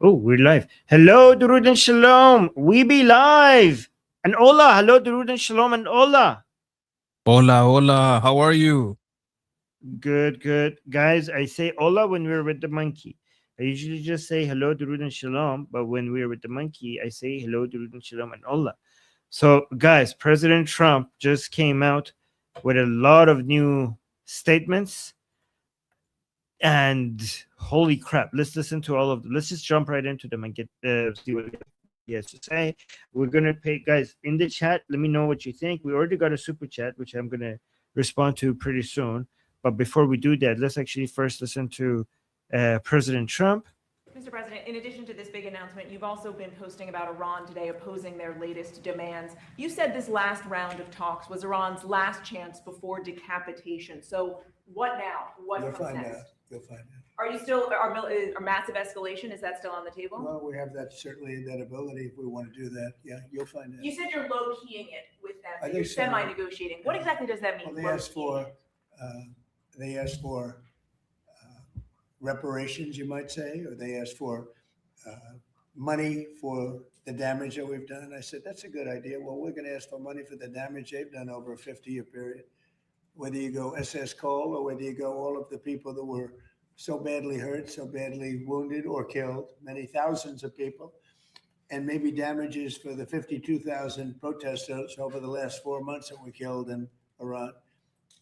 Oh, we're live. Hello, Durud and Shalom. We be live. And Ola. Hello, Durud and Shalom and Ola. Hola, hola. How are you? Good, good. Guys, I say Ola when we're with the monkey. I usually just say hello, Durud and Shalom. But when we're with the monkey, I say hello, Durud and Shalom and Ola. So, guys, President Trump just came out with a lot of new statements. And holy crap, let's listen to all of them. Let's just jump right into them and get see what he has to say. We're gonna pay guys in the chat. Let me know what you think. We already got a super chat, which I'm gonna respond to pretty soon. But before we do that, let's actually first listen to President Trump. Mr. President, in addition to this big announcement, you've also been posting about Iran today opposing their latest demands. You said this last round of talks was Iran's last chance before decapitation. So what now? What You'll comes find next? out. You'll find out. Are you still, are massive escalation, is that still on the table? Well, we have that certainly that ability if we want to do that. Yeah, you'll find out. You said you're low-keying it with them, I that you're think so. semi-negotiating. What exactly does that mean? Well, low-keying it? they asked for reparations, you might say, or they asked for money for the damage that we've done. I said, that's a good idea. Well, we're going to ask for money for the damage they've done over a 50-year period. Whether you go SS Cole or whether you go all of the people that were so badly hurt, so badly wounded or killed, many thousands of people, and maybe damages for the 52,000 protesters over the last 4 months that were killed in Iran.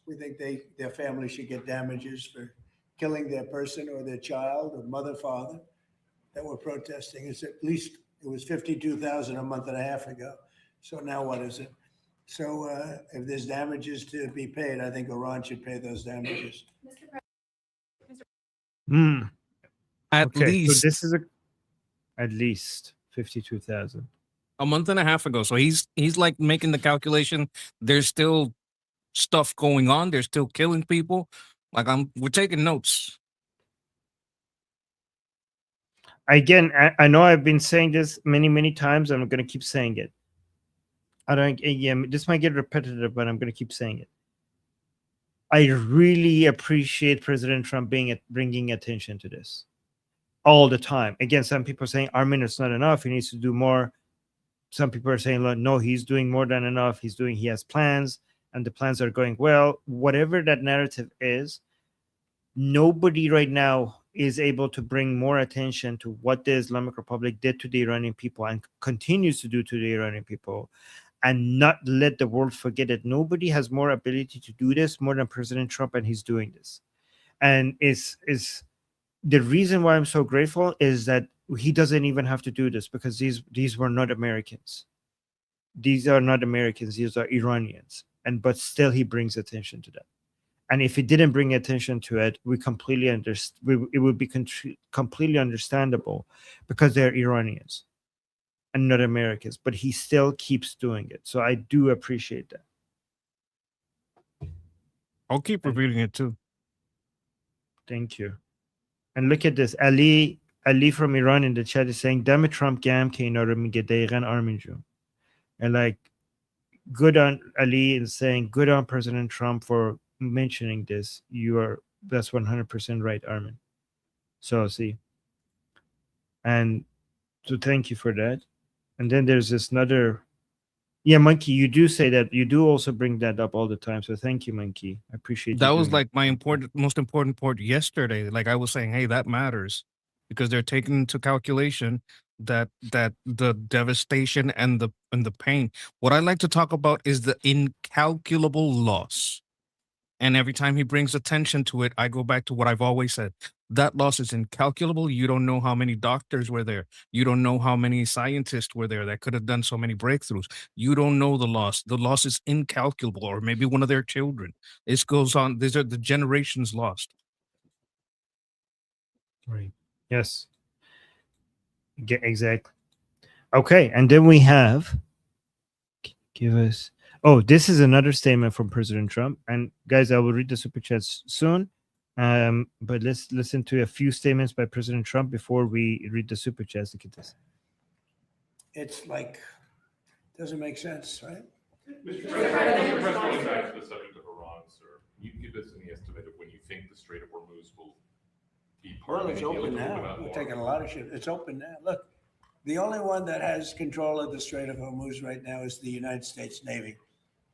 We think their family should get damages for killing their person or their child or mother, father that were protesting. It's at least, it was 52,000 a month and a half ago. So now what is it? So if there's damages to be paid, I think Iran should pay those damages. At Okay, least so this is at least 52,000. a month and a half ago. So he's like making the calculation. There's still stuff going on. They're still killing people. Like we're taking notes. Again, I know I've been saying this many times. I'm going to keep saying it. I don't. Yeah, this might get repetitive, but I'm going to keep saying it. I really appreciate President Trump bringing attention to this all the time. Again, some people are saying Armin, it's not enough. He needs to do more. Some people are saying, no, he's doing more than enough. He has plans, and the plans are going well. Whatever that narrative is, nobody right now is able to bring more attention to what the Islamic Republic did to the Iranian people and continues to do to the Iranian people, and not let the world forget it. Nobody has more ability to do this more than President Trump, and he's doing this. And is the reason why I'm so grateful is that he doesn't even have to do this, because these were not Americans. These are not Americans. These are Iranians, but still he brings attention to that. And if he didn't bring attention to it, we completely understand. It would be completely understandable, because they're Iranians and not Americans. But he still keeps doing it, so I do appreciate that. I'll keep repeating it too. Thank you. And look at this, Ali from Iran in the chat is saying, "Damn it, Trump gam ke ina ro mige daqiqan Armin jun." And like, good on Ali in saying, good on President Trump for mentioning this. That's 100% right, Armin. So see, and so thank you for that. And then there's this another, yeah, Monkey, you do say that, you do also bring that up all the time. So thank you, Monkey. I appreciate That you was doing like my most important part yesterday. Like I was saying, hey, that matters because they're taking into calculation that the devastation and the pain. What I like to talk about is the incalculable loss. And every time he brings attention to it, I go back to what I've always said. That loss is incalculable. You don't know how many doctors were there. You don't know how many scientists were there that could have done so many breakthroughs. You don't know the loss. The loss is incalculable, or maybe one of their children. This goes on. These are the generations lost. Right. Yes. Exactly. Okay. And then we have, give us, oh, this is another statement from President Trump. And guys, I will read the super chats soon. But let's listen to a few statements by President Trump before we read the super chats. Look at this. It's like, doesn't make sense, right? Mr. President, going back to the subject of Iran, sir, can you give us any estimate of when you think the Strait of Hormuz will be part Well, of it's any deal open to open now. up We're more? taking a lot of shit. It's open now. Look, the only one that has control of the Strait of Hormuz right now is the United States Navy.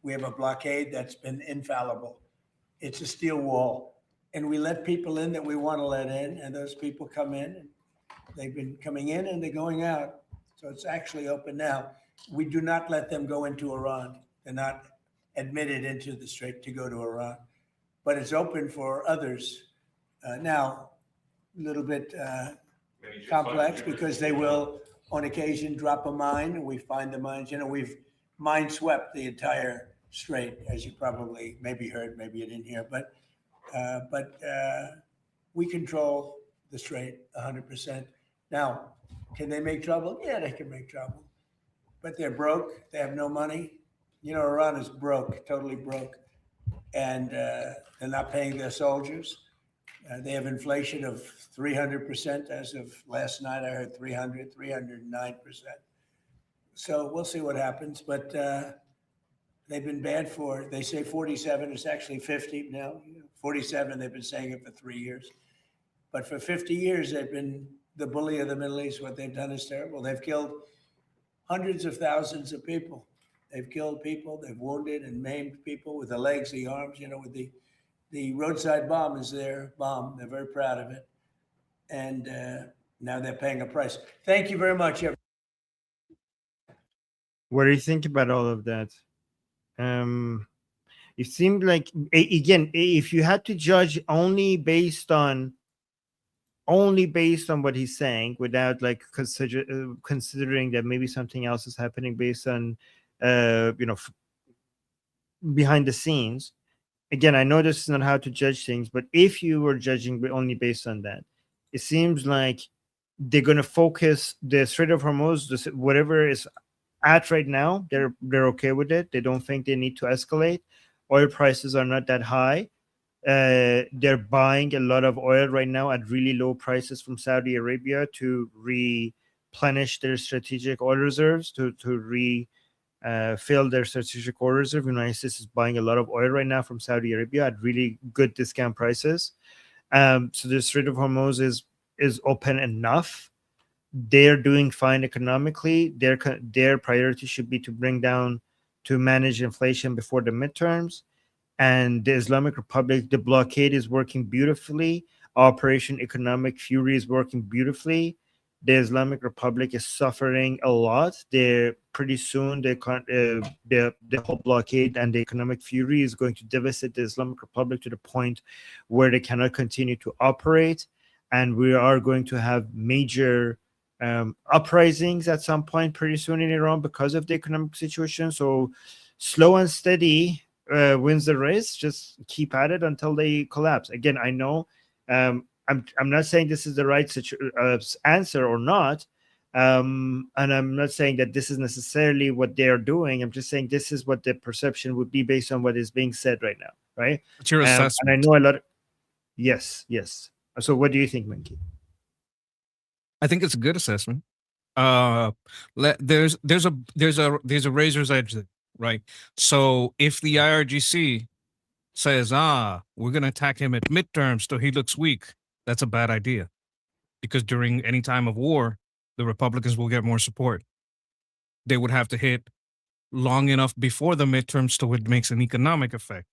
We have a blockade that's been infallible. It's a steel wall. And we let people in that we want to let in, and those people come in. And they've been coming in and they're going out. So it's actually open now. We do not let them go into Iran. They're not admitted into the Strait to go to Iran, but it's open for others. Now, a little bit Maybe just complex find because they will, on occasion, drop a mine, and we find the mines. You know, we've mine swept the entire strait, as you probably maybe heard, maybe you didn't hear, but we control the strait 100%. Now, can they make trouble? Yeah, they can make trouble, but they're broke. They have no money. You know, Iran is broke, totally broke, and they're not paying their soldiers. They have inflation of 300% as of last night. I heard 309%. So we'll see what happens. But they've been bad for, they say 47, it's actually 50 now. 47, they've been saying it for 3 years. But for 50 years, they've been the bully of the Middle East. What they've done is terrible. They've killed hundreds of thousands of people. They've killed people, they've wounded and maimed people with the legs, the arms, you know, with the roadside bomb is their bomb. They're very proud of it. And now they're paying a price. Thank you very much. What do you think about all of that? It seemed like again, if you had to judge only based on what he's saying, without like considering that maybe something else is happening based on behind the scenes. Again, I know this is not how to judge things, but if you were judging only based on that, it seems like they're going to focus the Strait of Hormuz, whatever is at right now, they're okay with it. They don't think they need to escalate. Oil prices are not that high. They're buying a lot of oil right now at really low prices from Saudi Arabia to replenish their strategic oil reserves, to fill their strategic oil reserve. United States is buying a lot of oil right now from Saudi Arabia at really good discount prices. So the Strait of Hormuz is open enough. They're doing fine economically. Their priority should be to manage inflation before the midterms. And the Islamic Republic, the blockade is working beautifully. Operation Economic Fury is working beautifully. The Islamic Republic is suffering a lot. They're pretty soon the whole blockade and the Economic Fury is going to devastate the Islamic Republic to the point where they cannot continue to operate, and we are going to have major uprisings at some point pretty soon in Iran because of the economic situation. So slow and steady wins the race. Just keep at it until they collapse. Again, I know I'm not saying this is the right answer or not, and I'm not saying that this is necessarily what they are doing. I'm just saying this is what the perception would be based on what is being said right now, right? What's your And I assessment? know a lot. Yes. So, what do you think, Menki? I think it's a good assessment. There's a razor's edge there, right? So if the IRGC says, we're gonna attack him at midterms so he looks weak, that's a bad idea. Because during any time of war, the Republicans will get more support. They would have to hit long enough before the midterms so it makes an economic effect.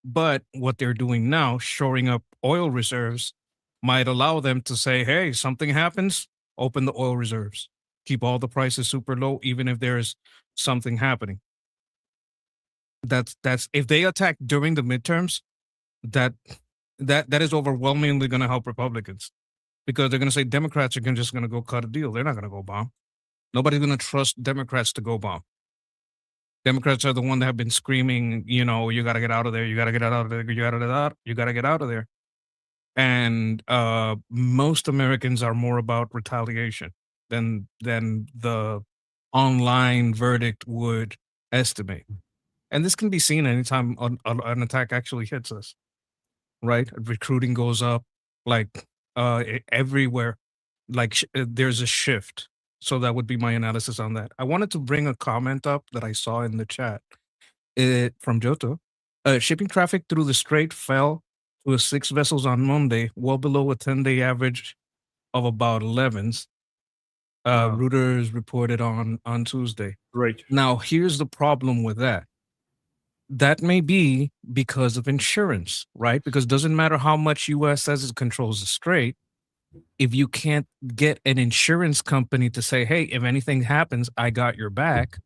But what they're doing now, shoring up oil reserves, might allow them to say, hey, something happens, open the oil reserves. Keep all the prices super low, even if there's something happening. That's if they attack during the midterms, that is overwhelmingly going to help Republicans, because they're going to say Democrats are just going to go cut a deal. They're not going to go bomb. Nobody's going to trust Democrats to go bomb. Democrats are the one that have been screaming, you got to get out of there. You got to get out of there. You got to get out of there. And most Americans are more about retaliation than the online verdict would estimate. And this can be seen anytime an attack actually hits us, right? Recruiting goes up, like everywhere. Like there's a shift. So that would be my analysis on that. I wanted to bring a comment up that I saw in the chat from Joto. Shipping traffic through the strait fell It was 6 vessels on Monday, well below a 10-day average of about 11s. Wow. Reuters reported on Tuesday. Right. Now, here's the problem with that. That may be because of insurance, right? Because it doesn't matter how much U.S. says it controls the strait. If you can't get an insurance company to say, hey, if anything happens, I got your back,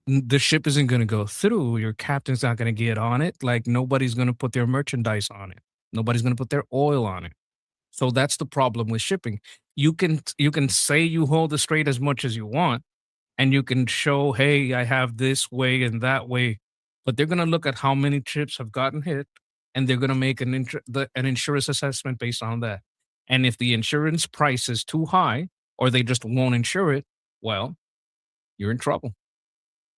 the ship isn't going to go through. Your captain's not going to get on it. Like, nobody's going to put their merchandise on it. Nobody's going to put their oil on it. So that's the problem with shipping. You can say you hold the strait as much as you want, and you can show, hey, I have this way and that way, but they're going to look at how many ships have gotten hit, and they're going to make an insurance assessment based on that. And if the insurance price is too high, or they just won't insure it, well, you're in trouble.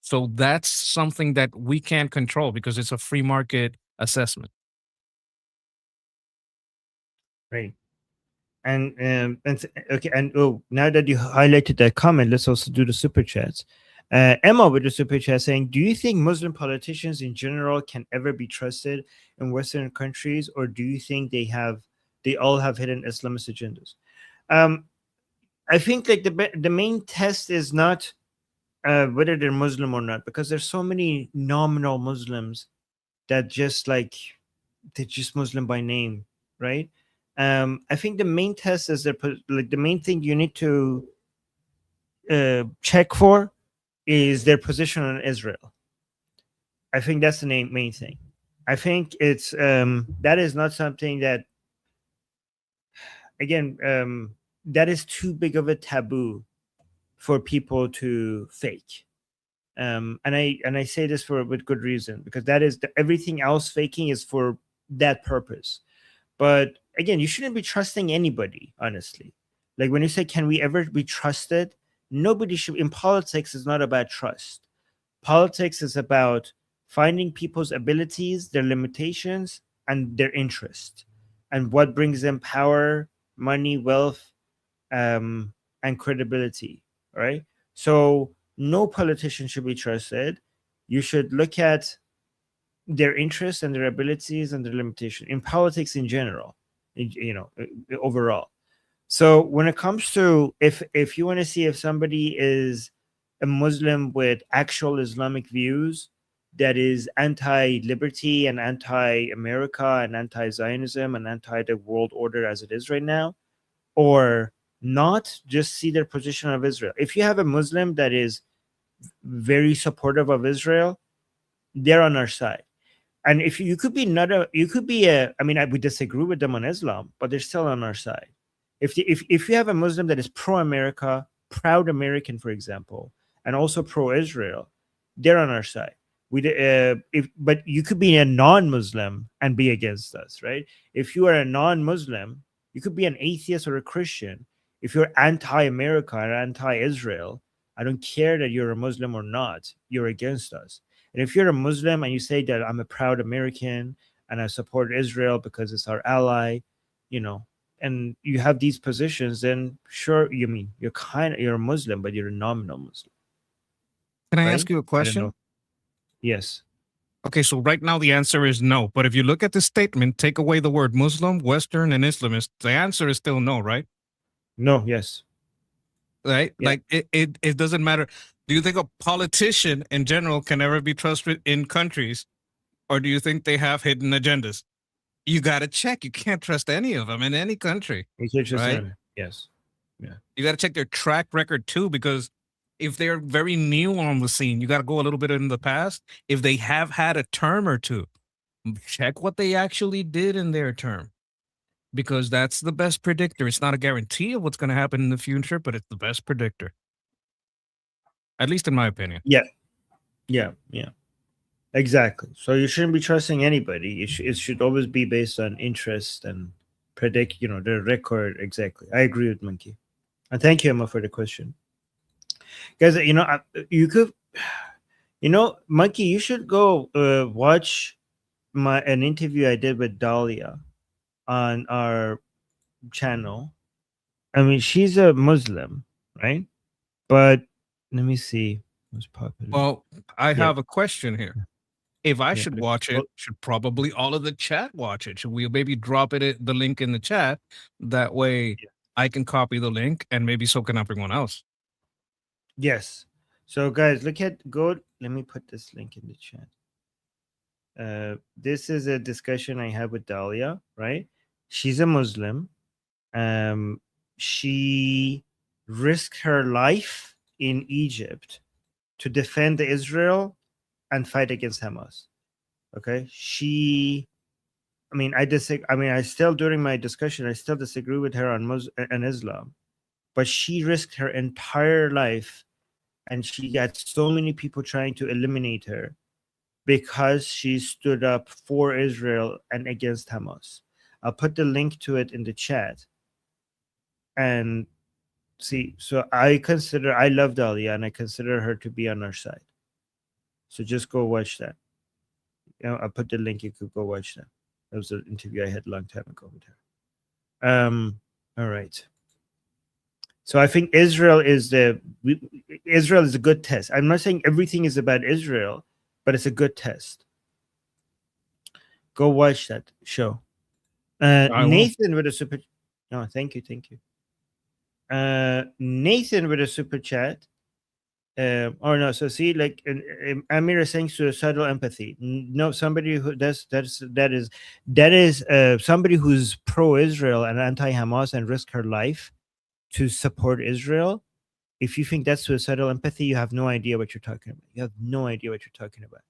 So that's something that we can't control because it's a free market assessment. Right. Okay, and now that you highlighted that comment, let's also do the super chats. Emma with the super chat saying, do you think Muslim politicians in general can ever be trusted in Western countries, or do you think they all have hidden Islamist agendas? I think like the main test is not whether they're Muslim or not, because there's so many nominal Muslims that just like they're just Muslim by name, right? I think the main test is the main thing you need to check for is their position on Israel. I think that's the main thing. I think it's that is not something that, again, that is too big of a taboo for people to fake. And I say this with good reason, because that is everything else faking is for that purpose. But again, you shouldn't be trusting anybody, honestly. Like when you say, can we ever be trusted? Nobody should. In politics, it's not about trust. Politics is about finding people's abilities, their limitations, and their interest, and what brings them power, money, wealth, and credibility. Right. So no politician should be trusted. You should look at their interests and their abilities and their limitation in politics in general, overall. So when it comes to if you want to see if somebody is a Muslim with actual Islamic views that is anti-liberty and anti-America and anti-Zionism and anti-the world order as it is right now, or not, just see their position of Israel. If you have a Muslim that is very supportive of Israel, they're on our side. And if you could be I mean, we disagree with them on Islam, but they're still on our side. If you have a Muslim that is pro-America, proud American, for example, and also pro-Israel, they're on our side. But you could be a non-Muslim and be against us, right? If you are a non-Muslim, you could be an atheist or a Christian. If you're anti-America or anti-Israel, I don't care that you're a Muslim or not, you're against us. And if you're a Muslim and you say that I'm a proud American and I support Israel because it's our ally, and you have these positions, then sure, you're a Muslim, but you're a nominal Muslim. Can I right? ask you a I don't question? know. Yes. Okay, so right now the answer is no. But if you look at the statement, take away the word Muslim, Western, and Islamist, the answer is still no, right? No. Yes. Right? Yeah. Like it doesn't matter. Do you think a politician in general can ever be trusted in countries, or do you think they have hidden agendas? You got to check. You can't trust any of them in any country. Right? Yes. Yeah. You got to check their track record too, because if they're very new on the scene, you got to go a little bit in the past. If they have had a term or two, check what they actually did in their term, because that's the best predictor. It's not a guarantee of what's going to happen in the future, but it's the best predictor. At least in my opinion. Yeah. Exactly. So you shouldn't be trusting anybody. It should always be based on interest and predict, the record. Exactly. I agree with Monkey. And thank you, Emma, for the question. Guys, you could, Monkey, you should go watch an interview I did with Dahlia on our channel. I mean, she's a Muslim, right? But let me see what's popular. Well, I have a question here. If I Yeah, should but- watch it, should probably all of the chat watch it? Should we maybe drop the link in the chat? That way Yeah. I can copy the link and maybe so can everyone else. Yes. So guys, let me put this link in the chat. This is a discussion I had with Dahlia, right? She's a Muslim. She risked her life in Egypt to defend Israel and fight against Hamas. Okay. I disagree. I still, during my discussion, I still disagree with her on and Islam, but she risked her entire life, and she got so many people trying to eliminate her because she stood up for Israel and against Hamas. I'll put the link to it in the chat. And see, so I love Dahlia, and I consider her to be on our side. So just go watch that. I'll put the link. You could go watch that. That was an interview I had a long time ago with her. All right. So I think Israel is a good test. I'm not saying everything is about Israel, but it's a good test. Go watch that show. Nathan with a super. No, thank you. Nathan with a super chat. No. So see, like Amir is saying, suicidal empathy. No, somebody who that is somebody who's pro-Israel and anti-Hamas and risk her life to support Israel. If you think that's suicidal empathy, you have no idea what you're talking about. You have no idea what you're talking about.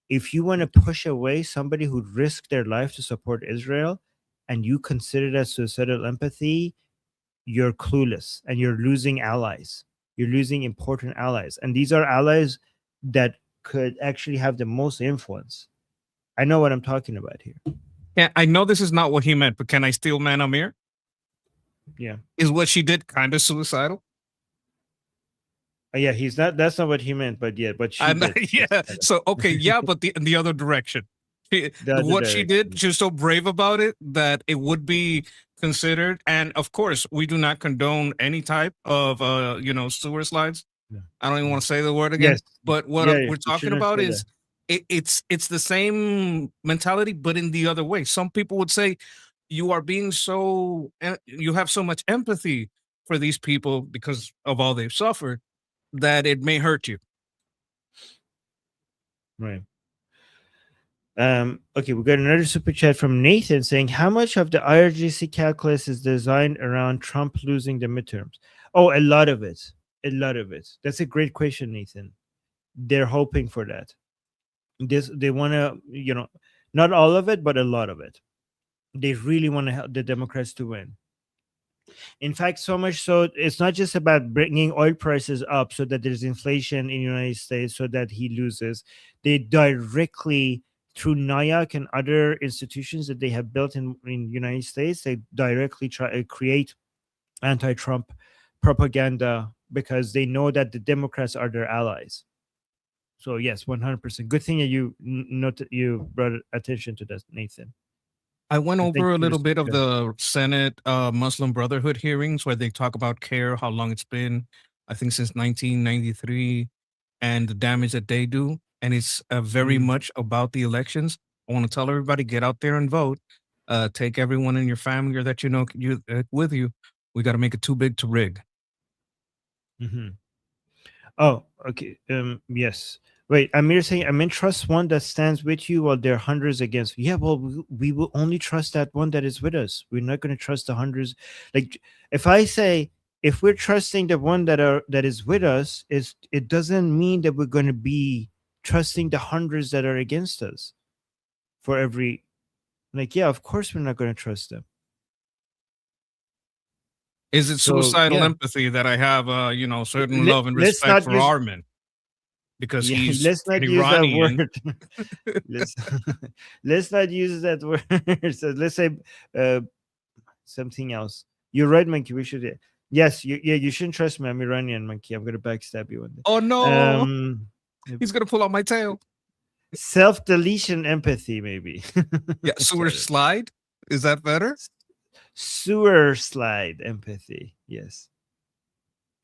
If you want to push away somebody who risked their life to support Israel, and you consider that suicidal empathy, you're clueless and you're losing allies. You're losing important allies. And these are allies that could actually have the most influence. I know what I'm talking about here. Yeah, I know this is not what he meant, but can I steal Man Amir? Yeah. Is what she did kind of suicidal? Yeah, that's not what he meant, but yeah, but she did. Yeah. So okay, yeah, but in the other direction. What she did, she was so brave about it that it would be considered. And of course, we do not condone any type of sewer slides. Yeah. I don't even want to say the word again. Yes. But what we're talking about is it's the same mentality, but in the other way. Some people would say you are being you have so much empathy for these people because of all they've suffered that it may hurt you. Right. Okay, we got another super chat from Nathan saying, how much of the IRGC calculus is designed around Trump losing the midterms? Oh, a lot of it. A lot of it. That's a great question, Nathan. They're hoping for that. They want to, not all of it, but a lot of it. They really want to help the Democrats to win. In fact, so much so, it's not just about bringing oil prices up so that there's inflation in the United States so that he loses. They directly, through NIAC and other institutions that they have built in the United States, they directly try to create anti-Trump propaganda because they know that the Democrats are their allies. So yes, 100%. Good thing that you brought attention to that, Nathan. I went over a little bit of the Senate Muslim Brotherhood hearings where they talk about CARE, how long it's been, I think since 1993, and the damage that they do. And it's very much about the elections. I want to tell everybody, get out there and vote. Take everyone in your family or that you know with you. We got to make it too big to rig. Mm-hmm. Oh, okay. Yes. Wait, Amir saying, I mean, trust one that stands with you while there are hundreds against you. Yeah, well, we will only trust that one that is with us. We're not going to trust the hundreds. Like, if I say, if we're trusting the one that is with us, it doesn't mean that we're going to be trusting the hundreds that are against us for every. Like, yeah, of course we're not going to trust them. Is it suicidal empathy that I have, certain love and respect for Armin? Because he's let's not use Iranian. that word. let's not use that word. So let's say something else. You're right, Monkey. We should. Yes, you shouldn't trust me. I'm Iranian, Monkey. I'm gonna backstab you one day. Oh no! He's gonna pull out my tail. Self-deletion empathy, maybe. Yeah, sewer slide. Is that better? Sewer slide empathy. Yes.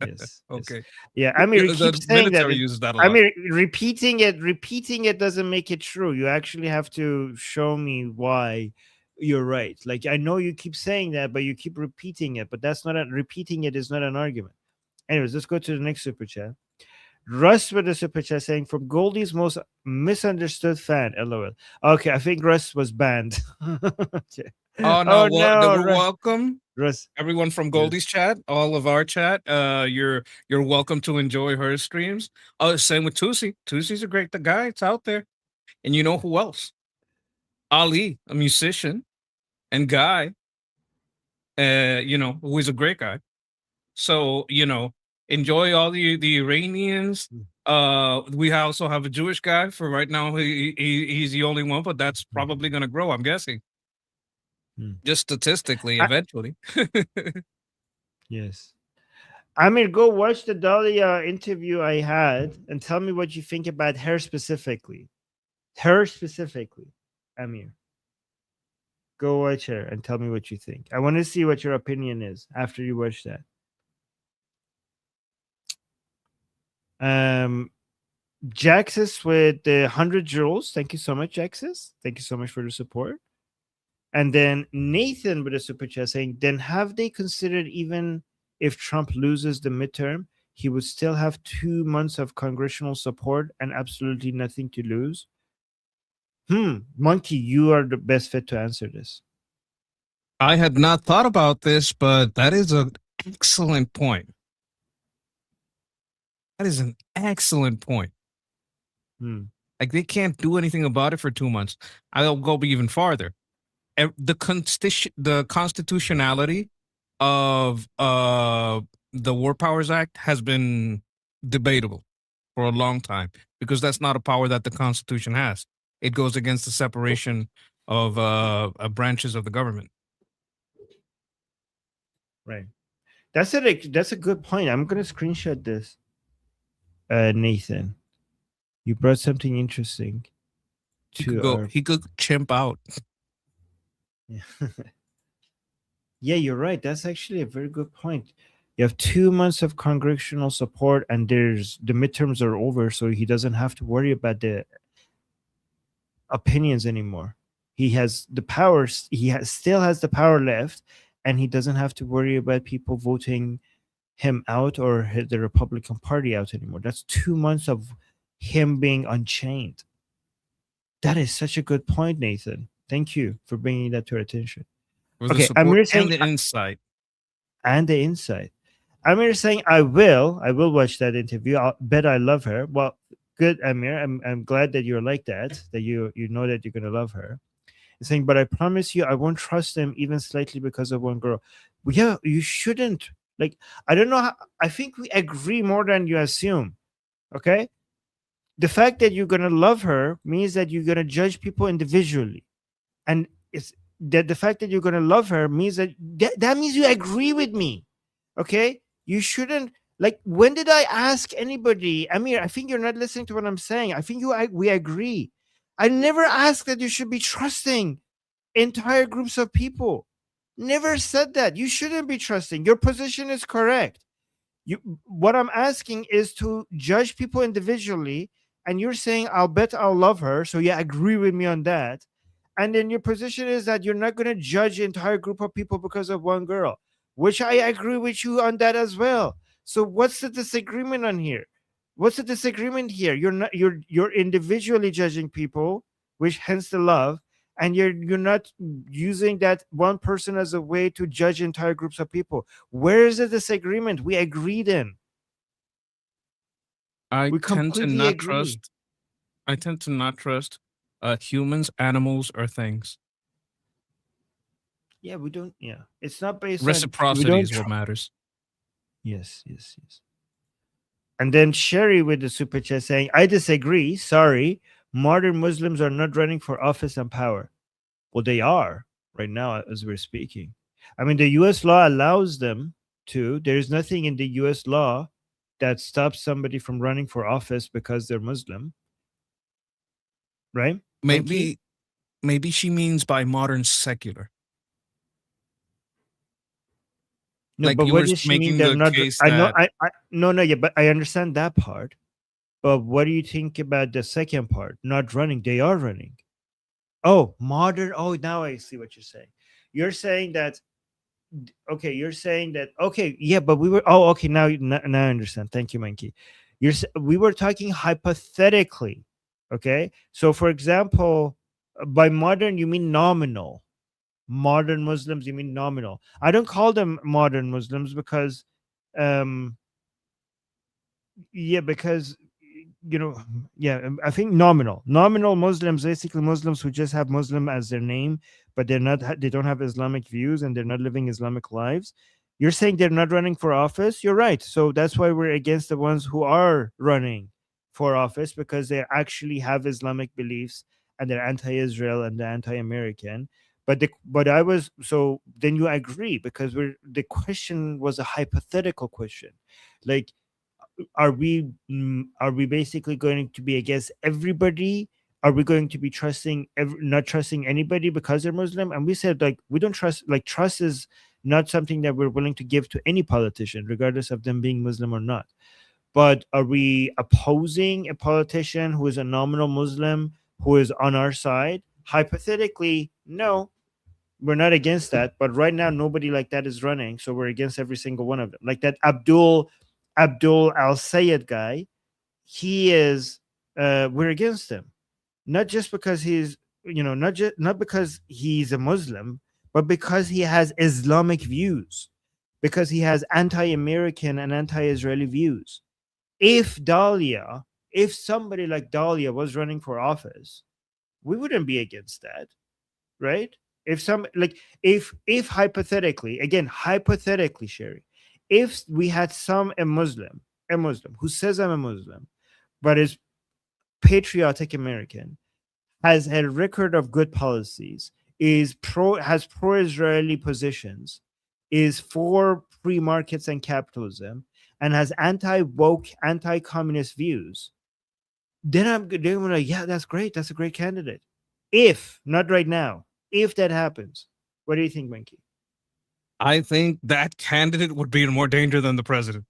Yes. Okay. Yeah. I mean, you The keep saying that. military uses that a I lot. mean, repeating it doesn't make it true. You actually have to show me why you're right. Like, I know you keep saying that, but you keep repeating it. But that's not repeating it is not an argument. Anyways, let's go to the next super chat. Russ with a super chat saying, from Goldie's most misunderstood fan, LOL. Okay, I think Russ was banned. Okay. Oh Oh no, well, no, we're welcome. Russ. Everyone from Yes. Goldie's chat, all of our chat, you're welcome to enjoy her streams. Oh, same with Tusi. Tusi's a great guy. It's out there. And you know who else? Ali, a musician, and Guy, who is a great guy. So, enjoy all the Iranians. We also have a Jewish guy for right now. He's the only one, but that's probably gonna grow, I'm guessing. Just statistically, eventually. Yes. Amir, go watch the Dahlia interview I had and tell me what you think about her specifically. Her specifically, Amir. Go watch her and tell me what you think. I want to see what your opinion is after you watch that. Jaxus with the 100 joules. Thank you so much, Jaxus. Thank you so much for the support. And then Nathan with a super chat saying, then have they considered even if Trump loses the midterm, he would still have 2 months of congressional support and absolutely nothing to lose? Monkey, you are the best fit to answer this. I had not thought about this, but that is an excellent point. That is an excellent point. Like, they can't do anything about it for 2 months. I'll go even farther. The constitutionality of the War Powers Act has been debatable for a long time because that's not a power that the Constitution has. It goes against the separation of branches of the government. Right. That's a good point. I'm gonna screenshot this. Nathan, you brought something interesting. He could chimp out. Yeah, you're right. That's actually a very good point. You have 2 months of congressional support, and the midterms are over, so he doesn't have to worry about the opinions anymore. He has the powers. Still has the power left, and he doesn't have to worry about people voting him out or the Republican Party out anymore. That's 2 months of him being unchained. That is such a good point, Nathan. Thank you for bringing that to our attention. Okay, Amir saying, and the insight. And the insight. Amir saying, I will watch that interview. I'll bet I love her. Well, good, Amir. I'm glad that you're like that you know that you're gonna love her. He's saying, but I promise you, I won't trust them even slightly because of one girl. Well, yeah, you shouldn't. Like, I don't know how. I think we agree more than you assume. Okay, the fact that you're gonna love her means that you're gonna judge people individually, and it's that the fact that you're gonna love her means that means you agree with me. Okay, you shouldn't. Like, when did I ask anybody? Amir, I think you're not listening to what I'm saying. I think we agree. I never asked that you should be trusting entire groups of people. Never said that. You shouldn't be trusting. Your position is correct. What I'm asking is to judge people individually, and you're saying I'll bet I'll love her, so you agree with me on that. And then your position is that you're not going to judge the entire group of people because of one girl, which I agree with you on that as well. So what's the disagreement on here? What's the disagreement here? You're individually judging people, which hence the love, and you're not using that one person as a way to judge entire groups of people. Where is the disagreement? We agreed in. I We tend to completely not agree. trust. I tend to not trust humans, animals, or things. Yeah, we don't. Yeah, it's not based on we Reciprocity don't is what matters. Yes. And then Sherry with the super chat saying, I disagree. Sorry. Modern Muslims are not running for office and power. Well, they are right now as we're speaking. I mean, the US law allows them to. There's nothing in the US law that stops somebody from running for office because they're Muslim. Right? Monkey? Maybe she means by modern secular. No, Like but you what were does she mean making they're the not? case I know. that No, yeah, but I understand that part. But what do you think about the second part? Not running. They are running. Oh, modern. Oh, now I see what you're saying. You're saying that. Okay, you're saying that. Okay, yeah, but we were. Oh, okay. Now I understand. Thank you, Monkey. We were talking hypothetically. Okay, so for example, by modern you mean nominal. Modern Muslims, you mean nominal. I don't call them modern Muslims because, um, yeah, because yeah, I think nominal Muslims, basically Muslims who just have Muslim as their name, but they don't have Islamic views and they're not living Islamic lives. You're saying they're not running for office. You're right. So that's why we're against the ones who are running for office, because they actually have Islamic beliefs and they're anti-Israel and they're anti-American. But I was so then you agree, because the question was a hypothetical question, like, are we basically going to be against everybody? Are we going to be not trusting anybody because they're Muslim? And we said, like, we don't trust. Like, trust is not something that we're willing to give to any politician, regardless of them being Muslim or not. But are we opposing a politician who is a nominal Muslim who is on our side? Hypothetically, no, we're not against that. But right now, nobody like that is running, so we're against every single one of them. Like that Abdul Al Sayed guy, he is. We're against him, not just because he's not because he's a Muslim, but because he has Islamic views, because he has anti-American and anti-Israeli views. If somebody like Dahlia was running for office, we wouldn't be against that, right? If hypothetically, again, hypothetically, Sherry, if we had a Muslim who says I'm a Muslim, but is patriotic American, has a record of good policies, has pro-Israeli positions, is for free markets and capitalism, and has anti-woke, anti-communist views, then I'm like, yeah, that's great. That's a great candidate. If not right now, if that happens, what do you think, Winky? I think that candidate would be in more danger than the president.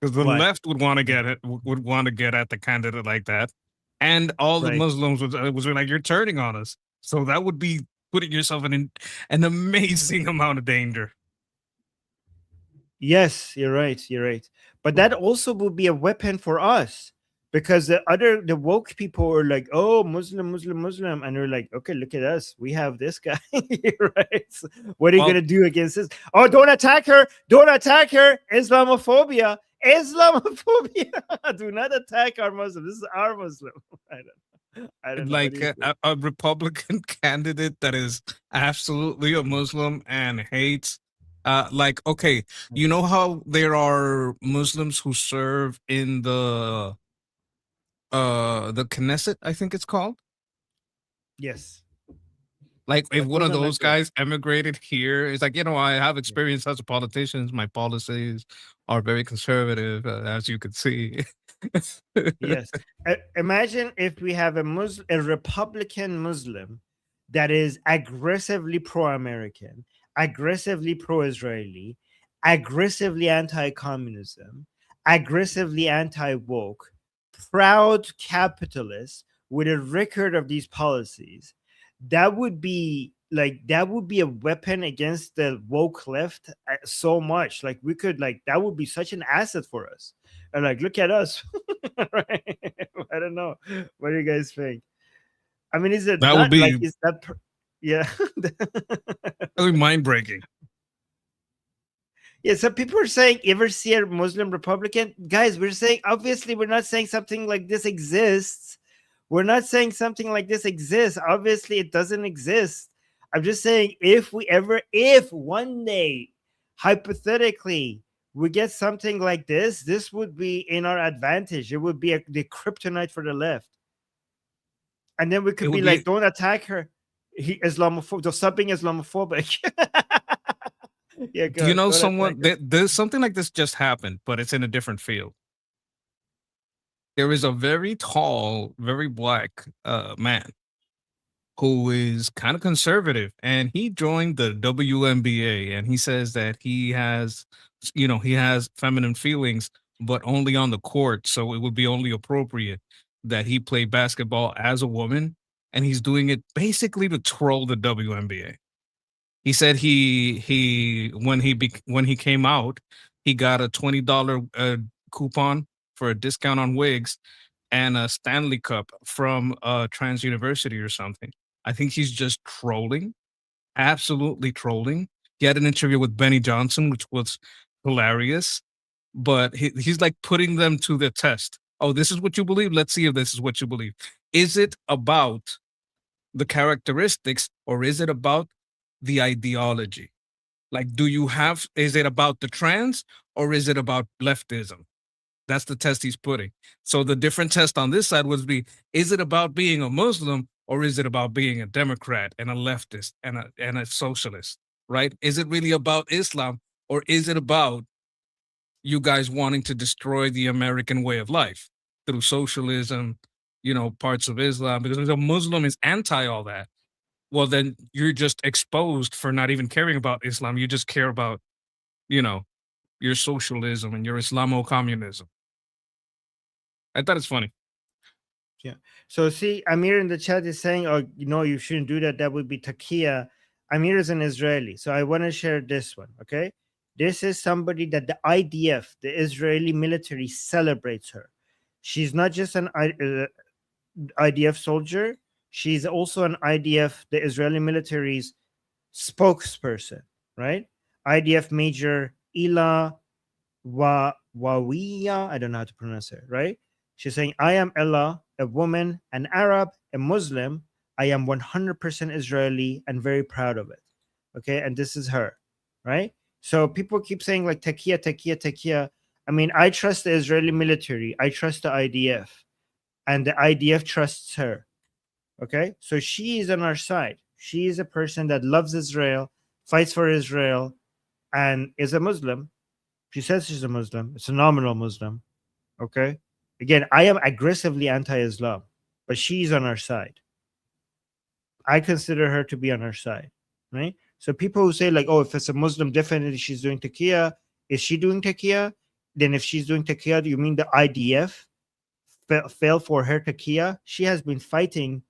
Because the Why? left would want to get it, would want to get at the candidate like that, and all the Right. Muslims was like, "You're turning on us." So that would be putting yourself in an amazing amount of danger. Yes, you're right. You're right. But that also will be a weapon for us, because the woke people are like, oh, Muslim, Muslim, Muslim, and they're like, okay, look at us, we have this guy, right? So what are you Well, gonna do against this? Oh, don't attack her! Don't attack her! Islamophobia! Islamophobia! Do not attack our Muslim. This is our Muslim. I don't know. What do like you think? a Republican candidate that is absolutely a Muslim and hates. Like, okay, you know how there are Muslims who serve in the Knesset, I think it's called. Yes, Like if but one those of are not those good. guys emigrated here, it's like, I have Yeah. experience as a politician. My policies are very conservative, as you can see. Yes. Imagine if we have a Republican Muslim that is aggressively pro-American, aggressively pro-Israeli, aggressively anti-communism, aggressively anti-woke, proud capitalist with a record of these policies. That would be a weapon against the woke left, so much. Like, we could, like, that would be such an asset for us. And like, look at us. Right? I don't know. What do you guys think? I mean, is it That would not like, be is that yeah. really mind breaking. Yeah, some people are saying, ever see a Muslim Republican? Guys, we're saying, obviously, we're not saying something like this exists. We're not saying something like this exists. Obviously, it doesn't exist. I'm just saying, if one day, hypothetically, we get something like this would be in our advantage. It would be the kryptonite for the left. And then we It could be would like, be. don't attack her. They're something Islamophobic. Yeah, Do you know don't attack someone her. there's something like this just happened, but it's in a different field. There is a very tall, very black man who is kind of conservative, and he joined the WNBA, and he says that he has, he has feminine feelings, but only on the court. So it would be only appropriate that he play basketball as a woman, and he's doing it basically to troll the WNBA. He said when he came out, he got a $20 coupon for a discount on wigs and a Stanley Cup from Trans University or something. I think he's just trolling, absolutely trolling. He had an interview with Benny Johnson, which was hilarious, but he's like putting them to the test. Oh, this is what you believe. Let's see if this is what you believe. Is it about the characteristics or is it about the ideology? Like, is it about the trans or is it about leftism? That's the test he's putting. So the different test on this side would be, is it about being a Muslim or is it about being a Democrat and a leftist and a socialist, right? Is it really about Islam or is it about you guys wanting to destroy the American way of life through socialism, parts of Islam? Because if a Muslim is anti all that, well, then you're just exposed for not even caring about Islam. You just care about, your socialism and your Islamo-communism. I thought it's funny. Yeah. So see, Amir in the chat is saying, "Oh, you shouldn't do that. That would be takia." Amir is an Israeli, so I want to share this one. Okay, this is somebody that the IDF, the Israeli military, celebrates her. She's not just an IDF soldier; she's also an IDF, the Israeli military's spokesperson. Right? IDF Major Ila Wawiya. I don't know how to pronounce it. Right? She's saying, I am Ella, a woman, an Arab, a Muslim. I am 100% Israeli and very proud of it. Okay. And this is her. Right. So people keep saying like takia, takia, takia. I mean, I trust the Israeli military. I trust the IDF. And the IDF trusts her. Okay. So she is on our side. She is a person that loves Israel, fights for Israel, and is a Muslim. She says she's a Muslim. It's a nominal Muslim. Okay. Again, I am aggressively anti-Islam, but she's on our side. I consider her to be on our side, right? So people who say like, "Oh, if it's a Muslim, definitely she's doing taqiyya." Is she doing taqiyya? Then if she's doing taqiyya, do you mean the IDF fell for her taqiyya? She has been fighting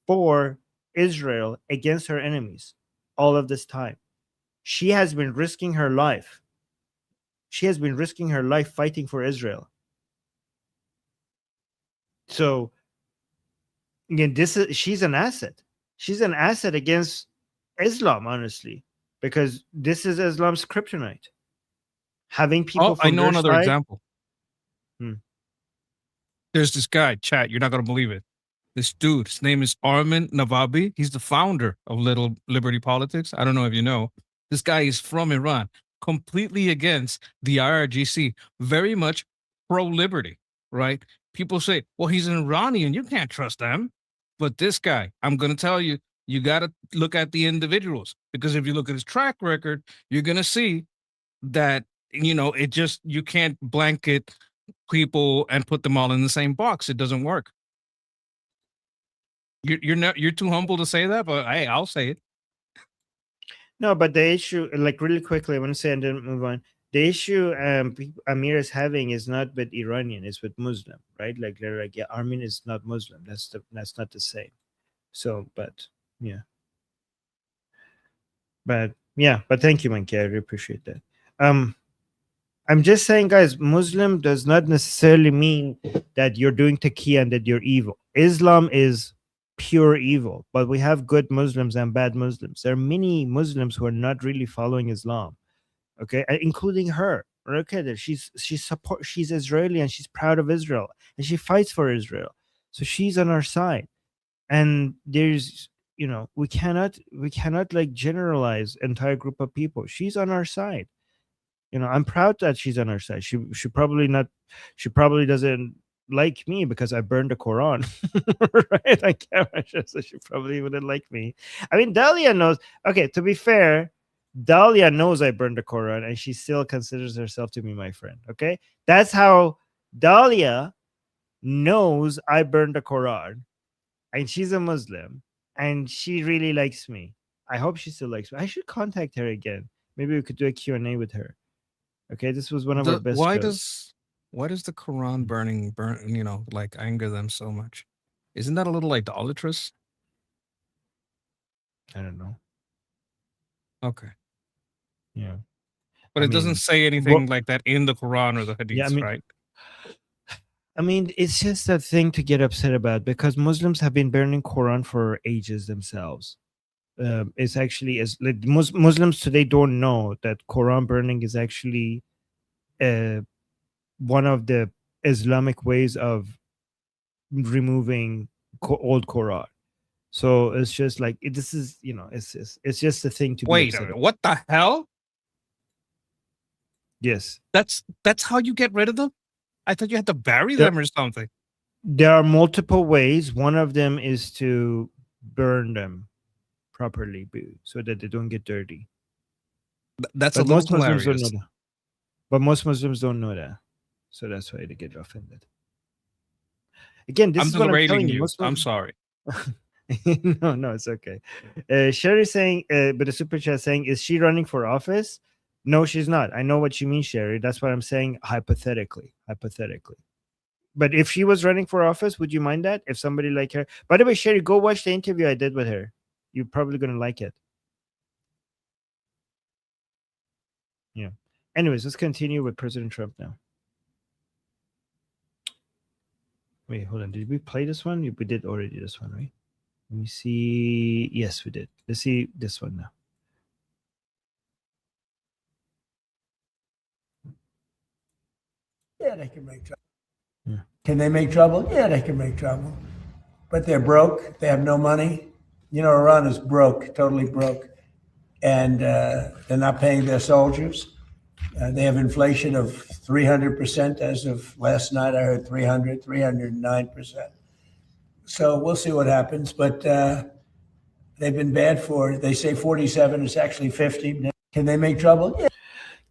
for Israel against her enemies all of this time. She has been risking her life. She has been risking her life fighting for Israel. So again, she's an asset. She's an asset against Islam, honestly, because this is Islam's kryptonite. Having people I from know their another side. example. Hmm. There's this guy, chat. You're not gonna believe it. This dude, his name is Armin Navabi. He's the founder of Little Liberty Politics. I don't know if you know. This guy is from Iran, completely against the IRGC, very much pro liberty, right? People say, well, he's an Iranian. You can't trust them. But this guy, I'm going to tell you, you got to look at the individuals, because if you look at his track record, you're going to see that, you can't blanket people and put them all in the same box. It doesn't work. You're too humble to say that, but hey, I'll say it. No, but the issue, like really quickly, I want to say and then move on. The issue Amir is having is not with Iranian, it's with Muslim, right? Like they're like, yeah, Armin is not Muslim. That's not the same. So, but yeah. But thank you, Manki. I really appreciate that. I'm just saying, guys, Muslim does not necessarily mean that you're doing taqiyya and that you're evil. Islam is pure evil, but we have good Muslims and bad Muslims. There are many Muslims who are not really following Islam, okay, including her. Okay, that she's Israeli and she's proud of Israel and she fights for Israel, so she's on our side. And there's, we cannot like generalize entire group of people. She's on our side. I'm proud that she's on our side. She probably not. She probably doesn't like me because I burned the Quran, right? On camera, so she probably wouldn't like me. I mean, Dahlia knows. Okay, to be fair, Dahlia knows I burned the Quran, and she still considers herself to be my friend. Okay, that's how Dahlia knows I burned the Quran, and she's a Muslim, and she really likes me. I hope she still likes me. I should contact her again. Maybe we could do a Q&A with her. Okay, this was one of our best Why shows. does the Quran burn, like anger them so much? Isn't that a little idolatrous? I don't know. Okay. Yeah. But I it doesn't mean, say anything like that in the Quran or the yeah, Hadiths, right? I mean, it's just a thing to get upset about because Muslims have been burning Quran for ages themselves. It's actually as like, Muslims today don't know that Quran burning is actually one of the Islamic ways of removing old Quran. So it's just like this is it's just a thing to be Wait a upset minute. about. What the hell? Yes, That's how you get rid of them? I thought you had to bury there, them or something. there are multiple ways. One of them is to burn them properly so that they don't get dirty. That's a But little most Muslims don't know hilarious. that. But most Muslims don't know that. So that's why they get offended. Again, this I'm is what I'm telling tolerating you. you. Most I'm Muslims. sorry. No, it's okay. Sherry saying, but the super chat saying, is she running for office? No, she's not. I know what you mean, Sherry. That's what I'm saying hypothetically. Hypothetically. But if she was running for office, would you mind that? If somebody like her. By the way, Sherry, go watch the interview I did with her. You're probably gonna like it. Yeah. Anyways, let's continue with President Trump now. Wait, hold on. Did we play this one? We did already this one, right? Let me see. Yes, we did. Let's see this one now. Yeah, they can make trouble. Yeah. Can they make trouble? Yeah, they can make trouble. But they're broke. They have no money. You know, Iran is broke, totally broke. And they're not paying their soldiers. They have inflation of 300% as of last night. I heard 309%. So we'll see what happens. But they've been bad for, they say 47, it's actually 50. Can they make trouble? Yeah.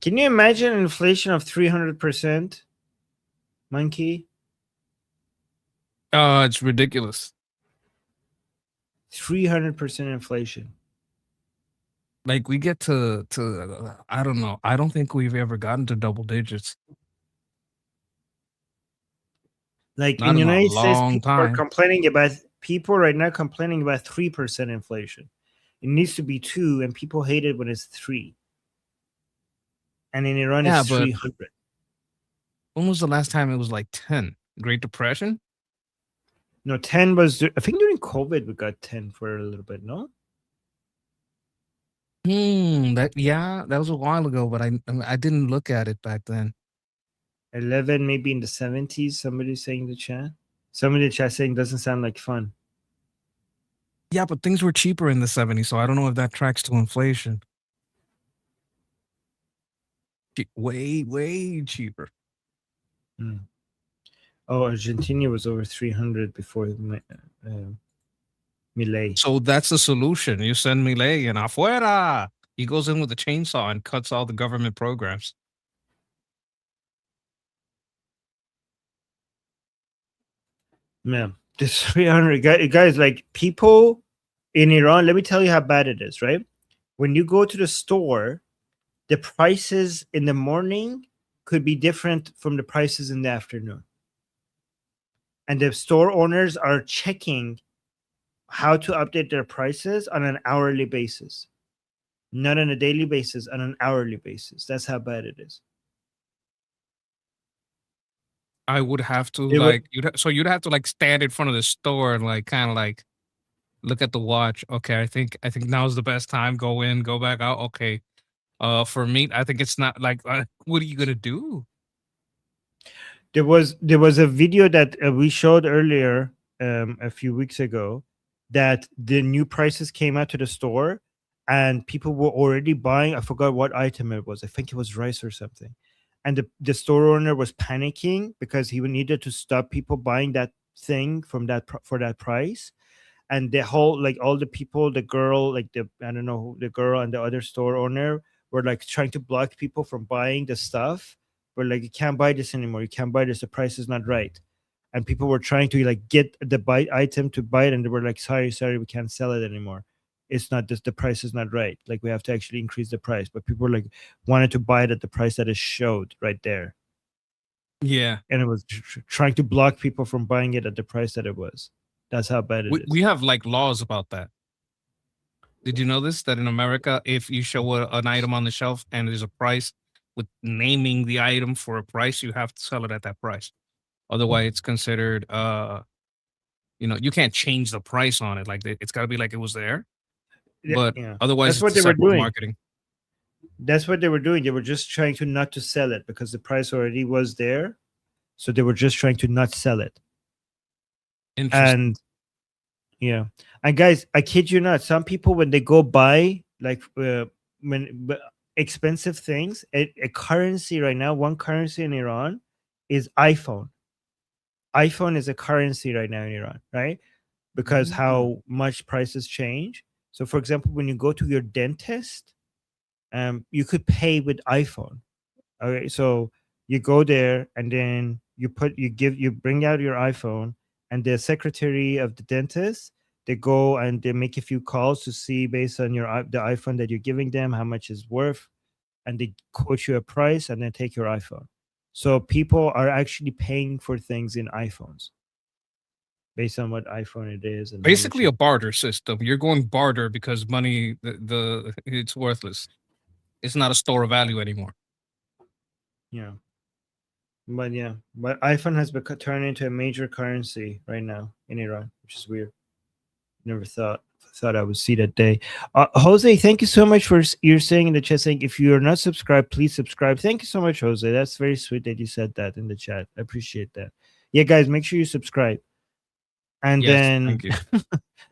Can you imagine inflation of 300%? Monkey? It's ridiculous. 300% inflation. Like we get to I don't know. I don't think we've ever gotten to double digits. Like Not in the in a United States, long people are time. complaining about people right now complaining about 3% inflation. It needs to be 2, and people hate it when it's 3. And in Iran, Yeah, it's but 300. when was the last time it was like 10? Great Depression? No, 10 was, I think during COVID, we got 10 for a little bit, no? That was a while ago, but I didn't look at it back then. 11 maybe in the 70s. Somebody's saying in the chat. Somebody in the chat saying doesn't sound like fun. Yeah, but things were cheaper in the 70s, so I don't know if that tracks to inflation. Way, way cheaper. Oh, Argentina was over 300 before Milei. So that's the solution. You send Milei and afuera. He goes in with a chainsaw and cuts all the government programs. Man, this 300 guys, like people in Iran, let me tell you how bad it is, right? When you go to the store, the prices in the morning could be different from the prices in the afternoon. And the store owners are checking how to update their prices on an hourly basis, not on a daily basis, on an hourly basis. That's how bad it is. I would have to It would- you'd have to like stand in front of the store and like kind of like look at the watch. Okay, I think now's the best time. Go in, go back out. Okay. For meat, I think it's not like what are you gonna do? There was a video that we showed earlier a few weeks ago that the new prices came out to the store and people were already buying. I forgot what item it was. I think it was rice or something. And the store owner was panicking because he needed to stop people buying that thing from for that price. And the whole, like, all the people, the girl, like I don't know, the girl and the other store owner were like trying to block people from buying the stuff. But like, you can't buy this anymore. You can't buy this. The price is not right. and people were trying to like get the buy item to buy it, and they were like, sorry, we can't sell it anymore. It's not this, the price is not right. Like we have to actually increase the price. But people were like wanted to buy it at the price that it showed right there. Yeah. And it was trying to block people from buying it at the price that it was. That's how bad it is. We have like laws about that. Did you know this? That in America, if you show an item on the shelf and there's a price with naming the item for a price, you have to sell it at that price. Otherwise, it's considered, you can't change the price on it. Like it's got to be like it was there. But otherwise, that's what it's they were deceptive doing. marketing. That's what they were doing. They were just trying to not to sell it because the price already was there. So they were just trying to not sell it. Interesting. And and guys, I kid you not, some people when they go buy like expensive things, a currency right now, one currency in Iran is iPhone. iPhone is a currency right now in Iran, right? Because how much prices change. So for example, when you go to your dentist, you could pay with iPhone. Okay, so you go there and then you bring out your iPhone, and the secretary of the dentist, they go and they make a few calls to see based on the iPhone that you're giving them how much is worth, and they quote you a price and then take your iPhone. So people are actually paying for things in iPhones based on what iPhone it is, and Basically a barter system. You're going barter because money, it's worthless. It's not a store of value anymore. Yeah. But iPhone has turned into a major currency right now in Iran, which is weird. Never thought I would see that day. Jose, thank you so much for you're saying in the chat, saying if you are not subscribed, please subscribe. Thank you so much, Jose. That's very sweet that you said that in the chat. I appreciate that. Yeah, guys, make sure you subscribe. And Yes, then thank you.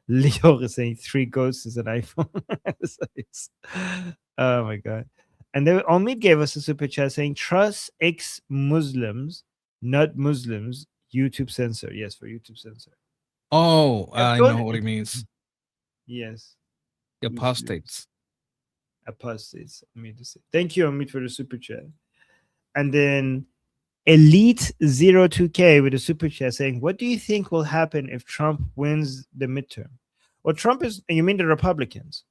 Leo is saying 3 ghosts is an iPhone. Oh my god. And then Omid gave us a super chat saying trust ex Muslims, not Muslims. YouTube censor. Yes, for YouTube censor. Oh, I know what he means. Yes. The apostates. Apostates. I mean to say. Thank you, Omid, for the super chat. And then Elite 02K with a super chat saying, what do you think will happen if Trump wins the midterm? Well, Trump is, you mean the Republicans?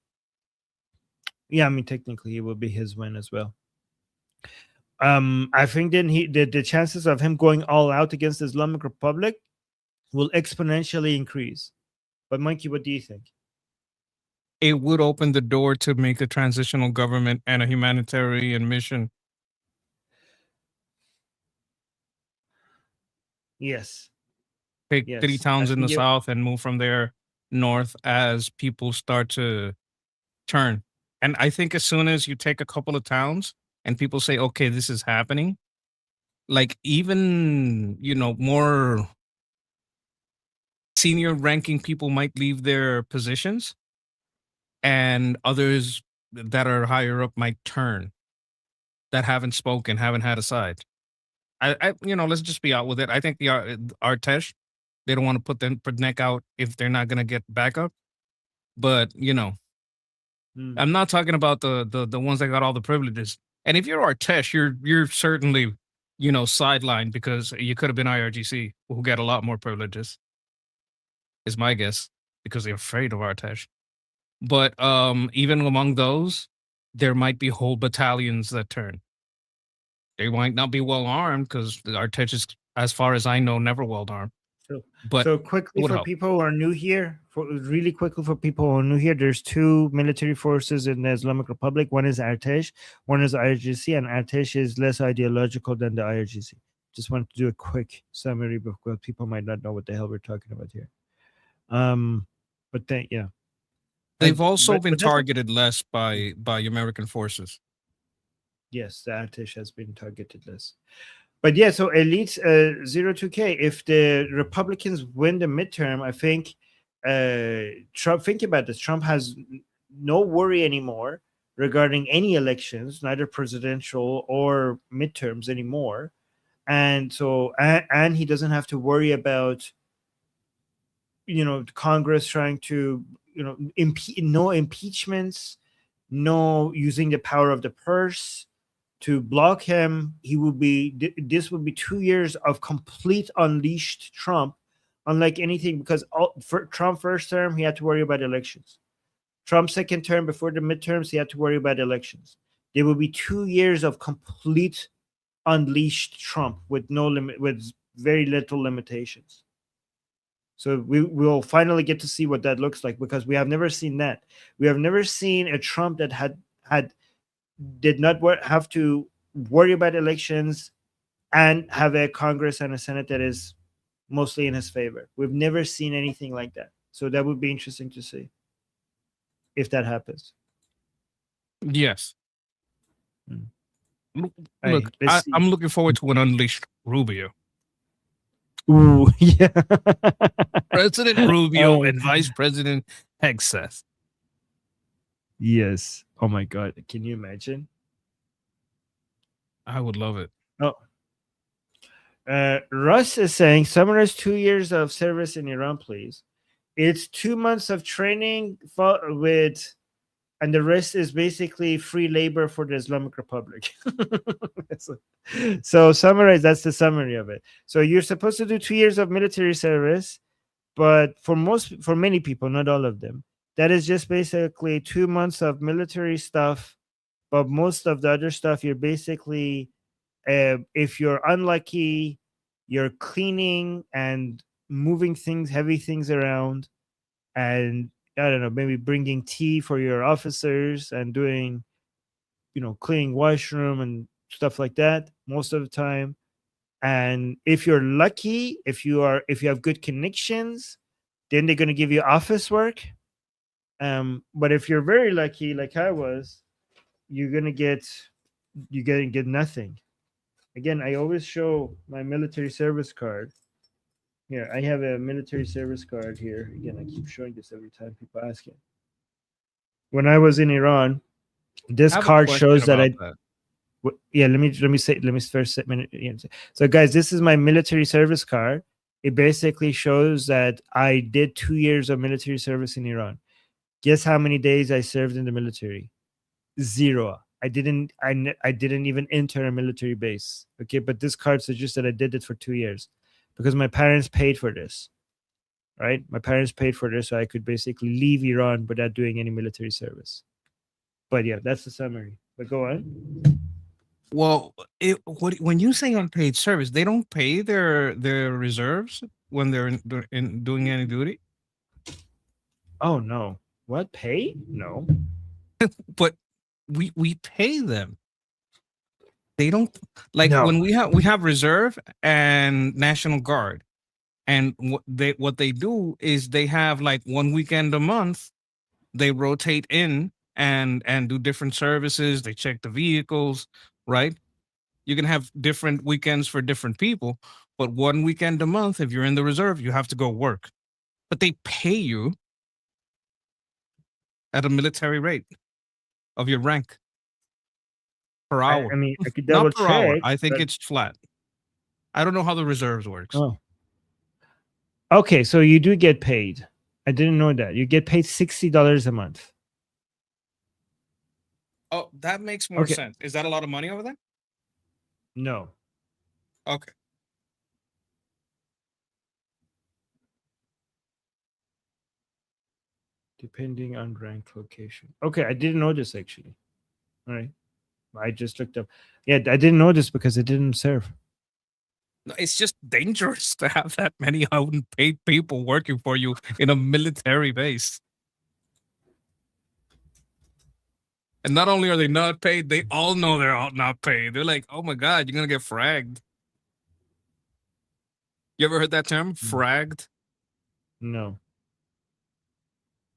Yeah, I mean, technically it will be his win as well. I think then the chances of him going all out against the Islamic Republic will exponentially increase. But Mikey, what do you think? It would open the door to make a transitional government and a humanitarian mission. Yes. Pick 3 towns in the south and move from there north as people start to turn. And I think as soon as you take a couple of towns and people say, okay, this is happening, like even, more senior ranking people might leave their positions and others that are higher up might turn, that haven't spoken, haven't had a side. Let's just be out with it. I think the Artesh, they don't want to put their neck out if they're not going to get backup. But, I'm not talking about the ones that got all the privileges. And if you're Artesh, you're certainly, sidelined because you could have been IRGC, who get a lot more privileges, is my guess, because they're afraid of Artesh. But even among those, there might be whole battalions that turn. They might not be well armed because Artesh is, as far as I know, never well armed. So quickly for people who are new here, there's 2 military forces in the Islamic Republic. One is Artesh, one is IRGC, and Artesh is less ideological than the IRGC. Just wanted to do a quick summary because people might not know what the hell we're talking about here. But then they've also been targeted less by American forces. Yes, the Artesh has been targeted less. But yeah, so Elite 02K, if the Republicans win the midterm, I think Trump, think about this, Trump has no worry anymore regarding any elections, neither presidential or midterms anymore. And so, and he doesn't have to worry about, Congress trying to, no impeachments, no using the power of the purse, To block him, this would be 2 years of complete unleashed Trump, unlike anything, because for Trump first term, he had to worry about elections. Trump second term, before the midterms, he had to worry about elections. There will be 2 years of complete unleashed Trump with no limit, with very little limitations. So we will finally get to see what that looks like, because we have never seen that. We have never seen a Trump that did not have to worry about elections and have a Congress and a Senate that is mostly in his favor. We've never seen anything like that. So that would be interesting to see if that happens. Yes. Hmm. Look, let's see. I'm looking forward to an unleashed Rubio. Ooh, yeah. President Rubio Oh. and Vice President Hegseth. Yes. Oh my God. Can you imagine? I would love it. Oh. Russ is saying, summarize 2 years of service in Iran, please. It's 2 months of training with, and the rest is basically free labor for the Islamic Republic. So summarize, that's the summary of it. So you're supposed to do 2 years of military service, but for many people, not all of them, that is just basically 2 months of military stuff. But most of the other stuff, you're basically, if you're unlucky, you're cleaning and moving things, heavy things around, and I don't know, maybe bringing tea for your officers and doing, cleaning washroom and stuff like that most of the time. And if you're lucky, if you have good connections, then they're going to give you office work. But if you're very lucky, like I was, you're going to get nothing. Again, I always show my military service card. Here, I have a military service card here. Again, I keep showing this every time people ask it. When I was in Iran, this I have a card question shows that about that. yeah, let me first say. So, guys, this is my military service card. It basically shows that I did 2 years of military service in Iran. Guess how many days I served in the military? 0. I didn't even enter a military base. Okay, but this card suggests that I did it for 2 years because my parents paid for this. Right? My parents paid for this, so I could basically leave Iran without doing any military service. But yeah, that's the summary. But go on. Well, when you say unpaid service, they don't pay their reserves when they're in doing any duty. Oh no! What, pay? No. But we pay them. They don't, like, No. when we have reserve and National Guard, and what they do is they have like one weekend a month. They rotate in and do different services. They check the vehicles, right? You can have different weekends for different people, but one weekend a month, if you're in the reserve, you have to go work. But they pay you at a military rate of your rank per hour. I mean, I could double Not per hour. check. I think but- it's flat. I don't know how the reserves works. Oh. Okay, so you do get paid. I didn't know that. You get paid $60 a month. Oh, that makes more Okay. sense. Is that a lot of money over there? No. Okay. Depending on rank, location. Okay, I didn't know this actually. All right. I just looked up. Yeah, I didn't know this because it didn't serve. No, it's just dangerous to have that many unpaid people working for you in a military base. And not only are they not paid, they all know they're all not paid. They're like, oh my God, you're going to get fragged. You ever heard that term? Fragged? No.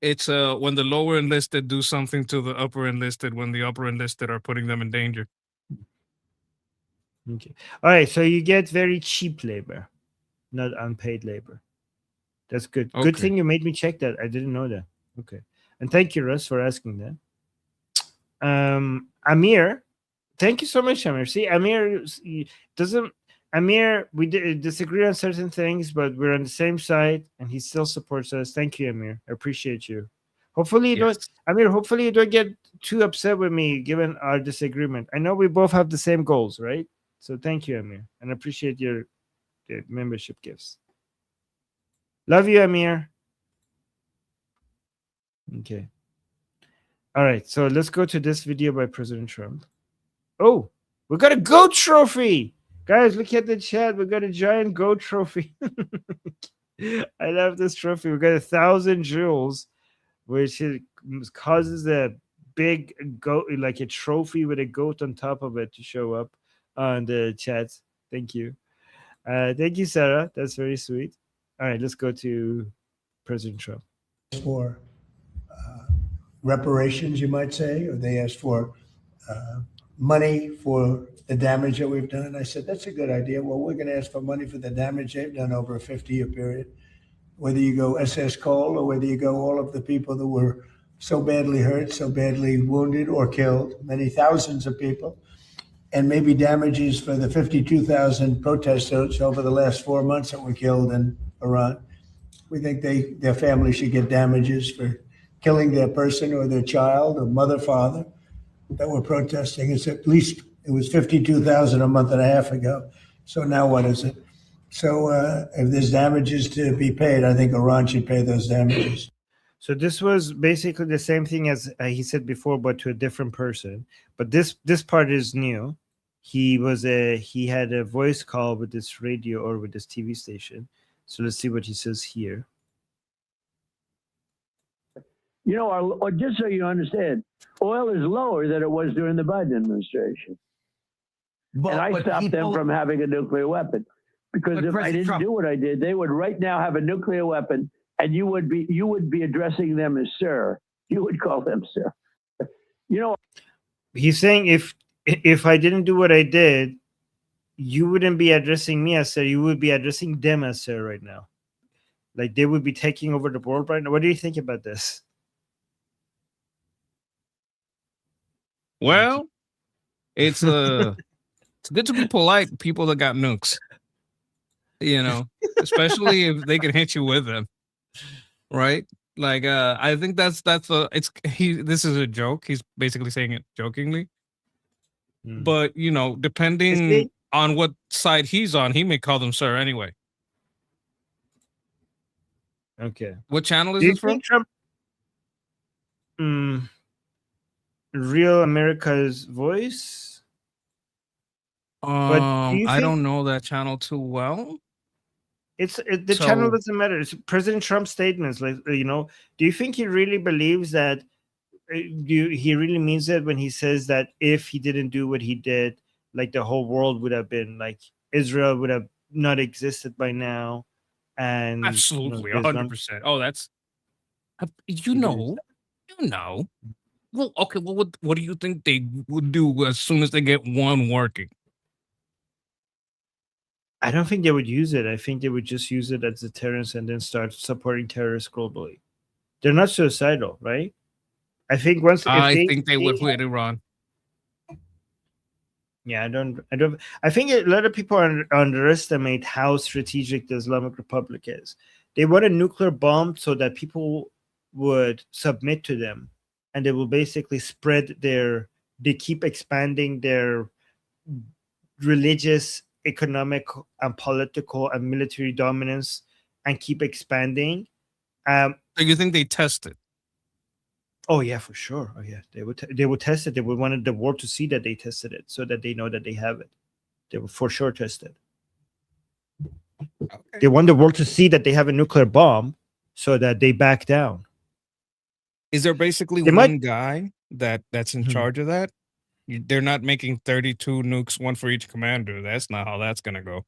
It's when the lower enlisted do something to the upper enlisted when the upper enlisted are putting them in danger. Okay. All right. So you get very cheap labor, not unpaid labor. That's good. Good Okay. thing you made me check that. I didn't know that. Okay. And thank you, Russ, for asking that. Amir, thank you so much, Amir. See, Amir doesn't. Amir, we disagree on certain things, but we're on the same side, and he still supports us. Thank you, Amir. I appreciate you. Hopefully you don't. Yes. I mean, hopefully you don't get too upset with me given our disagreement. I know we both have the same goals, right? So thank you, Amir, and appreciate your membership gifts. Love you, Amir. Okay. All right. So let's go to this video by President Trump. Oh, we got a goat trophy. Guys, look at the chat. We got a giant goat trophy. I love this trophy. We got 1,000 jewels, which causes a big goat, like a trophy with a goat on top of it, to show up on the chat. Thank you. Thank you, Sarah. That's very sweet. All right, let's go to President Trump. For reparations, you might say, or they asked for money for the damage that we've done. I said, that's a good idea. Well, we're going to ask for money for the damage they've done over a 50-year period. Whether you go SS Cole or whether you go all of the people that were so badly hurt, so badly wounded or killed, many thousands of people, and maybe damages for the 52,000 protesters over the last 4 months that were killed in Iran. We think their family should get damages for killing their person or their child or mother, father that were protesting. It's at least, it was 52,000 a month and a half ago. So now what is it? So if there's damages to be paid, I think Iran should pay those damages. So this was basically the same thing as he said before, but to a different person. But this part is new. He had a voice call with this radio or with this TV station. So let's see what he says here. You know, just so you understand, oil is lower than it was during the Biden administration. And I stopped them from having a nuclear weapon. Because if I didn't do what I did, they would right now have a nuclear weapon, and you would be addressing them as sir. You would call them sir. You know, He's saying if I didn't do what I did, you wouldn't be addressing me as sir. You would be addressing them as sir right now. Like they would be taking over the world right now. What do you think about this? Well, it's good to be polite. People that got nukes, you know, especially if they can hit you with them, right? Like, I think this is a joke. He's basically saying it jokingly, but you know, depending on what side he's on, he may call them sir anyway. Okay. What channel is Do you this from? think Trump? Real America's Voice. But do you I think don't know that channel too well. the channel doesn't matter? It's President Trump's statements. Like do you think he really believes that? He really means it when he says that if he didn't do what he did, like the whole world would have been like Israel would have not existed by now, and Absolutely, Islam. 100%. Oh, that's you know. Well, okay. Well, what do you think they would do as soon as they get one working? I don't think they would use it. I think they would just use it as deterrence and then start supporting terrorists globally. They're not suicidal, right? I think I think they would hit Iran. Yeah, I think a lot of people underestimate how strategic the Islamic Republic is. They want a nuclear bomb so that people would submit to them, and they will basically they keep expanding their religious, economic, and political and military dominance, and keep expanding. So you think they test it? Oh yeah, for sure. Oh yeah, they would test it. They would want the world to see that they tested it, so that they know that they have it. They would for sure test it. Okay. They want the world to see that they have a nuclear bomb, so that they back down. Is there basically one guy that's in charge of that? They're not making 32 nukes, one for each commander. That's not how that's gonna go.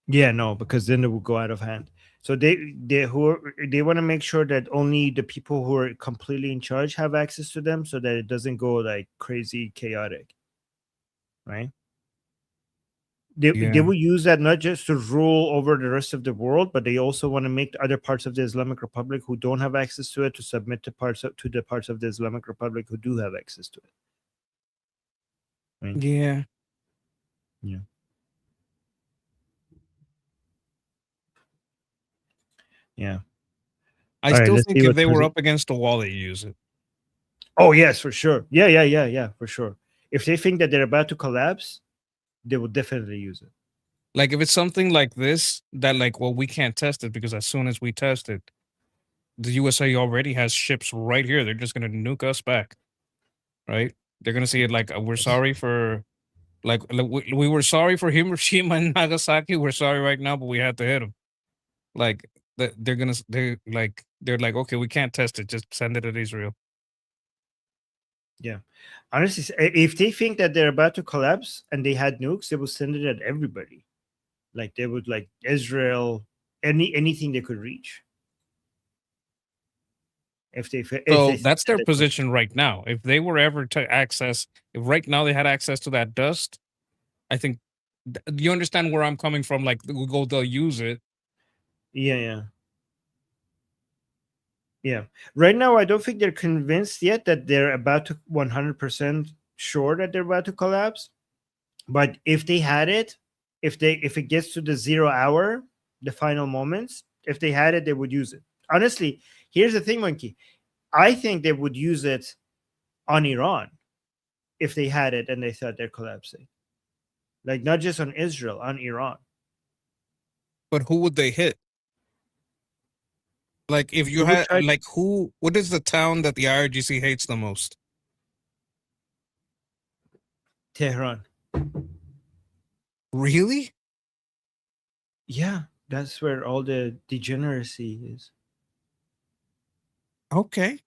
Yeah, no, because then it will go out of hand. So they want to make sure that only the people who are completely in charge have access to them, so that it doesn't go like crazy chaotic, right? They will use that not just to rule over the rest of the world, but they also want to make other parts of the Islamic Republic who don't have access to it to submit to the parts of the Islamic Republic who do have access to it. Right? Yeah. Yeah. I All right, still let's think see if what they were Cozy- up against the wall, they use it. Oh yes, for sure. Yeah, for sure. If they think that they're about to collapse, they will definitely use it. Like if it's something like this, that like, well, we can't test it because as soon as we test it, the USA already has ships right here. They're just gonna nuke us back, right? They're gonna see it like we're sorry for, like we were sorry for Hiroshima and Nagasaki. We're sorry right now, but we had to hit them. Like they're like, okay, we can't test it. Just send it to Israel. Yeah. Honestly, if they think that they're about to collapse and they had nukes, they would send it at everybody. Like they would like Israel, anything they could reach. If they So think that's that their they- position right now. If they were ever to access, if right now they had access to that dust, I think you understand where I'm coming from. Like they'll use it. yeah. Yeah. Right now, I don't think they're convinced yet that they're about to 100% sure that they're about to collapse. But if they had it, if it gets to the 0 hour, the final moments, if they had it, they would use it. Honestly, here's the thing, Monkey. I think they would use it on Iran if they had it and they thought they're collapsing. Like not just on Israel, on Iran. But who would they hit? Like if you They would had try- like who? What is the town that the IRGC hates the most? Tehran. Really? Yeah, that's where all the degeneracy is. Okay.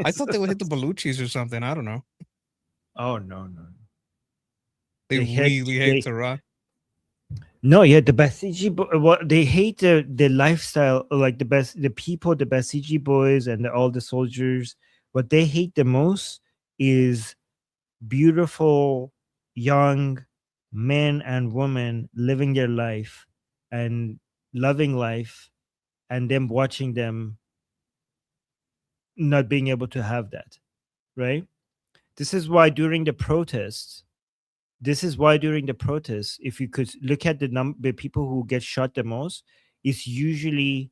I thought they would hit the Baluchis or something. I don't know. Oh no. They really hate Tehran. No, yeah, the Basiji, what they hate the lifestyle, like the people, the Basiji boys, and all the soldiers. What they hate the most is beautiful young men and women living their life and loving life, and them watching them not being able to have that. Right. This is why during the protests, if you could look at the people who get shot the most, it's usually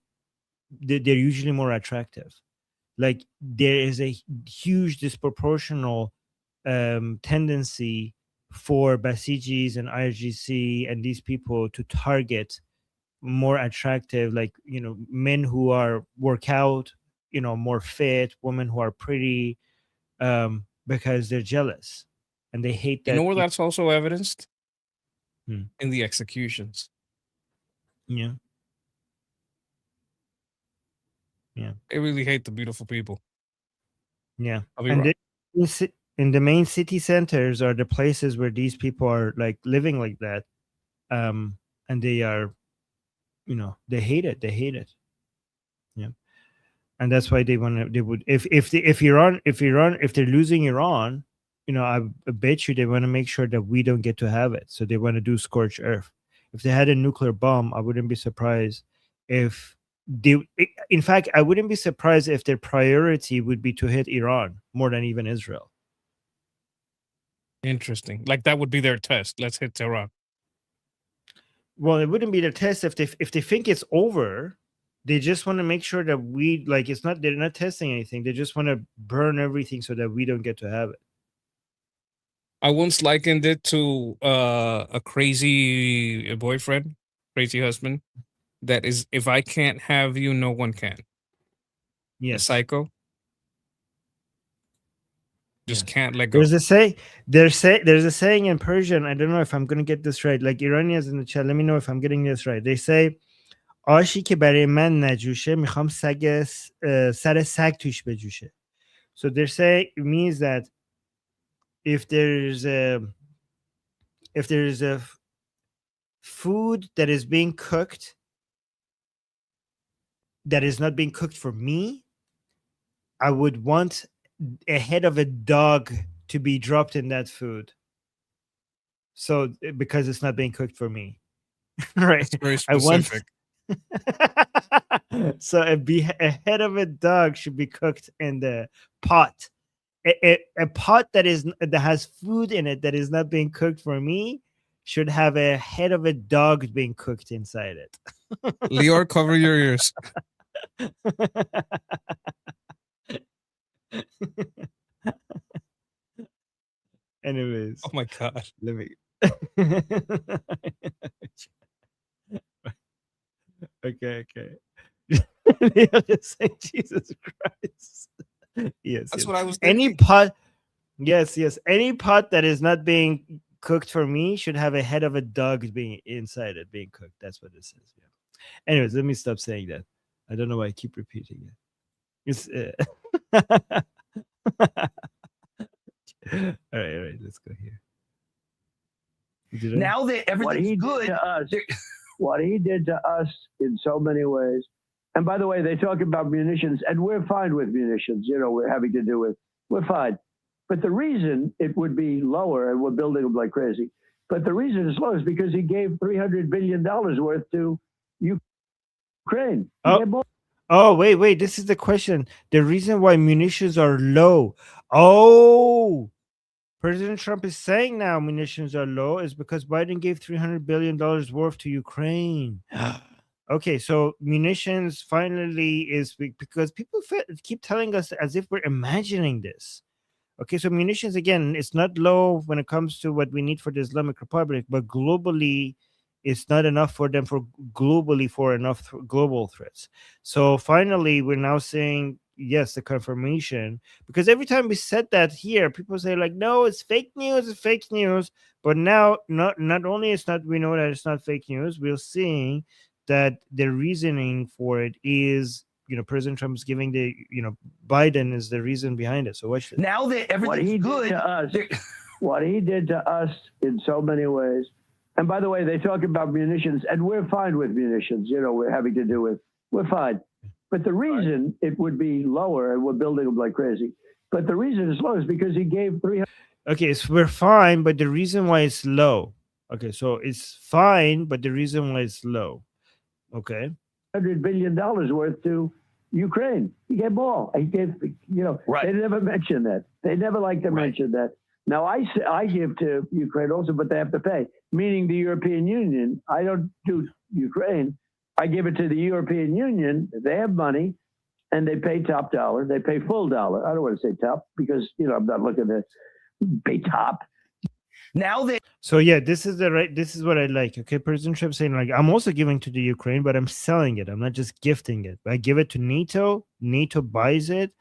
they're usually more attractive. Like there is a huge disproportional tendency for Basijis and IRGC and these people to target more attractive, like men who are work out, more fit, women who are pretty, because they're jealous and they hate You know that. where that's also evidenced? Hmm. In the executions. Yeah. They really hate the beautiful people. Yeah. I'll be And right. in the main city centers are the places where these people are like living like that. And they are, they hate it. Yeah. And that's why they would, if Iran, if they're losing Iran, I bet you they want to make sure that we don't get to have it. So they want to do scorched earth. If they had a nuclear bomb, I wouldn't be surprised if in fact, I wouldn't be surprised if their priority would be to hit Iran more than even Israel. Interesting. Like that would be their test. Let's hit Tehran. Well, it wouldn't be their test if they think it's over. They just want to make sure that we like it's not. They're not testing anything. They just want to burn everything so that we don't get to have it. I once likened it to a crazy boyfriend, crazy husband. That is, if I can't have you, no one can. A Yes. psycho. Just Yes. can't let go. There's a saying in Persian. I don't know if I'm gonna get this right. Like Iranians in the chat, let me know if I'm getting this right. They say, "آشی که برای من نجوشه میخوام سر سگ توش بجوشه." So they're saying it means that if there's a food that is being cooked that is not being cooked for me, I would want a head of a dog to be dropped in that food. So because it's not being cooked for me, right? That's very I want specific. so a head of a dog should be cooked in the pot. A pot that has food in it that is not being cooked for me should have a head of a dog being cooked inside it. Lior, cover your ears. Anyways, Oh my god. let me. Okay, okay. Yeah, just say Jesus Christ. Yes, That's yes. what I was Any thinking. pot, yes, yes. Any pot that is not being cooked for me should have a head of a dog being inside it, being cooked. That's what this is. Yeah. Anyways, let me stop saying that. I don't know why I keep repeating it. It's all right. Let's go here. Did I? Now that everything's good, what he did to us in so many ways. And by the way, they talk about munitions, and we're fine with munitions. You know, we're having to do with, we're fine. But the reason it would be lower, and we're building them like crazy, but the reason it's low is because he gave $300 billion worth to Ukraine. He Oh. gave more. Oh, wait. This is the question. The reason why munitions are low. Oh, President Trump is saying now munitions are low is because Biden gave $300 billion worth to Ukraine. Okay, so munitions finally is because people keep telling us as if we're imagining this. Okay, so munitions again, it's not low when it comes to what we need for the Islamic Republic, but globally, it's not enough for them for globally for enough global threats. So finally, we're now saying yes, the confirmation, because every time we said that here, people say like, no, it's fake news, it's fake news. But now, not only it's not, we know that it's not fake news, we're seeing that the reasoning for it is, President Trump is giving the, Biden is the reason behind it. So watch this. Now that everything's good, what he did to us in so many ways. And by the way, they talk about munitions, and we're fine with munitions. You know, we're having to do with, we're fine. But the reason it would be lower, and we're building them like crazy, but the reason it's low is because he gave 300. Okay, so we're fine, but the reason why it's low. Okay, so it's fine, but the reason why it's low. Okay. $100 billion worth to Ukraine. He gave more. He gave, they never mention that. They never like to mention that. Now, I give to Ukraine also, but they have to pay, meaning the European Union. I don't do Ukraine. I give it to the European Union. They have money, and they pay top dollar. They pay full dollar. I don't want to say top because, I'm not looking to pay top. Now they. So yeah, this is what I like. Okay, President Trump saying like, I'm also giving to the Ukraine, but I'm selling it. I'm not just gifting it. I give it to NATO. NATO buys it,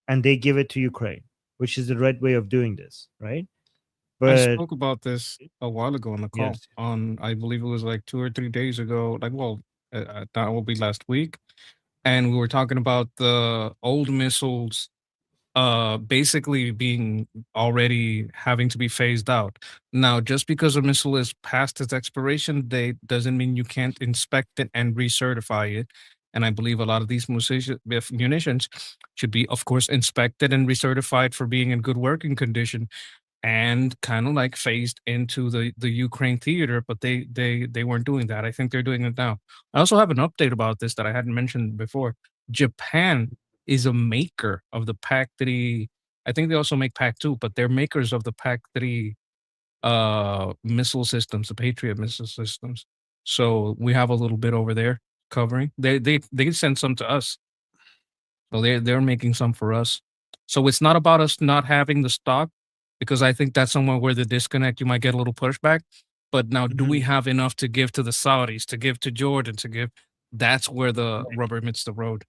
and they give it to Ukraine, which is the right way of doing this, right? But I spoke about this a while ago on the call. Yes. On I believe it was like 2 or 3 days ago. That will be last week, and we were talking about the old missiles basically being already having to be phased out. Now, just because a missile is past its expiration date doesn't mean you can't inspect it and recertify it. And I believe a lot of these munitions should be, of course, inspected and recertified for being in good working condition and kind of like phased into the Ukraine theater, but they weren't doing that. I think they're doing it now. I also have an update about this that I hadn't mentioned before. Japan is a maker of the PAC-3. I think they also make PAC-2, but they're makers of the PAC-3 missile systems, the Patriot missile systems. So we have a little bit over there covering. They send some to us. So they're making some for us. So it's not about us not having the stock, because I think that's somewhere where the disconnect, you might get a little pushback. But now, do we have enough to give to the Saudis, to give to Jordan, to give? That's where the rubber meets the road.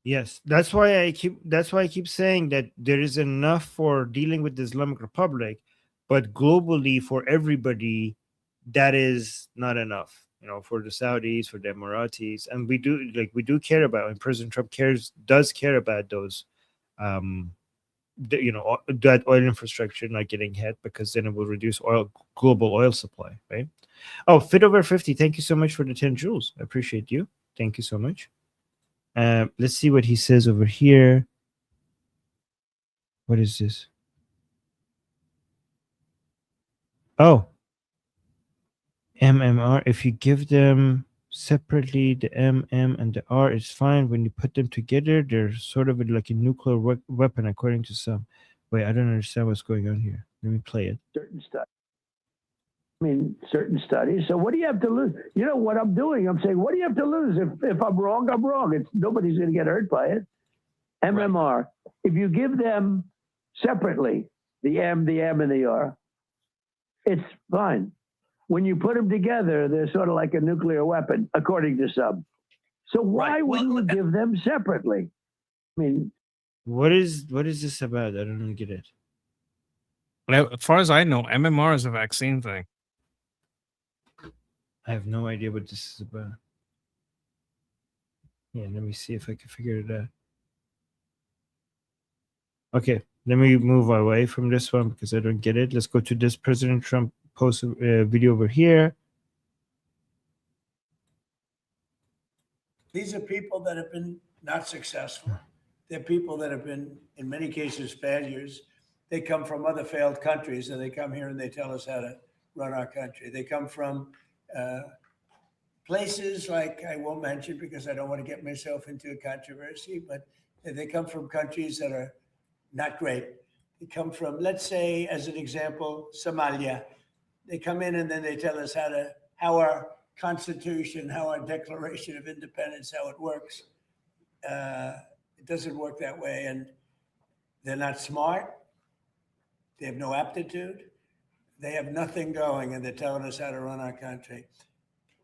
Yes, that's why I keep saying that there is enough for dealing with the Islamic Republic, but globally for everybody, that is not enough. For the Saudis, for the Emiratis, and we do care about, and President Trump does care about those, that oil infrastructure not getting hit, because then it will reduce global oil supply, right? Oh, Fit Over 50, thank you so much for the 10 joules. I appreciate you. Thank you so much. Let's see what he says over here. What is this? Oh, MMR. If you give them separately, the MM and the R is fine. When you put them together, they're sort of like a nuclear weapon, according to some. Wait, I don't understand what's going on here. Let me play it. Certain stuff. I mean, certain studies. So what do you have to lose? You know what I'm doing? I'm saying, what do you have to lose? If I'm wrong, I'm wrong. Nobody's going to get hurt by it. MMR. If you give them separately, the M, and the R, it's fine. When you put them together, they're sort of like a nuclear weapon, according to some. So why wouldn't you give them separately? I mean, What is this about? I don't get it. As far as I know, MMR is a vaccine thing. I have no idea what this is about. Yeah, let me see if I can figure it out. Okay, let me move away from this one because I don't get it. Let's go to this President Trump post video over here. These are people that have been not successful. They're people that have been, in many cases, failures. They come from other failed countries, and they come here and they tell us how to run our country. They come from places like I won't mention because I don't want to get myself into a controversy, but they come from countries that are not great. They come from, let's say, as an example, Somalia. They come in and then they tell us how our Constitution, how our Declaration of Independence, how it works. It doesn't work that way, and they're not smart. They have no aptitude. They have nothing going, and they're telling us how to run our country.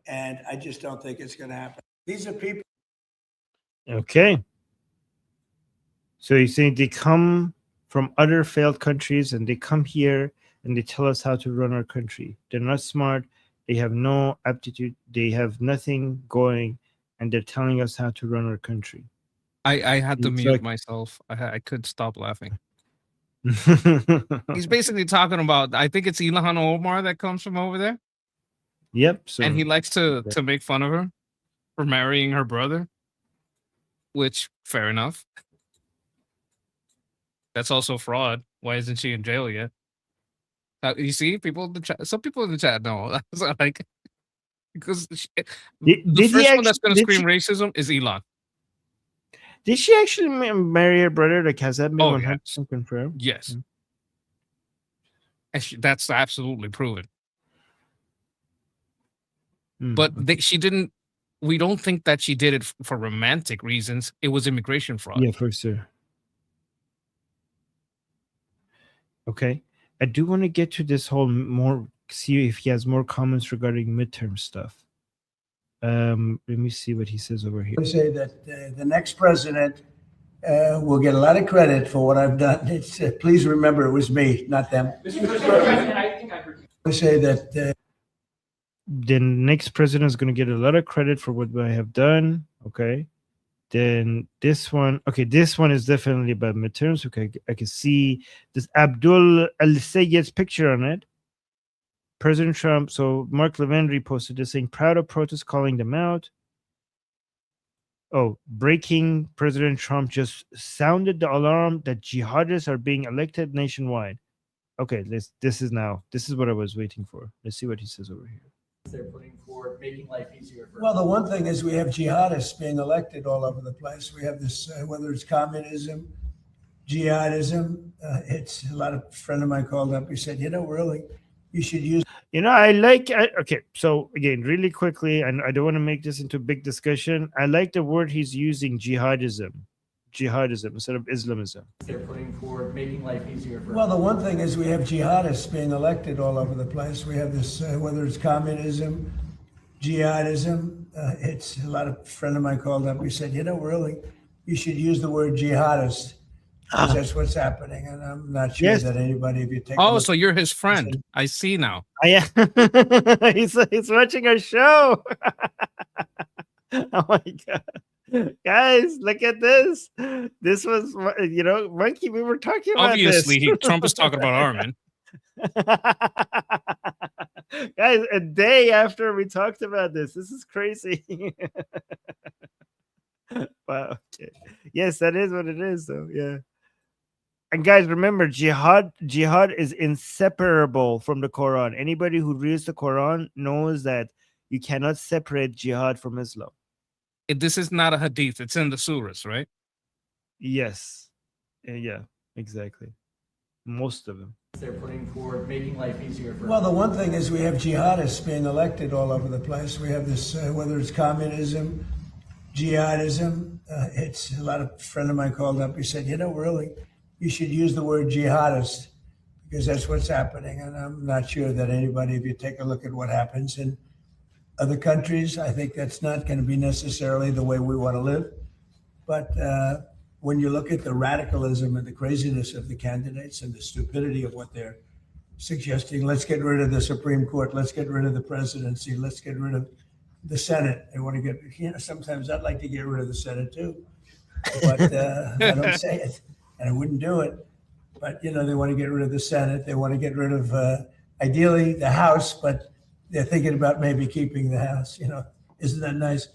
And I just don't think it's going to happen. These are people. Okay. So you think they come from other failed countries and they come here and they tell us how to run our country. They're not smart. They have no aptitude. They have nothing going, and they're telling us how to run our country. I had to It's mute like- myself. I couldn't stop laughing. He's basically talking about, I think it's Ilhan Omar that comes from over there. Yep. So And he likes to make fun of her for marrying her brother, which fair enough. That's also fraud. Why isn't she in jail yet? You see, people in the chat. Some people in the chat know. So, like, because the first one that's going to scream racism is Elon. Did she actually marry her brother? Like, has that been Oh, 100% confirmed? Yes. And that's absolutely proven. But she didn't. We don't think that she did it for romantic reasons. It was immigration fraud. Yeah, for sure. Okay. I do want to get to this whole more, see if he has more comments regarding midterm stuff. Let me see what he says over here. I say that the next president will get a lot of credit for what I've done. It's please remember it was me, not them. Mr. President, I think I heard. I say that the next president is going to get a lot of credit for what I have done. Okay. Then this one, okay, this one is definitely about midterms. Okay, I can see this Abdul Al Sayyed's picture on it. President Trump. So Mark Levin reposted this saying, proud of protests calling them out. Oh, breaking, President Trump just sounded the alarm that jihadists are being elected nationwide. Okay, this is what I was waiting for. Let's see what he says over here. They're putting forward, making life easier for. well, the one thing is we have jihadists being elected all over the place. We have this, whether it's communism, jihadism. It's a lot of friend of mine called up. He said, really, you should use. Okay, so again, really quickly, and I don't want to make this into a big discussion. I like the word he's using, jihadism instead of Islamism. They're putting forward, making life easier for. Well, the one thing is we have jihadists being elected all over the place. We have this, whether it's communism, jihadism. It's a lot of friend of mine called up. He said, really, you should use the word jihadist. Because that's what's happening, and I'm not sure that anybody, if you take. Oh, so you're his friend. I see now. Yeah, he's watching our show. Oh my god, guys, look at this. This was, Monkey. We were talking about Obviously, this. Trump is talking about Armin. Guys, a day after we talked about this is crazy. Wow. Okay. Yes, that is what it is, though. Yeah. And guys, remember, jihad is inseparable from the Quran. Anybody who reads the Quran knows that you cannot separate jihad from Islam. This is not a hadith. It's in the surahs, right? Yes. Yeah, exactly. most of them. They're putting forward making life easier for Well, the one thing is we have jihadists being elected all over the place. We have this, whether it's communism, jihadism. It's a lot of friend of mine called up. He said, really, you should use the word jihadist because that's what's happening. And I'm not sure that anybody, if you take a look at what happens in other countries, I think that's not going to be necessarily the way we want to live. But when you look at the radicalism and the craziness of the candidates and the stupidity of what they're suggesting, let's get rid of the Supreme Court, let's get rid of the presidency, let's get rid of the Senate. They want to get, sometimes I'd like to get rid of the Senate too, but I don't say it, and I wouldn't do it. But, they want to get rid of the Senate. They want to get rid of, ideally, the House, but they're thinking about maybe keeping the House. Isn't that nice?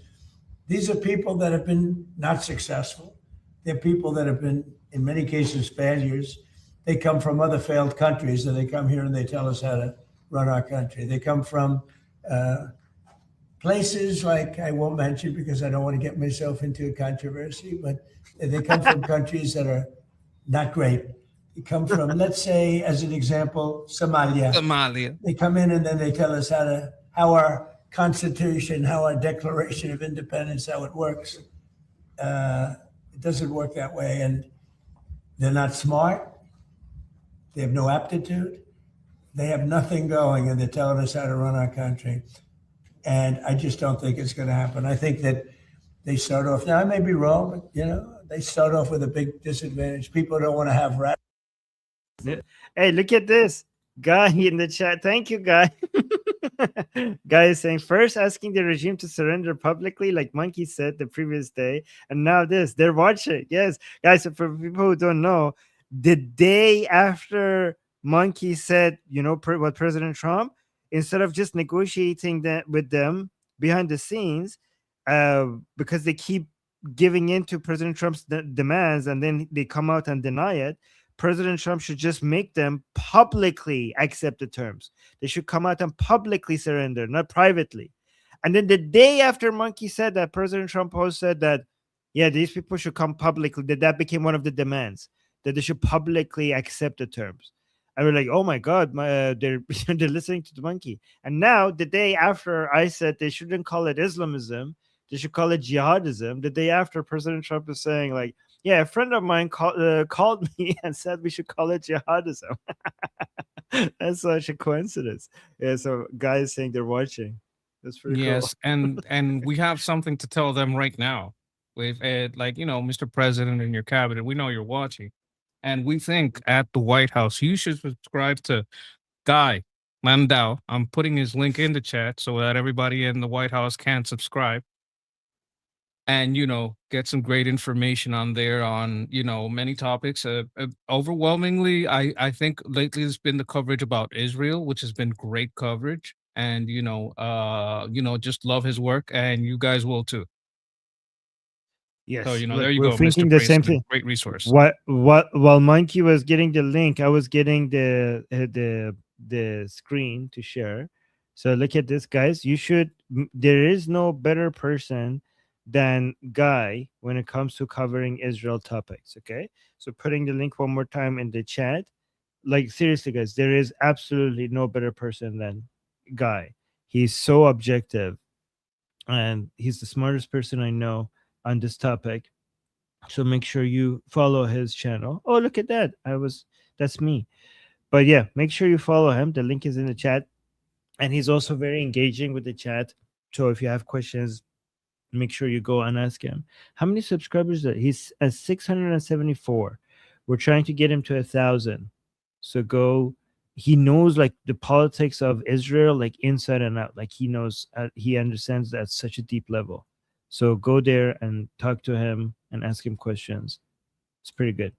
These are people that have been not successful. They're people that have been, in many cases, failures. They come from other failed countries, and they come here and they tell us how to run our country. They come from places like I won't mention because I don't want to get myself into a controversy, but they come from countries that are not great. They come from, let's say, as an example, Somalia. They come in and then they tell us how our Constitution, how our Declaration of Independence, how it works. It doesn't work that way, and they're not smart. They have no aptitude. They have nothing going, and they're telling us how to run our country. And I just don't think it's going to happen. I think that they start off, now I may be wrong, but they start off with a big disadvantage. People don't want to have Hey, look at this guy in the chat. Thank you, guy. Guy is saying, first asking the regime to surrender publicly, like Monkey said the previous day, and now this. They're watching. Yes, guys. So for people who don't know, the day after Monkey said, what President Trump, instead of just negotiating that with them behind the scenes, because they keep giving in to President Trump's demands, and then they come out and deny it. President Trump should just make them publicly accept the terms. They should come out and publicly surrender, not privately. And then the day after Monkey said that, President Trump said that, these people should come publicly, that became one of the demands, that they should publicly accept the terms. And we're like, oh my God, they're listening to the Monkey. And now, the day after I said they shouldn't call it Islamism, they should call it jihadism, the day after President Trump is saying, like, a friend of mine called me and said we should call it jihadism. That's such a coincidence. Yeah, so guys saying they're watching. That's pretty cool. Yes, and we have something to tell them right now. With Mr. President and your cabinet, we know you're watching, and we think at the White House you should subscribe to Guy Landau. I'm putting his link in the chat so that everybody in the White House can subscribe. And, get some great information on there on, many topics. Overwhelmingly, I think lately there's been the coverage about Israel, which has been great coverage. And, just love his work, and you guys will too. Yes. So, look, there you we're go, thinking Mr. the Grayson, same thing. Great resource. While Monkey was getting the link, I was getting the screen to share. So look at this, guys. There is no better person than Guy when it comes to covering Israel topics. Okay, so putting the link one more time in the chat. Like, seriously, guys, there is absolutely no better person than Guy. He's so objective, and he's the smartest person I know on this topic. So make sure you follow his channel. Oh, look at that. That's me. But yeah, make sure you follow him. The link is in the chat, and he's also very engaging with the chat. So if you have questions, make sure you go and ask him. How many subscribers? He's at 674. We're trying to get him to 1,000. So go. He knows like the politics of Israel, like inside and out. Like he knows, he understands that at such a deep level. So go there and talk to him and ask him questions. It's pretty good.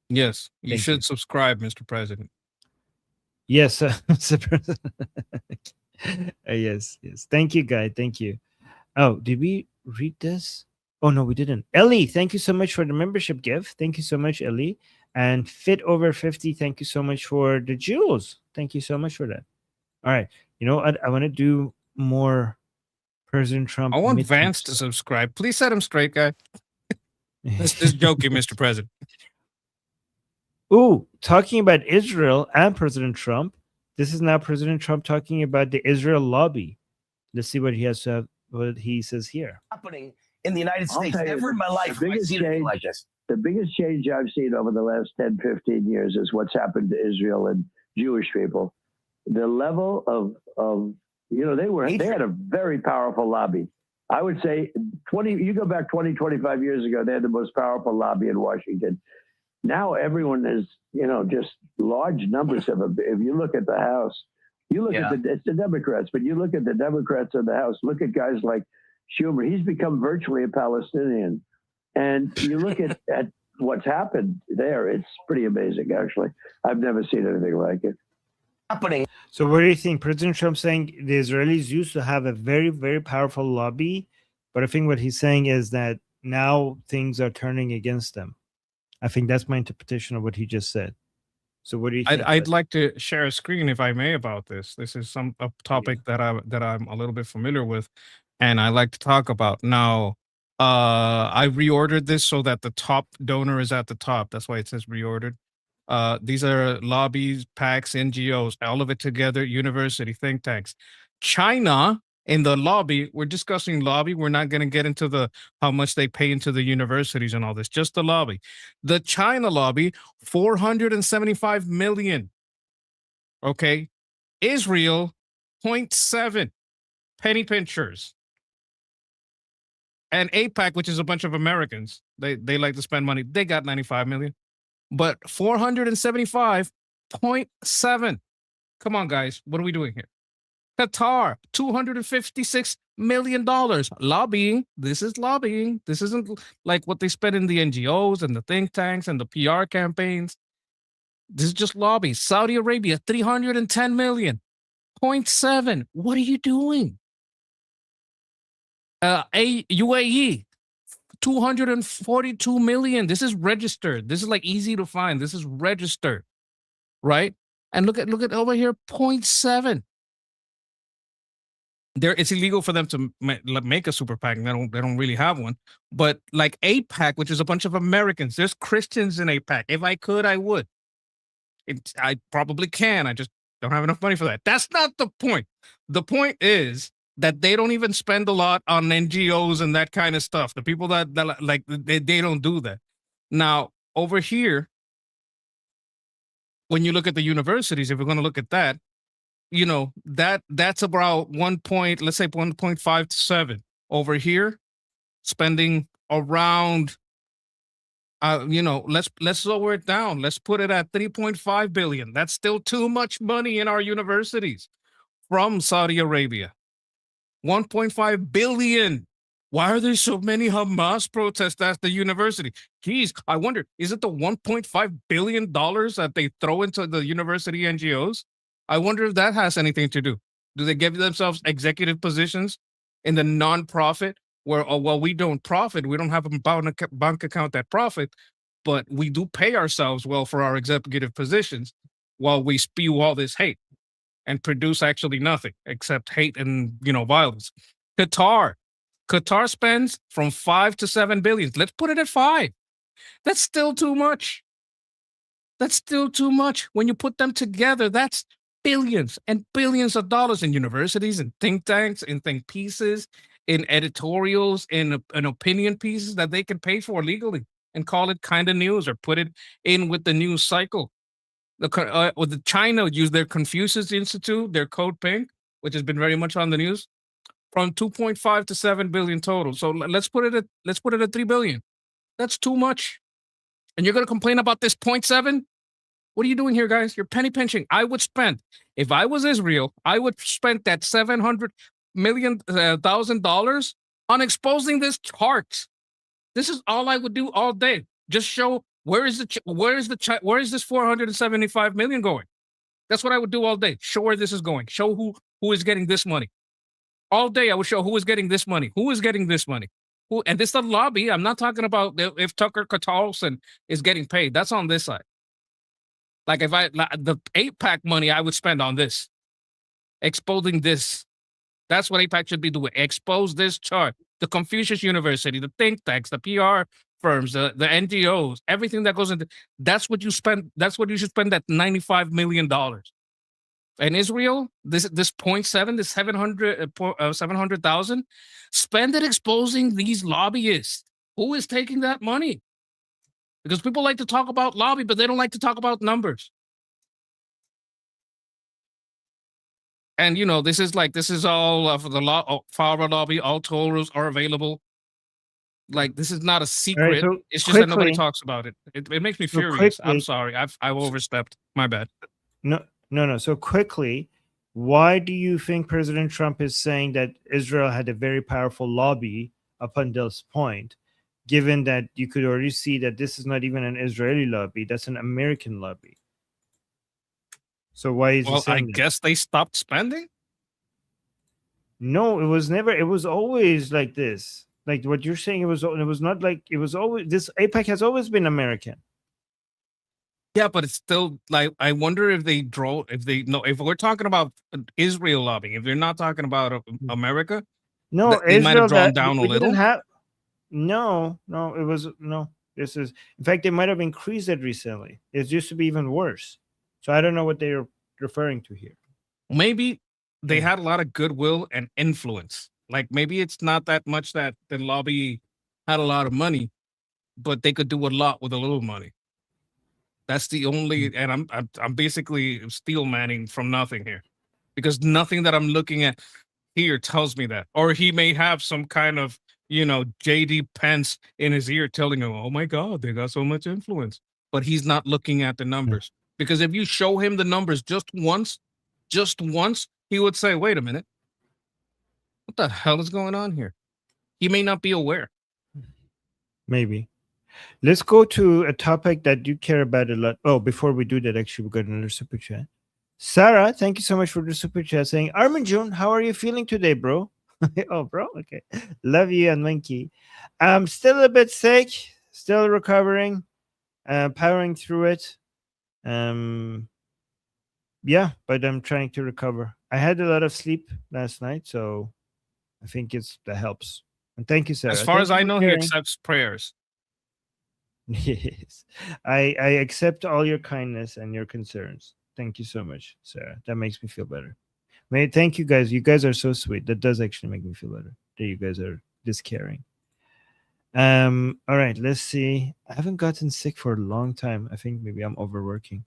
Yes, you Thank should you. subscribe, Mr. President. Yes, Mr. President. Yes. Thank you, Guy. Thank you. Oh, did we read this? Oh, no, we didn't. Ellie, thank you so much for the membership gift. Thank you so much, Ellie. And Fit Over 50, thank you so much for the jewels. Thank you so much for that. All right. You know what? I want to do more President Trump. I want Vance to subscribe. Please set him straight, guy. This is joking, Mr. President. Ooh, talking about Israel and President Trump. This is now President Trump talking about the Israel lobby. Let's see what he has to have, what he says here. Happening in the United I'll States. tell you, Never in my life have I biggest seen anything change- like this. The biggest change I've seen over the last 10, 15 years is what's happened to Israel and Jewish people. The level of they had a very powerful lobby. I would say you go back 20, 25 years ago, they had the most powerful lobby in Washington. Now everyone is, just large numbers of them. If you look at the House, you look at it's the Democrats, but you look at the Democrats in the House, look at guys like Schumer. He's become virtually a Palestinian. And you look at what's happened there, it's pretty amazing, actually. I've never seen anything like it. Happening. So what do you think? President Trump saying the Israelis used to have a very, very powerful lobby, but I think what he's saying is that now things are turning against them. I think that's my interpretation of what he just said. So what do you think? I'd like to share a screen, if I may, about this. This is a topic that I'm a little bit familiar with, and I like to talk about. Now, I reordered this so that the top donor is at the top. That's why it says reordered. These are lobbies, PACs, NGOs, all of it together, university, think tanks. China in the lobby, we're discussing lobby. We're not going to get into the how much they pay into the universities and all this, just the lobby. The China lobby, 475 million. Okay. Israel, 0.7 penny pinchers. And APAC, which is a bunch of Americans, they like to spend money. They got 95 million. But 475.7. Come on, guys. What are we doing here? Qatar, $256 million. Lobbying. This is lobbying. This isn't like what they spend in the NGOs and the think tanks and the PR campaigns. This is just lobby. Saudi Arabia, 310 million. 0.7. What are you doing? UAE, 242 million. This is registered. This is like easy to find. This is registered, right? And look at over here, 0.7. It's illegal for them to make a super PAC. They don't really have one. But like APAC, which is a bunch of Americans, there's Christians in APAC. If I could, I would. I probably can. I just don't have enough money for that. That's not the point. The point is that they don't even spend a lot on NGOs and that kind of stuff. The people that like they don't do that. Now over here, when you look at the universities, if we're going to look at that, that's about let's say 1.5 to 7. Over here, spending around, let's lower it down. Let's put it at 3.5 billion. That's still too much money in our universities from Saudi Arabia. 1.5 billion. Why are there so many Hamas protests at the university? Geez, I wonder, is it the $1.5 billion that they throw into the university NGOs? I wonder if that has anything to do. Do they give themselves executive positions in the nonprofit where, we don't profit. We don't have a bank account that profit, but we do pay ourselves well for our executive positions while we spew all this hate and produce actually nothing except hate and, violence. Qatar spends from 5 to 7 billion. Let's put it at 5. That's still too much. That's still too much. When you put them together, that's billions and billions of dollars in universities and think tanks, in think pieces, in editorials, in opinion pieces that they can pay for legally and call it kind of news or put it in with the news cycle. With China use their Confucius Institute, their Code Pink, which has been very much on the news, from 2.5 to 7 billion total. So let's put it at 3 billion. That's too much. And you're going to complain about this 0.7? What are you doing here, guys? You're penny pinching. I would spend, if I was Israel, I would spend that $700 million on exposing this chart. This is all I would do all day. Just show where is this 475 million going? That's what I would do all day. Show where this is going. Show who is getting this money. All day I would show who is getting this money. Who is getting this money? And this is the lobby. I'm not talking about if Tucker Carlson is getting paid. That's on this side. Like the APAC money I would spend on this. Exposing this. That's what APAC should be doing. Expose this chart. The Confucius University, the think tanks, the PR firms, the NGOs, everything that goes into that's what you spend. That's what you should spend that $95 million. And Israel, this 0.7, this 700,000, spend it exposing these lobbyists. Who is taking that money? Because people like to talk about lobby, but they don't like to talk about numbers. And this is all for the law. Farmer lobby. All tolls are available. Like, this is not a secret. so it's just that nobody quickly- talks about it. It makes me so furious. I'm quickly- sorry. I've overstepped. My bad. No. So quickly, why do you think President Trump is saying that Israel had a very powerful lobby up until this point, given that you could already see that this is not even an Israeli lobby, that's an American lobby? So why is he Well, I saying that? guess they stopped spending. No, it was never. It was always like this. Like what you're saying, it was not like it was always. This APEC has always been American. Yeah, but it's still like, I wonder if if we're talking about Israel lobbying, if they're not talking about America, No, they might have Israel, drawn that down a we didn't little. have. No, it was no. This is, in fact, they might have increased it recently. It used to be even worse. So I don't know what they're referring to here. Maybe they Mm. had a lot of goodwill and influence. Like, maybe it's not that much that the lobby had a lot of money, but they could do a lot with a little money. That's the only, and I'm basically steel manning from nothing here, because nothing that I'm looking at here tells me that. Or he may have some kind of, JD Pence in his ear telling him, "Oh my God, they got so much influence," but he's not looking at the numbers. Because if you show him the numbers just once, he would say, "Wait a minute, what the hell is going on here?" He may not be aware. Maybe. Let's go to a topic that you care about a lot. Oh, before we do that, actually, we got another super chat. Sarah, thank you so much for the super chat saying, Armin June, how are you feeling today, bro? Oh, bro, okay. Love you and Winky. I'm still a bit sick, still recovering, powering through it. Yeah, but I'm trying to recover. I had a lot of sleep last night, so I think that helps. And thank you, Sarah. As far Thank as you I for know, he sharing. accepts prayers. Yes, I accept all your kindness and your concerns. Thank you so much, Sarah. That makes me feel better. Thank you guys. You guys are so sweet. That does actually make me feel better that you guys are this caring. All right, let's see. I haven't gotten sick for a long time. I think maybe I'm overworking.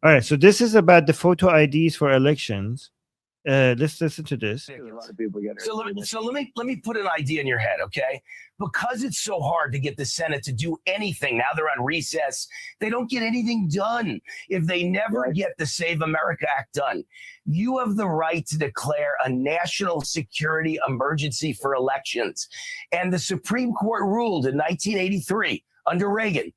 All right, so this is about the photo IDs for elections. Let's listen to this. A lot of people get hurt. So let me put an idea in your head, okay? Because it's so hard to get the Senate to do anything. Now they're on recess. They don't get anything done if they never get the Save America Act done. You have the right to declare a national security emergency for elections. And the Supreme Court ruled in 1983 under Reagan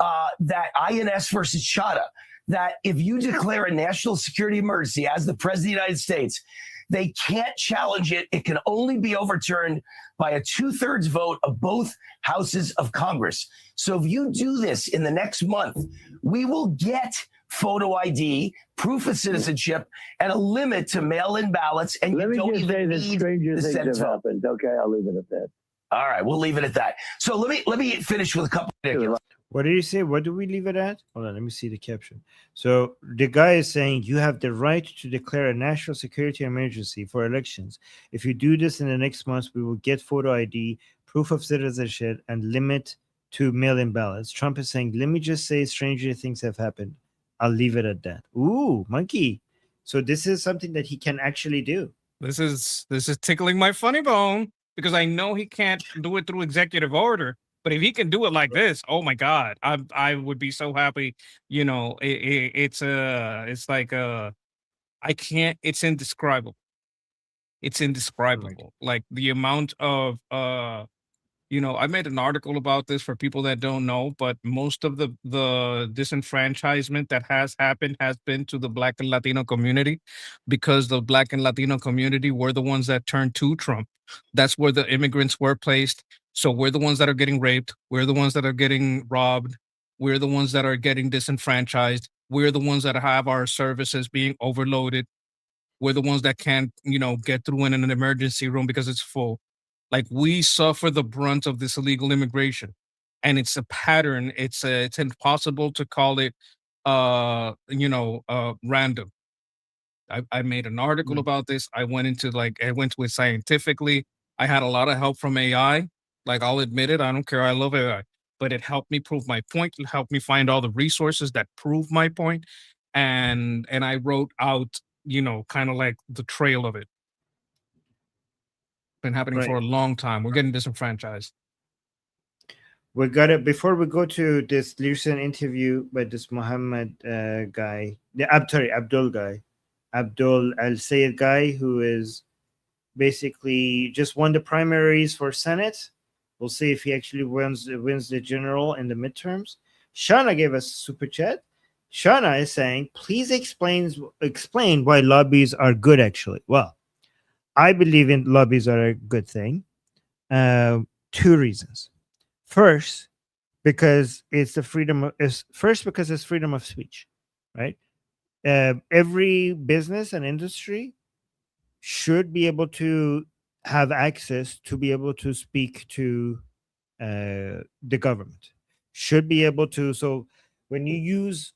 that INS versus Chadha, that if you declare a national security emergency as the president of the United States, they can't challenge it. It can only be overturned by a 2/3 vote of both houses of Congress. So if you do this in the next month, we will get photo ID, proof of citizenship, and a limit to mail-in ballots. And Let you me don't just even say that need stranger the things Senate have vote. happened. Okay, I'll leave it at that. All right, we'll leave it at that. So let me finish with a couple of ridiculous. What did you say? What do we leave it at? Hold on, let me see the caption. So the guy is saying you have the right to declare a national security emergency for elections. If you do this in the next month, we will get photo ID, proof of citizenship, and limit to mail-in ballots. Trump is saying, let me just say stranger things have happened. I'll leave it at that. Ooh, monkey. So this is something that he can actually do. This is tickling my funny bone, because I know he can't do it through executive order. But if he can do it like this, oh my God, I would be so happy. It's like I can't. It's indescribable. It's indescribable. Like the amount of I made an article about this for people that don't know, but most of the disenfranchisement that has happened has been to the Black and Latino community, because the Black and Latino community were the ones that turned to Trump. That's where the immigrants were placed. So we're the ones that are getting raped. We're the ones that are getting robbed. We're the ones that are getting disenfranchised. We're the ones that have our services being overloaded. We're the ones that can't, get through in an emergency room because it's full. Like, we suffer the brunt of this illegal immigration. and it's a pattern. It's impossible to call it random. I made an article about this. I went to it scientifically. I had a lot of help from AI. Like, I'll admit it. I don't care. I love AI, but it helped me prove my point. It helped me find all the resources that prove my point, and I wrote out, kind of like the trail of it. Been happening for a Right. long time. We're getting disenfranchised. We got it before we go to this recent interview by this Muhammad guy, Abdul guy, Abdul Al Sayed guy, who is basically just won the primaries for Senate. We'll see if he actually wins the general in the midterms. Shana gave us a super chat. Shana is saying, please explain why lobbies are good, actually. Well, I believe in lobbies are a good thing. 2 reasons. First, because it's freedom of speech, right? Every business and industry should be able to have access to be able to speak to the government. Should be able to. So when you use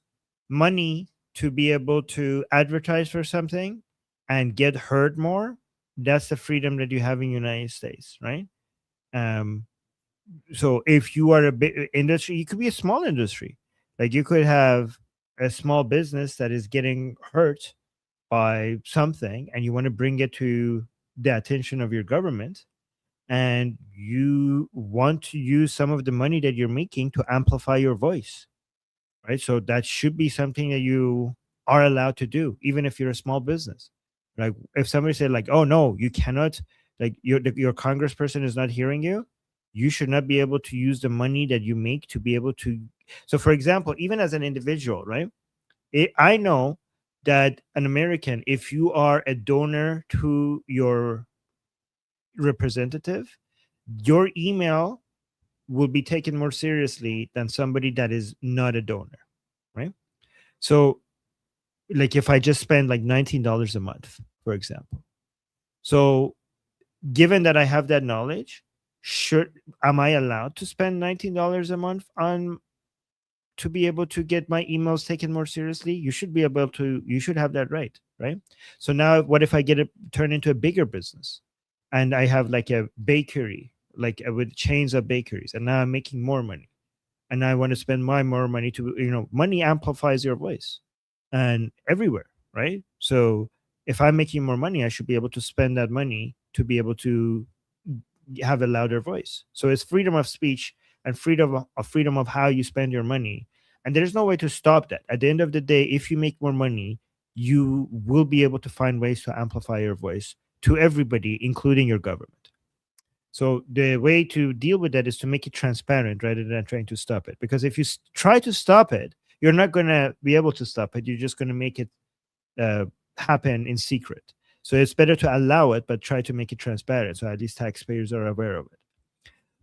money to be able to advertise for something and get heard more, that's the freedom that you have in the United States, right? So if you are a big industry, you could be a small industry. Like, you could have a small business that is getting hurt by something, and you want to bring it to the attention of your government, and you want to use some of the money that you're making to amplify your voice, right? So that should be something that you are allowed to do, even if you're a small business. Like, if somebody said, like, oh no, you cannot, like, your congressperson is not hearing you, you should not be able to use the money that you make to be able to. So for example, even as an individual, right, I know that an American, if you are a donor to your representative, your email will be taken more seriously than somebody that is not a donor, right? So, like, if I just spend like $19 a month, for example. So, given that I have that knowledge, am I allowed to spend $19 a month on to be able to get my emails taken more seriously? You should be able to. You should have that right, right? So now, what if I get it turn into a bigger business, and I have like a bakery, like with chains of bakeries, and now I'm making more money, and I want to spend more money to, money amplifies your voice, and everywhere, right? So if I'm making more money, I should be able to spend that money to be able to have a louder voice. So it's freedom of speech and freedom of how you spend your money, and there's no way to stop that. At the end of the day, if you make more money, you will be able to find ways to amplify your voice to everybody, including your government. So the way to deal with that is to make it transparent rather than trying to stop it. Because if you try to stop it, you're not going to be able to stop it. You're just going to make it happen in secret. So it's better to allow it, but try to make it transparent, so at least taxpayers are aware of it.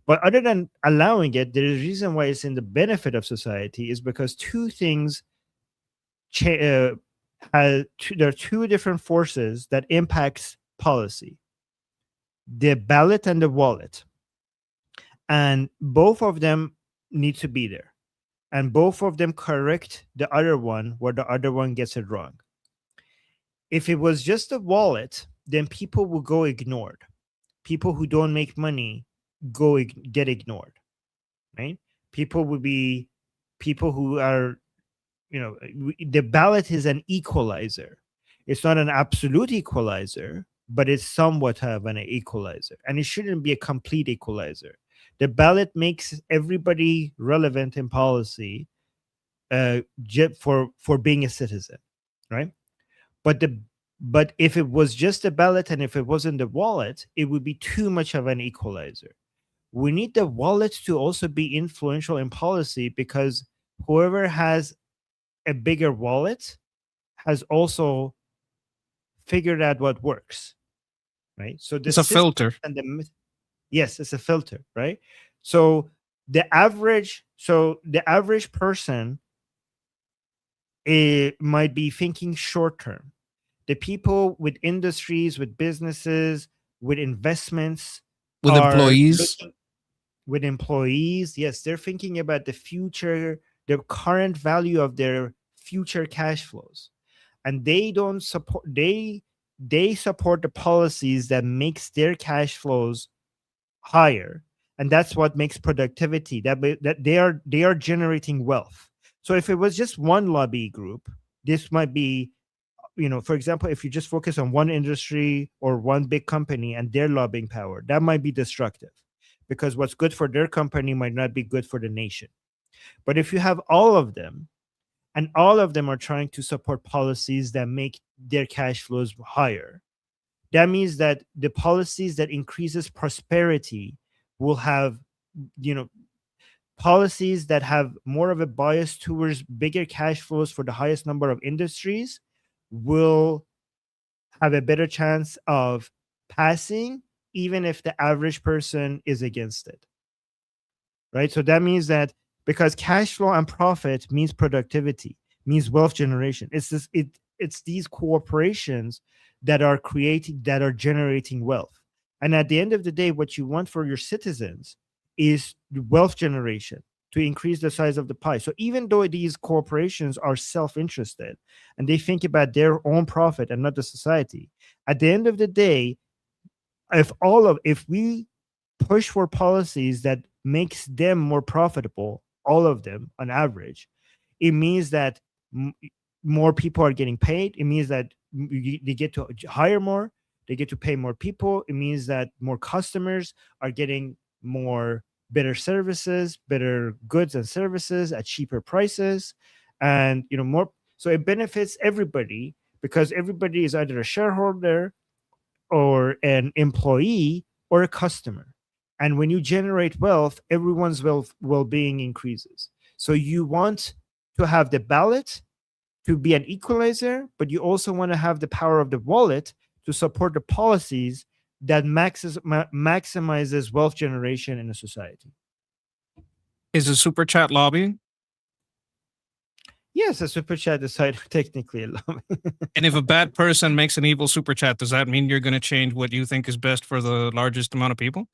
But other than allowing it, there is a reason why it's in the benefit of society, is because two things there are two different forces that impacts policy: the ballot and the wallet. And both of them need to be there. And both of them correct the other one where the other one gets it wrong. If it was just a wallet, then people will go ignored. People who don't make money get ignored, right? People will be people who are, the ballot is an equalizer. It's not an absolute equalizer, but it's somewhat of an equalizer, and it shouldn't be a complete equalizer. The ballot makes everybody relevant in policy for being a citizen, right? But if it was just a ballot and if it wasn't the wallet, it would be too much of an equalizer. We need the wallet to also be influential in policy, because whoever has a bigger wallet has also figured out what works, right? So It's a filter. Yes, it's a filter, right? So the average person, it might be thinking short term. The people with industries, with businesses, with investments, With employees. with employees. Yes, they're thinking about the future, the current value of their future cash flows, and they don't support they support the policies that makes their cash flows higher, and that's what makes productivity, that they are generating wealth. So if it was just one lobby group, this might be, for example, if you just focus on one industry or one big company and their lobbying power, that might be destructive, because what's good for their company might not be good for the nation. But if you have all of them, and all of them are trying to support policies that make their cash flows higher, that means that the policies that increases prosperity will have, you know policies that have more of a bias towards bigger cash flows for the highest number of industries will have a better chance of passing, even if the average person is against it. Right? So that means that, because cash flow and profit means productivity, means wealth generation. It's these corporations that are generating wealth. And at the end of the day, what you want for your citizens is wealth generation, to increase the size of the pie. So even though these corporations are self-interested and they think about their own profit and not the society, at the end of the day, if we push for policies that makes them more profitable, all of them on average, it means that more people are getting paid. It means that they get to hire more, they get to pay more people. It means that more customers are getting better services, better goods and services at cheaper prices, and more. So it benefits everybody, because everybody is either a shareholder or an employee or a customer. And when you generate wealth, everyone's well-being increases. So you want to have the ballot to be an equalizer, but you also want to have the power of the wallet to support the policies that maximizes wealth generation in a society. Is a super chat lobbying? Yes, a super chat is technically a lobby. And if a bad person makes an evil super chat, does that mean you're going to change what you think is best for the largest amount of people?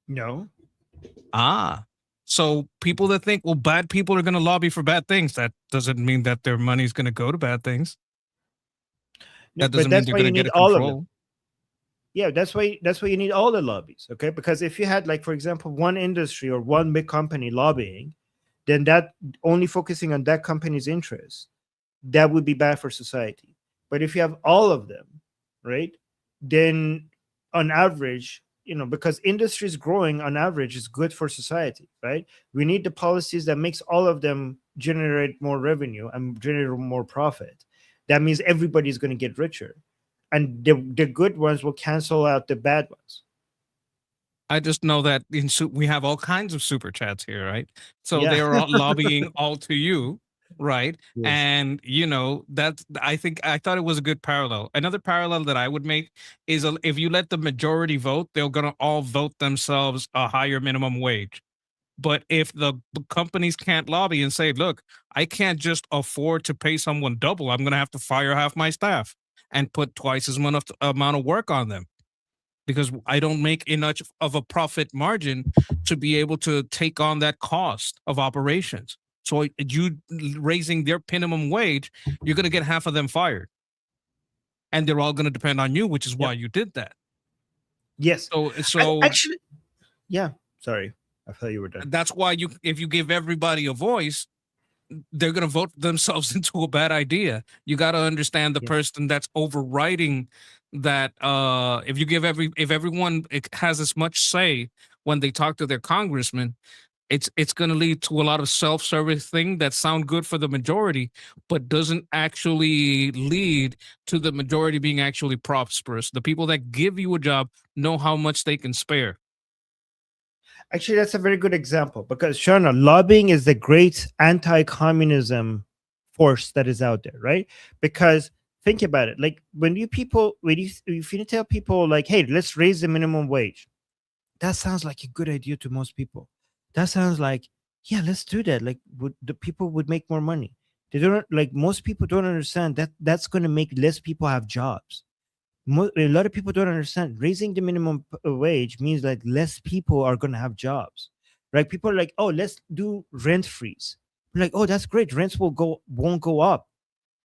No. So people that think, well, bad people are going to lobby for bad things, that doesn't mean that their money's going to go to bad things. That doesn't mean they're going to get a control. Yeah, that's why you need all the lobbies, okay? Because if you had, like, for example, one industry or one big company lobbying, then that only focusing on that company's interests, that would be bad for society. But if you have all of them, right, then on average, because industry is growing, on average is good for society, right? We need the policies that makes all of them generate more revenue and generate more profit. That means everybody's going to get richer, and the good ones will cancel out the bad ones. I just know that we have all kinds of super chats here, right? So Yeah. they are all lobbying all to you, right? Yes. And I thought it was a good parallel. Another parallel that I would make is if you let the majority vote, they're gonna all vote themselves a higher minimum wage. But if the companies can't lobby and say, look, I can't just afford to pay someone double, I'm gonna have to fire half my staff and put twice as much amount of work on them, because I don't make enough of a profit margin to be able to take on that cost of operations. So you raising their minimum wage, you're going to get half of them fired. And they're all going to depend on you, which is why you did that. Yes. So actually, yeah. Sorry, I thought you were done. That's why if you give everybody a voice, they're going to vote themselves into a bad idea. You got to understand the person that's overriding that. If everyone has as much say when they talk to their congressman, it's going to lead to a lot of self-service thing that sound good for the majority, but doesn't actually lead to the majority being actually prosperous. The people that give you a job know how much they can spare. Actually, that's a very good example, because Shana, lobbying is the great anti-communism force that is out there, right? Because think about it, like if you tell people like, hey, let's raise the minimum wage, that sounds like a good idea to most people. That sounds like, yeah, let's do that. Like, the people would make more money. They don't, like, most people don't understand that that's going to make less people have jobs. A lot of people don't understand. Raising the minimum wage means like less people are going to have jobs, right? People are like, oh, let's do rent freeze. We're like, oh, that's great. Rents won't go up.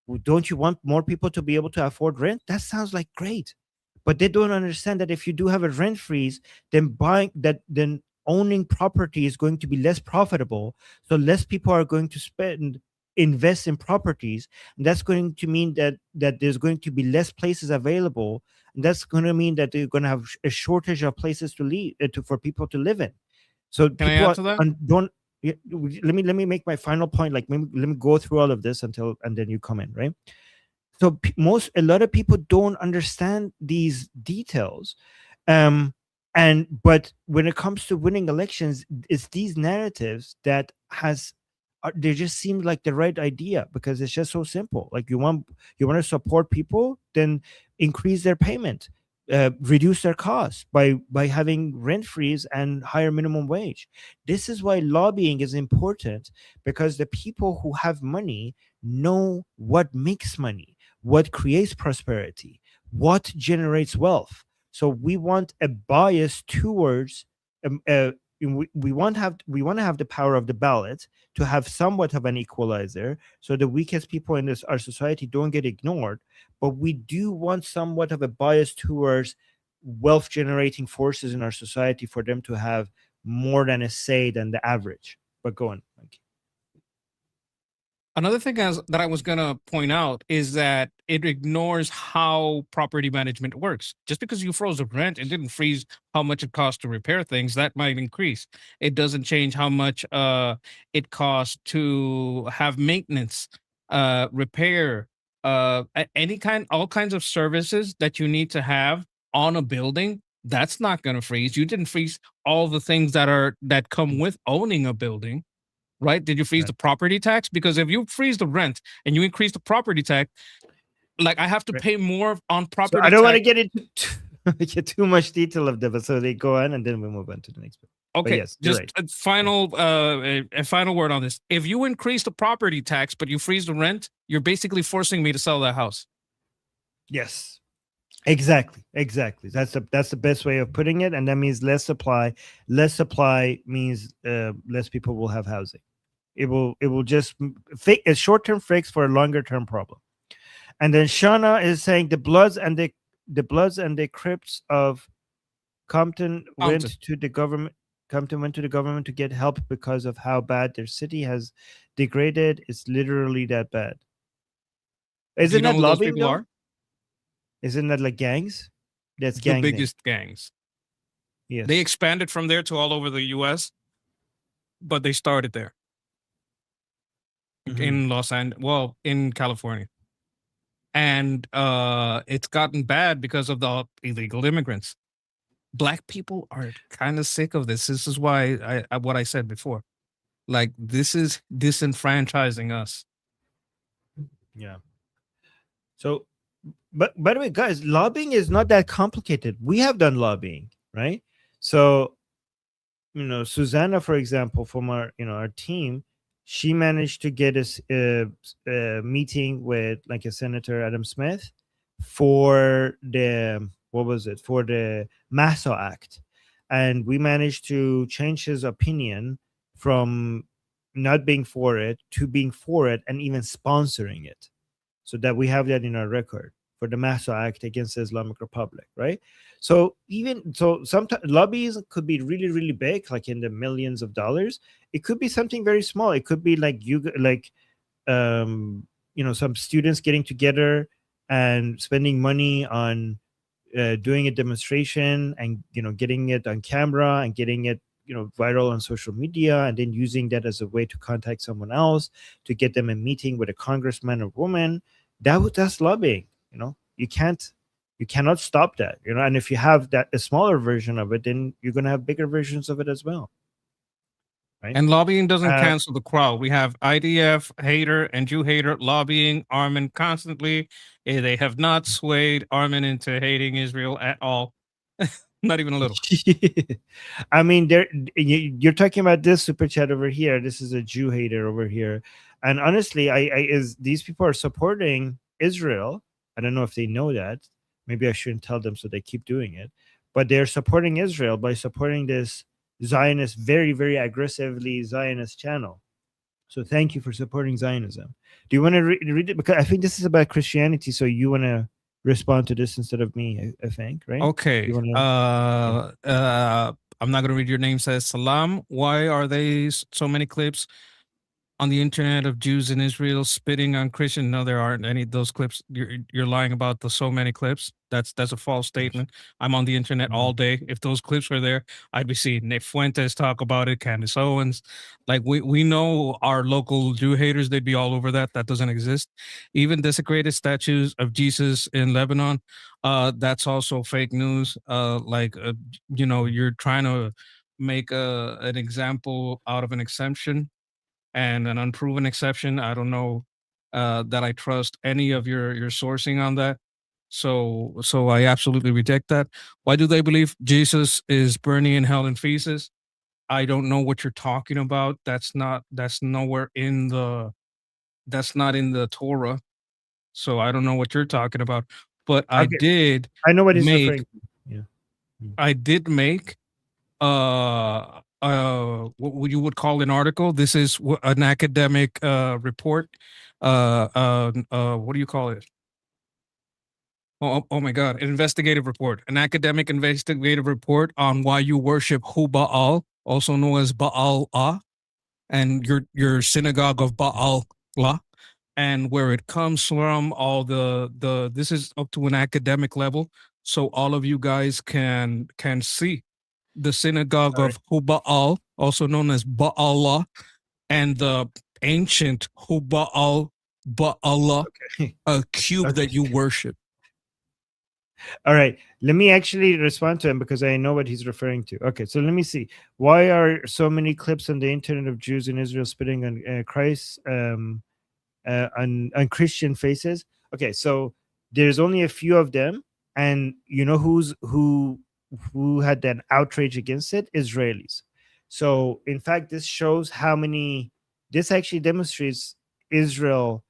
Well, don't you want more people to be able to afford rent? That sounds like great, but they don't understand that if you do have a rent freeze, then owning property is going to be less profitable. So less people are going to invest in properties, and that's going to mean that there's going to be less places available, and that's going to mean that they're going to have a shortage of places to live for people to live in. So Can I people add to that? don't. Yeah, let me make my final point. Like, let me go through all of this and then you come in, right? So a lot of people don't understand these details, but when it comes to winning elections, it's these narratives that they just seem like the right idea, because it's just so simple. Like, you want to support people, then increase their payment, reduce their costs by having rent freeze and higher minimum wage. This is why lobbying is important, because the people who have money know what makes money, what creates prosperity, what generates wealth. So we want a bias towards we want to have the power of the ballot to have somewhat of an equalizer, so the weakest people in our society don't get ignored. But we do want somewhat of a bias towards wealth generating forces in our society, for them to have more than a say than the average. But go on, Mike. Another thing that I was going to point out is that it ignores how property management works. Just because you froze the rent, it didn't freeze how much it costs to repair things. That might increase. It doesn't change how much it costs to have maintenance, repair, all kinds of services that you need to have on a building. That's not going to freeze. You didn't freeze all the things that come with owning a building. Right? Did you freeze Right. the property tax? Because if you freeze the rent and you increase the property tax, like I have to Right. pay more on So property I don't want to tax. get into too much detail of that, so they go on and then we move on to the next bit. But Okay, yes, you're just right. a final word on this. If you increase the property tax but you freeze the rent, you're basically forcing me to sell that house. Yes, exactly. That's the best way of putting it, and that means less supply. Less supply means less people will have housing. It will just fix a short-term fix for a longer-term problem. And then Shauna is saying the Bloods and the Crips of Compton went to the government. Compton went to the government to get help because of how bad their city has degraded. It's literally that bad. Do you Isn't know that who those lobbying people though? are? Isn't that like gangs? That's The gang name. biggest gangs. Yes. They expanded from there to all over the US, but they started there. Mhm. In in California. And it's gotten bad because of the illegal immigrants. Black people are kind of sick of this. This is why what I said before. Like, this is disenfranchising us. Yeah. So, but by the way, guys, lobbying is not that complicated. We have done lobbying, right? So, Susanna, for example, from our team, she managed to get a meeting with like a Senator Adam Smith for the for the MASA Act, and we managed to change his opinion from not being for it to being for it and even sponsoring it, so that we have that in our record for the MASA Act against the Islamic Republic, right? So sometimes lobbies could be really, really big, like in the millions of dollars. It could be something very small. It could be like some students getting together and spending money on doing a demonstration, and getting it on camera and getting it viral on social media, and then using that as a way to contact someone else to get them a meeting with a congressman or woman. That's lobbying. You cannot stop that. And if you have a smaller version of it, then you're going to have bigger versions of it as well, right? And lobbying doesn't Uh, cancel the crowd. We have IDF hater and Jew hater lobbying Armin constantly. They have not swayed Armin into hating Israel at all. Not even a little. I mean, you're talking about this super chat over here. This is a Jew hater over here, and honestly, these people are supporting Israel. I don't know if they know that, Maybe I shouldn't tell them so they keep doing it. But they're supporting Israel by supporting this Zionist, very, very aggressively Zionist channel. So thank you for supporting Zionism. Do you want to read it? Because I think this is about Christianity. So you want to respond to this instead of me, I think, right? Okay. You wanna, I'm not gonna read your name. Says Salam. Why are they so many clips on the internet of Jews in Israel spitting on Christian? No, there aren't any of those clips. You're lying about the so many clips. That's a false statement. I'm on the internet all day. If those clips were there, I'd be seeing Nick Fuentes talk about it, Candace Owens. Like we know our local Jew haters, they'd be all over that. That doesn't exist. Even desecrated statues of Jesus in Lebanon, that's also fake news. You're trying to make an example out of an exemption and an unproven exception. I don't know that I trust any of your sourcing on that. So I absolutely reject that. Why do they believe Jesus is burning in hell in feces? I don't know what you're talking about. That's nowhere in the that's not in the Torah. So I don't know what you're talking about. But I Okay. did I know what he's make referring to. Yeah. I did make what you would call an article. This is an academic report. What do you call it? Oh my God, an investigative report, an academic investigative report on why you worship Hu Baal, also known as Baal Ah, and your synagogue of Baal La, and where it comes from. All the this is up to an academic level, so all of you guys can see the synagogue Sorry. of Huba'al, also known as Ba'allah, and the ancient Huba'al Ba'allah, Okay. a cube Okay. that you worship. All right. Let me actually respond to him because I know what he's referring to. Okay. So let me see. Why are so many clips on the internet of Jews in Israel spitting on Christ, on Christian faces? Okay. So there's only a few of them. And you know who had that outrage against it? Israelis. So in fact, this shows how many, this actually demonstrates Israel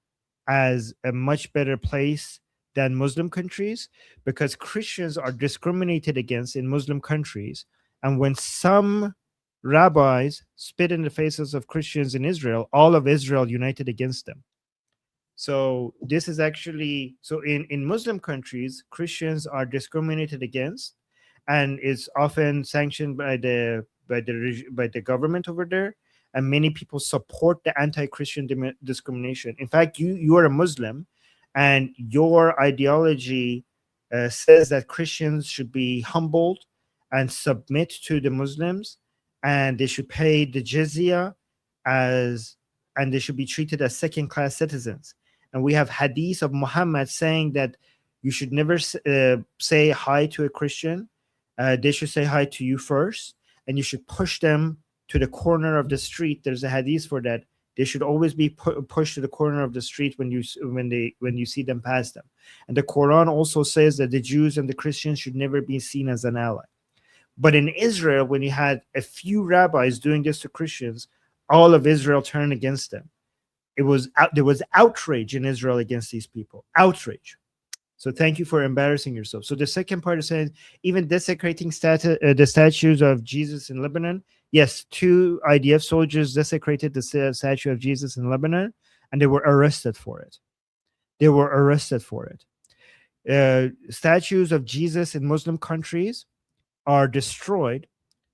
as a much better place than Muslim countries, because Christians are discriminated against in Muslim countries. And when some rabbis spit in the faces of Christians in Israel, all of Israel united against them. So this is actually, so in Muslim countries, Christians are discriminated against, and is often sanctioned by the government over there. And many people support the anti-Christian discrimination. In fact, you are a Muslim, and your ideology says that Christians should be humbled and submit to the Muslims, and they should pay the jizya as, and they should be treated as second-class citizens. And we have hadith of Muhammad saying that you should never say hi to a Christian. They should say hi to you first, and you should push them to the corner of the street. There's a hadith for that. They should always be pushed to the corner of the street when you see them pass them. And the Quran also says that the Jews and the Christians should never be seen as an ally. But in Israel, when you had a few rabbis doing this to Christians, all of Israel turned against them. There was outrage in Israel against these people. Outrage. So thank you for embarrassing yourself. So the second part is saying even desecrating the statues of Jesus in Lebanon. Yes, 2 IDF soldiers desecrated the statue of Jesus in Lebanon, and they were arrested for it. They were arrested for it. Statues of Jesus in Muslim countries are destroyed,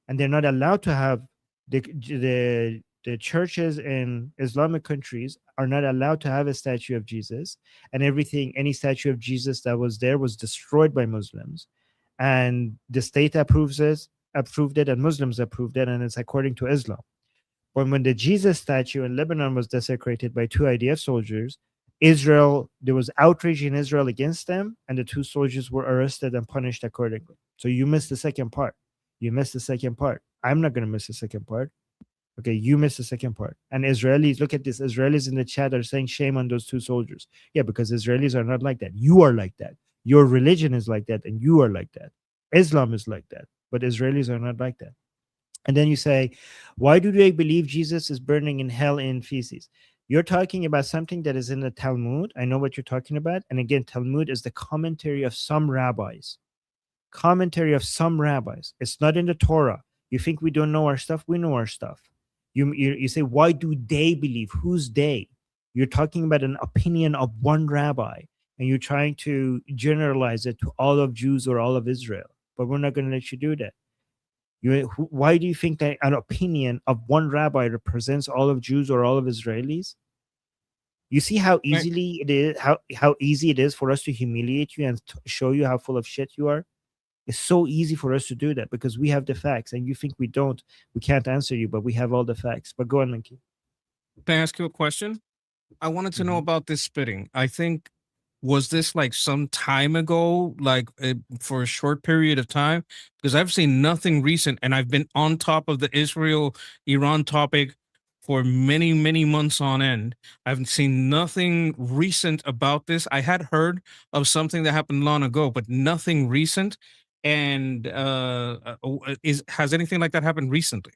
and they're not allowed to have the churches in Islamic countries are not allowed to have a statue of Jesus, and any statue of Jesus that was there was destroyed by Muslims, and the state approved it, and Muslims approved it, and it's according to Islam. But when the Jesus statue in Lebanon was desecrated by 2 IDF soldiers, there was outrage in Israel against them, and the 2 soldiers were arrested and punished accordingly. So you missed the second part. You missed the second part. I'm not going to miss the second part. Okay, you missed the second part. And Israelis, look at this. Israelis in the chat are saying shame on those 2 soldiers. Yeah, because Israelis are not like that. You are like that. Your religion is like that, and you are like that. Islam is like that, but Israelis are not like that. And then you say, why do they believe Jesus is burning in hell in feces? You're talking about something that is in the Talmud. I know what you're talking about. And again, Talmud is the commentary of some rabbis. Commentary of some rabbis. It's not in the Torah. You think we don't know our stuff? We know our stuff. You say, why do they believe? Who's they? You're talking about an opinion of one rabbi, and you're trying to generalize it to all of Jews or all of Israel. But we're not going to let you do that. Why do you think that an opinion of one rabbi represents all of Jews or all of Israelis? You see how easily it is, how easy it is for us to humiliate you and show you how full of shit you are. It's so easy for us to do that because we have the facts, and you think we don't. We can't answer you, but we have all the facts. But go on, Linky. Can I ask you a question? I wanted to know about this spitting. I think, was this like some time ago, like for a short period of time? Because I've seen nothing recent, and I've been on top of the Israel-Iran topic for many, many months on end. I've seen nothing recent about this. I had heard of something that happened long ago, but nothing recent. And has anything like that happened recently?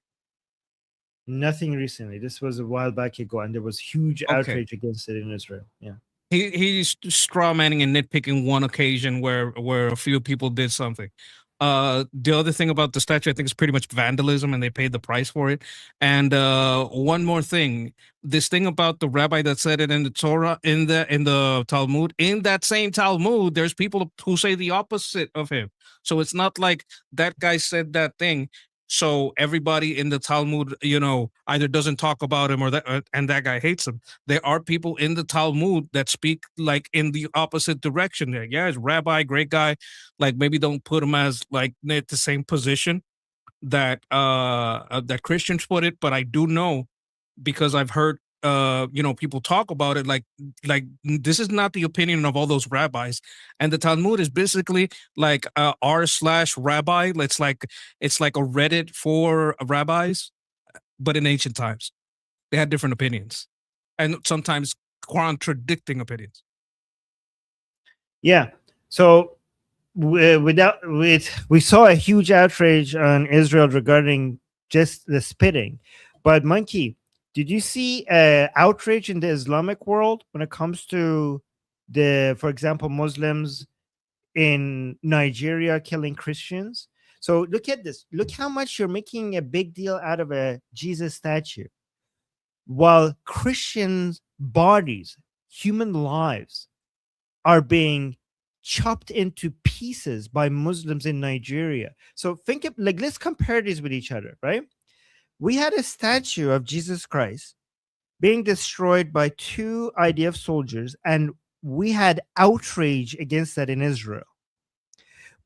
Nothing recently. This was a while back ago, and there was huge outrage against it in Israel. Yeah. He's straw manning and nitpicking one occasion where a few people did something. The other thing about the statue, I think, is pretty much vandalism, and they paid the price for it. And one more thing, this thing about the rabbi that said it in the Torah, in the Talmud, in that same Talmud, there's people who say the opposite of him. So it's not like that guy said that thing, so everybody in the Talmud, either doesn't talk about him or that, and that guy hates him. There are people in the Talmud that speak like in the opposite direction. There, yeah, he's rabbi, great guy. Like maybe don't put him as like at the same position that that Christians put it, but I do know because I've heard people talk about it like this is not the opinion of all those rabbis, and the Talmud is basically like r/rabbi. It's like a Reddit for rabbis, but in ancient times they had different opinions and sometimes contradicting opinions. Yeah. So we saw a huge outrage on Israel regarding just the spitting, but Monkey, did you see outrage in the Islamic world when it comes to for example, Muslims in Nigeria killing Christians? So look at this. Look how much you're making a big deal out of a Jesus statue, while Christians' bodies, human lives, are being chopped into pieces by Muslims in Nigeria. So think of, like, let's compare these with each other, right? We had a statue of Jesus Christ being destroyed by two IDF soldiers, and we had outrage against that in Israel.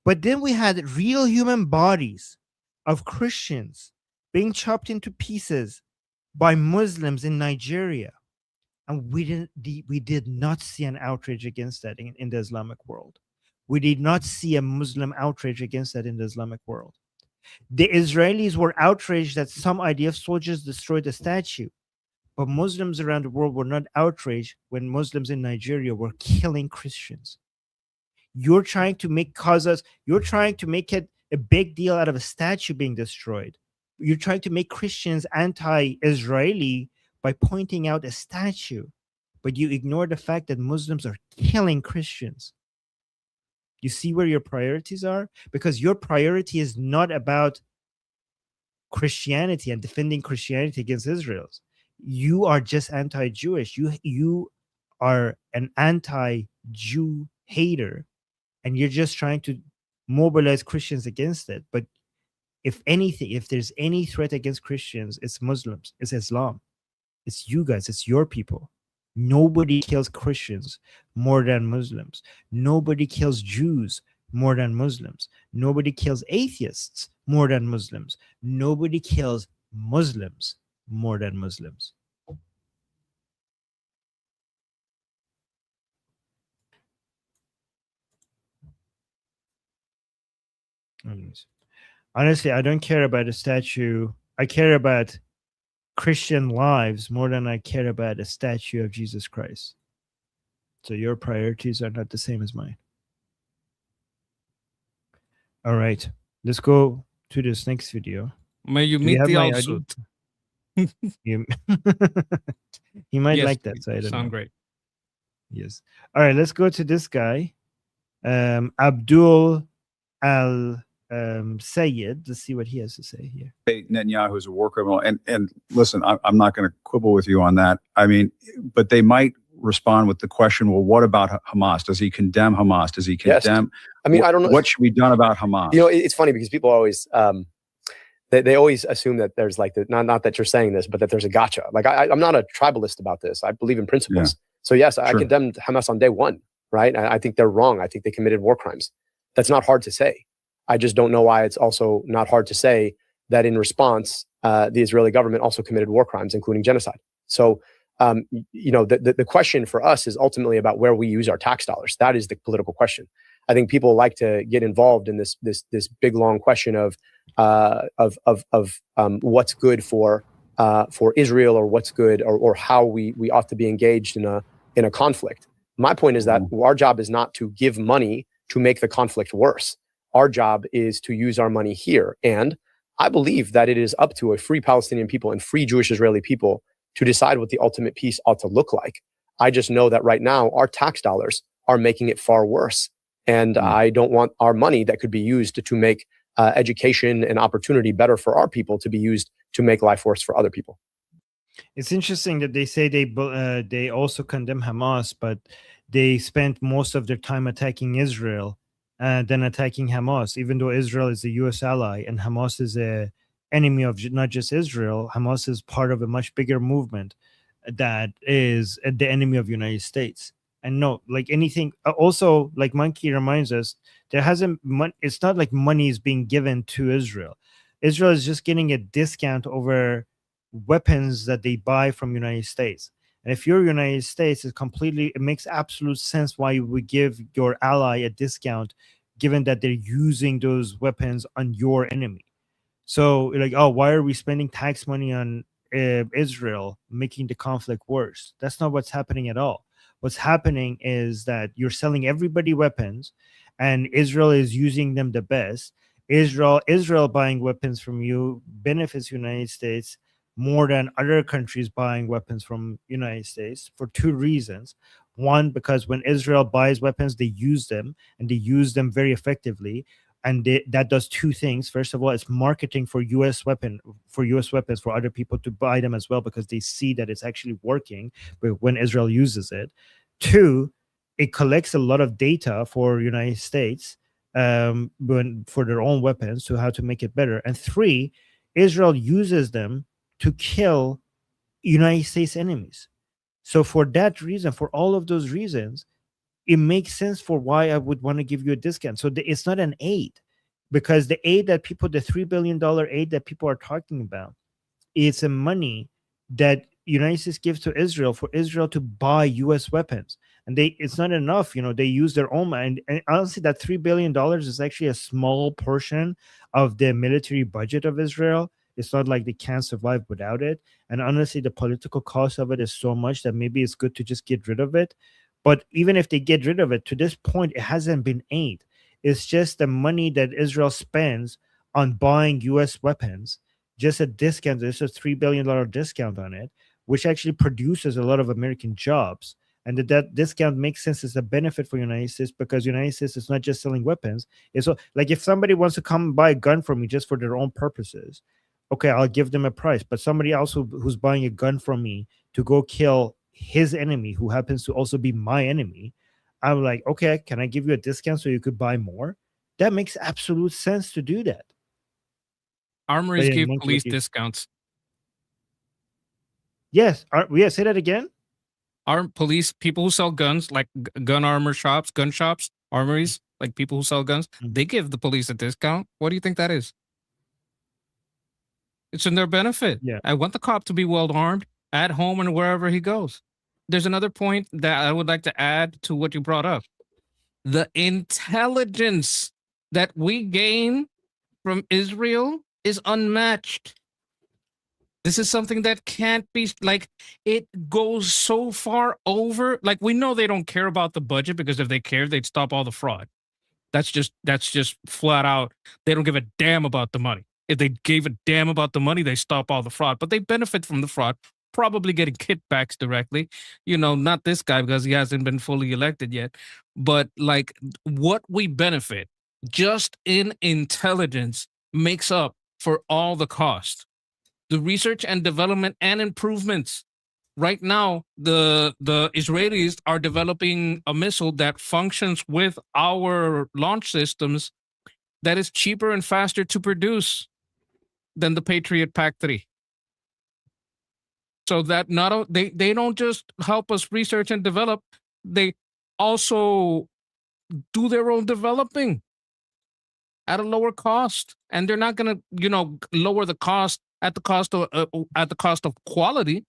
But then we had real human bodies of Christians being chopped into pieces by Muslims in Nigeria. And we did not see an outrage against that in the Islamic world. We did not see a Muslim outrage against that in the Islamic world. The Israelis were outraged that some IDF soldiers destroyed the statue, but Muslims around the world were not outraged when Muslims in Nigeria were killing Christians. You're trying to make it a big deal out of a statue being destroyed. You're trying to make Christians anti-Israeli by pointing out a statue, but you ignore the fact that Muslims are killing Christians. You see where your priorities are? Because your priority is not about Christianity and defending Christianity against Israel. You are just anti-Jewish. You are an anti-Jew hater, and you're just trying to mobilize Christians against it. But if anything, if there's any threat against Christians, it's Muslims, it's Islam. It's you guys, it's your people. Nobody kills Christians more than Muslims. Nobody kills Jews more than Muslims. Nobody kills atheists more than Muslims. Nobody kills Muslims more than Muslims. Honestly, I don't care about a statue. I care about Christian lives more than I care about a statue of Jesus Christ. So your priorities are not the same as mine. All right, let's go to this next video. May you meet the ID? outsuit. You- he might Yes, like that, so I don't sound know. great. Yes. All right, let's go to this guy, Abdul Al Sayed. Let's see what he has to say here. Netanyahu is a war criminal. And listen, I'm not going to quibble with you on that. I mean, but they might respond with the question, well, what about Hamas? Does he condemn Hamas? Does he condemn? Yes. I mean, I don't know. What should be done about Hamas? You know, it's funny because people always they always assume that there's like not that you're saying this, but that there's a gotcha. Like I'm not a tribalist about this. I believe in principles. So yes, I condemned Hamas on day one, right? I think they're wrong. I think they committed war crimes. That's not hard to say. I just don't know why it's also not hard to say that in response, the Israeli government also committed war crimes, including genocide. So, you know, the question for us is ultimately about where we use our tax dollars. That is the political question. I think people like to get involved in this big long question of what's good for Israel, or what's good, or how we ought to be engaged in a conflict. My point is that our job is not to give money to make the conflict worse. Our job is to use our money here. And I believe that it is up to a free Palestinian people and free Jewish Israeli people to decide what the ultimate peace ought to look like. I just know that right now our tax dollars are making it far worse. And I don't want our money that could be used to make education and opportunity better for our people to be used to make life worse for other people. It's interesting that they say they also condemn Hamas, but they spent most of their time attacking Israel than attacking Hamas, even though Israel is a U.S. ally and Hamas is a enemy of not just Israel. Hamas is part of a much bigger movement that is the enemy of the United States. And no, like anything, also, like Monkey reminds us, there hasn't, it's not like money is being given to Israel. Israel is just getting a discount over weapons that they buy from United States. And if you're United States, it makes absolute sense why you would give your ally a discount, given that they're using those weapons on your enemy. So like, oh, why are we spending tax money on Israel, making the conflict worse? That's not what's happening at all. What's happening is that you're selling everybody weapons, and Israel is using them the best. Israel buying weapons from you benefits United States more than other countries buying weapons from United States for two reasons. One, because when Israel buys weapons, they use them, and they use them very effectively. And that does two things. First of all, it's marketing for U.S. weapons for other people to buy them as well, because they see that it's actually working when Israel uses it. Two, it collects a lot of data for United States for their own weapons, to how to make it better. And three, Israel uses them to kill United States enemies. So for that reason, for all of those reasons, it makes sense for why I would want to give you a discount. So it's not an aid, because the $3 billion aid that people are talking about, it's a money that United States gives to Israel for Israel to buy U.S. weapons. And it's not enough, they use their own money. And honestly, that $3 billion is actually a small portion of the military budget of Israel. It's not like they can't survive without it. And honestly, the political cost of it is so much that maybe it's good to just get rid of it. But even if they get rid of it, to this point, it hasn't been aid. It's just the money that Israel spends on buying U.S. weapons, just a discount. There's a $3 billion discount on it, which actually produces a lot of American jobs. And that discount makes sense as a benefit for United States, because United States is not just selling weapons. It's like if somebody wants to come buy a gun from me just for their own purposes, okay, I'll give them a price. But somebody else who's buying a gun from me to go kill his enemy, who happens to also be my enemy, I'm like, okay, can I give you a discount so you could buy more? That makes absolute sense to do that. Armories give police discounts. Yes. Say that again. Police, people who sell guns, like gun shops, armories, like people who sell guns, they give the police a discount. What do you think that is? It's in their benefit. Yeah. I want the cop to be well armed at home and wherever he goes. There's another point that I would like to add to what you brought up. The intelligence that we gain from Israel is unmatched. This is something that can't be, like, it goes so far over. Like, we know they don't care about the budget, because if they cared, they'd stop all the fraud. That's just flat out. They don't give a damn about the money. If they gave a damn about the money, they stop all the fraud. But they benefit from the fraud, probably getting kickbacks directly. Not this guy because he hasn't been fully elected yet. But like what we benefit just in intelligence makes up for all the cost. The research and development and improvements. Right now, the Israelis are developing a missile that functions with our launch systems that is cheaper and faster to produce than the Patriot PAC-3. So that they don't just help us research and develop, they also do their own developing at a lower cost, and they're not going to lower the cost at the cost of quality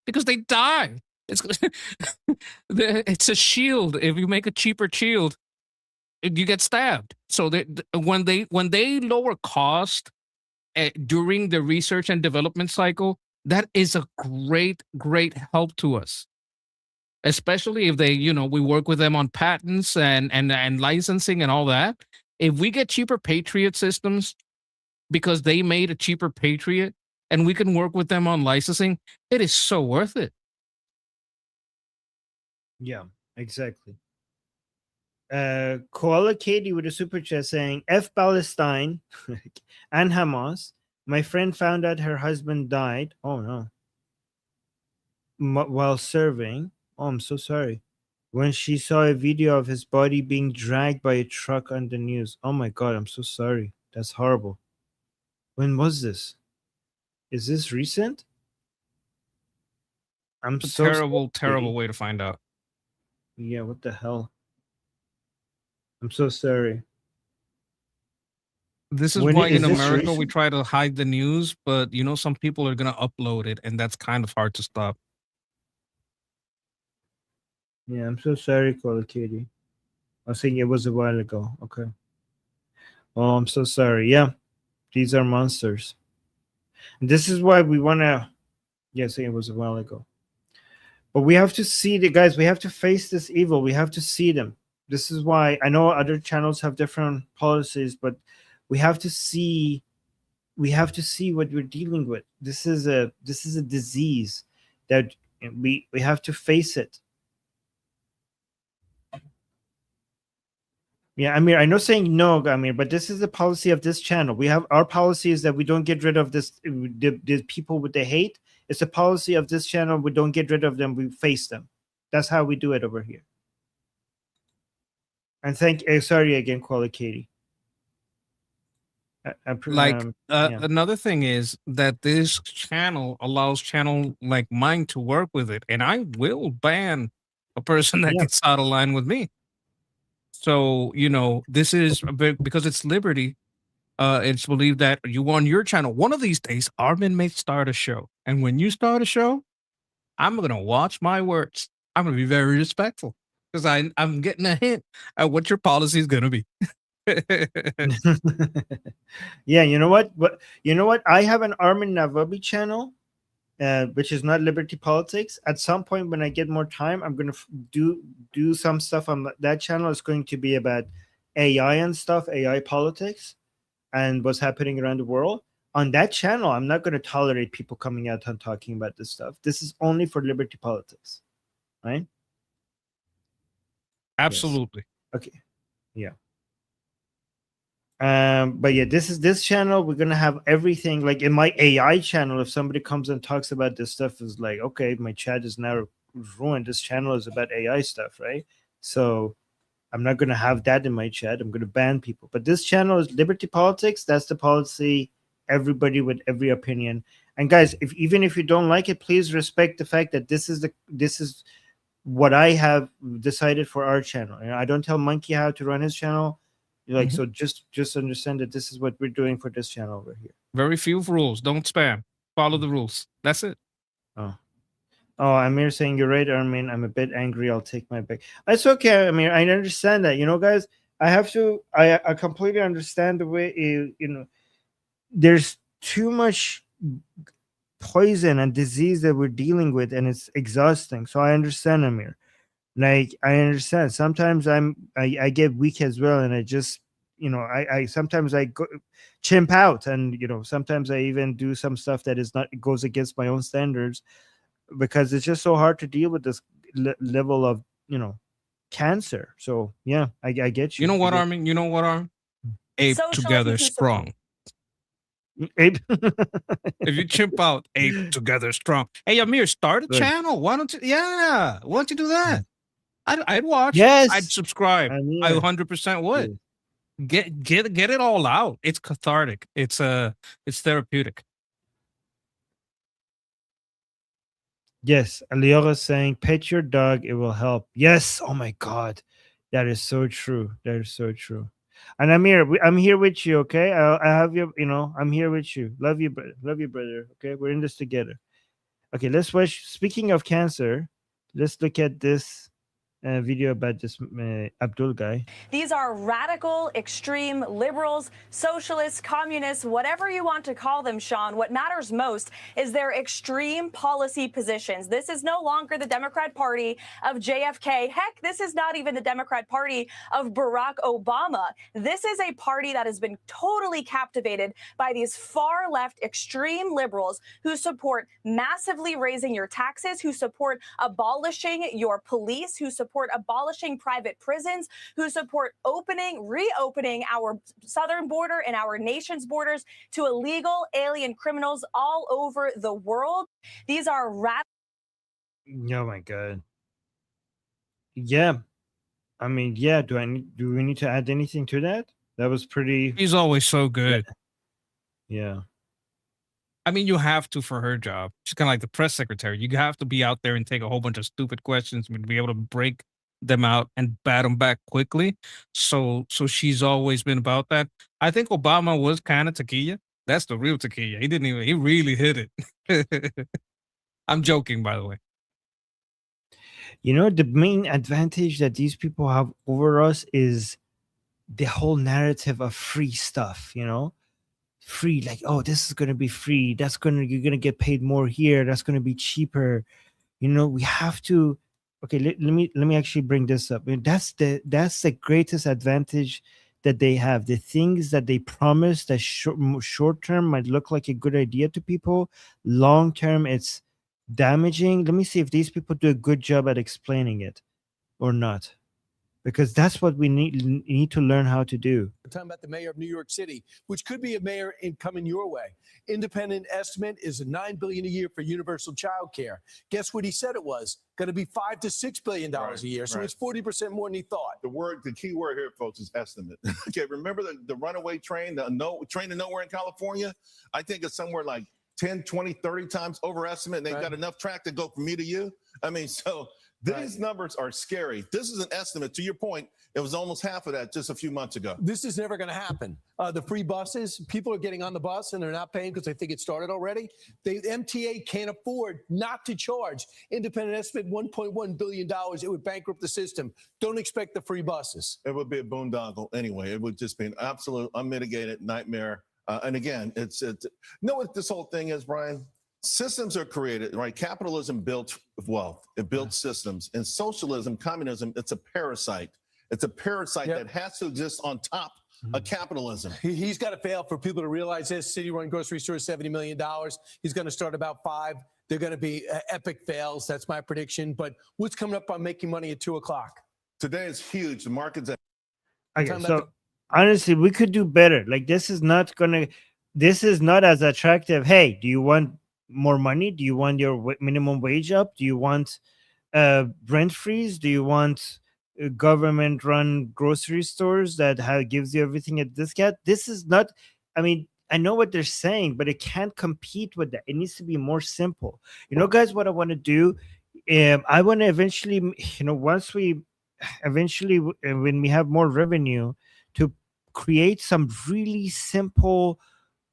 because they die. It's a shield. If you make a cheaper shield, you get stabbed. So when they lower cost during the research and development cycle, that is a great help to us. Especially if we work with them on patents and licensing and all that. If we get cheaper Patriot systems because they made a cheaper Patriot and we can work with them on licensing, it is so worth it. Yeah, exactly. Koala Katie with a super chat saying, F Palestine and Hamas. My friend found out her husband died. Oh no. While serving. Oh, I'm so sorry. When she saw a video of his body being dragged by a truck on the news. Oh my God, I'm so sorry. That's horrible. When was this? Is this recent? I'm It's a so terrible sorry. way to find out. Yeah, what the hell? I'm so sorry. This is why in America we try to hide the news, but some people are going to upload it, and that's kind of hard to stop. Yeah, I'm so sorry, Call Katie. I was thinking it was a while ago. Okay. Oh, I'm so sorry. Yeah, these are monsters. And this is why we want to. Yeah, saying it was a while ago. But we have to see the guys. We have to face this evil. We have to see them. This is why I know other channels have different policies, but we have to see. We have to see what we're dealing with. This is a disease that we have to face it. Yeah, I mean, I know saying no, I mean, but this is the policy of this channel. We have our policy is that we don't get rid of the people with the hate. It's a policy of this channel. We don't get rid of them. We face them. That's how we do it over here. And sorry again, Koala Katie. Another thing is that this channel allows channel like mine to work with it, and I will ban a person that gets out of line with me. So this is a bit because it's liberty. It's believed that you on your channel one of these days, Armin may start a show, and when you start a show, I'm gonna watch my words. I'm gonna be very respectful because I'm getting a hint at what your policy is gonna be. Yeah, you know what? I have an Armin Navabi channel, which is not Liberty Politics. At some point, when I get more time, I'm gonna do some stuff on that channel. It's going to be about AI and stuff, AI politics, and what's happening around the world. On that channel, I'm not going to tolerate people coming out and talking about this stuff. This is only for Liberty Politics, right? Absolutely. Yes. Okay. Yeah. But yeah, this channel, we're gonna have everything. Like in my AI channel, if somebody comes and talks about this stuff, is like, okay, my chat is now ruined. This channel is about AI stuff, right? So I'm not gonna have that in my chat. I'm gonna ban people. But this channel is Liberty Politics. That's the policy. Everybody with every opinion. And guys, even if you don't like it, please respect the fact that this is what I have decided for our channel. I don't tell Monkey how to run his channel. Like, so just understand that this is what we're doing for this channel over here. Very few rules. Don't spam. Follow the rules. That's it. Oh, Amir saying you're right, Armin. I'm a bit angry. I'll take my back. It's okay, Amir. I understand that. Guys, I completely understand the way there's too much poison and disease that we're dealing with, and it's exhausting. So I understand, Amir. Like, I understand. Sometimes I get weak as well, and I just I sometimes I go chimp out, and sometimes I even do some stuff that is not goes against my own standards, because it's just so hard to deal with this level of cancer. So yeah, I get you. You know what, I Armin? You know what, Armin? Ape together strong. Ape. If you chimp out, ape together strong. Hey, Amir, start a Good. channel. Why don't you? Yeah, why don't you do that? I'd watch. Yes. I'd subscribe. Amir. I 100% would. Get it all out. It's cathartic. It's therapeutic. Yes, Aliora is saying, pet your dog, it will help. Yes, oh my God, that is so true. That is so true. And I'm here with you. Okay, I have your, I'm here with you. Love you, brother. Love you, brother. Okay, we're in this together. Okay, let's watch. Speaking of cancer, let's look at this video about this Abdul guy. These are radical, extreme liberals, socialists, communists, whatever you want to call them, Sean. What matters most is their extreme policy positions. This is no longer the Democrat Party of JFK. Heck, this is not even the Democrat Party of Barack Obama. This is a party that has been totally captivated by these far left extreme liberals who support massively raising your taxes, who support abolishing your police, who support abolishing private prisons, who support reopening our southern border and our nation's borders to illegal alien criminals all over the world. These are Oh my God. Yeah. I mean, yeah. Do we need to add anything to that? That was pretty. He's always so good. Yeah. I mean, you have to for her job. She's kind of like the press secretary. You have to be out there and take a whole bunch of stupid questions and be able to break them out and bat them back quickly. So she's always been about that. I think Obama was kind of tequila. That's the real tequila. He really hit it. I'm joking, by the way. The main advantage that these people have over us is the whole narrative of free stuff, free, like, oh, this is going to be free. You're going to get paid more here. That's going to be cheaper. We have to, okay, let me actually bring this up. I mean, that's the greatest advantage that they have. The things that they promise that short term might look like a good idea to people, long term it's damaging. Let me see if these people do a good job at explaining it or not, because that's what we need to learn how to do. We're talking about the mayor of New York City, which could be a mayor coming your way. Independent estimate is $9 billion a year for universal child care. Guess what he said it was? Going to be $5 to $6 billion a year. So it's 40% more than he thought. The key word here, folks, is estimate. Okay, remember the runaway train, train to nowhere in California? I think it's somewhere like 10, 20, 30 times overestimate. And they've got enough track to go from me to you. I mean, so these numbers are scary. This is an estimate. To your point, it was almost half of that just a few months ago. This is never going to happen. The free buses, people are getting on the bus and they're not paying because they think it started already. The MTA can't afford not to charge. Independent estimate, $1.1 billion. It would bankrupt the system. Don't expect the free buses. It would be a boondoggle anyway. It would just be an absolute unmitigated nightmare. And again, it's know what this whole thing is, Brian? Systems are created, right? Capitalism built wealth. It built systems. And socialism, communism, it's a parasite. It's a parasite that has to exist on top of capitalism. He's got to fail for people to realize this. City-run grocery store, $70 million. He's going to start about 5. They're going to be epic fails. That's my prediction. But what's coming up on making money at 2 o'clock? Today is huge. The market's at. Okay, so honestly, we could do better. Like, this is not as attractive. Hey, do you want more money? Do you want your minimum wage up? Do you want rent freeze? Do you want government run grocery stores that gives you everything at discount? This is not, I mean, I know what they're saying, but it can't compete with that. It needs to be more simple. Guys, what I want to do, I want to eventually, once we eventually, when we have more revenue, to create some really simple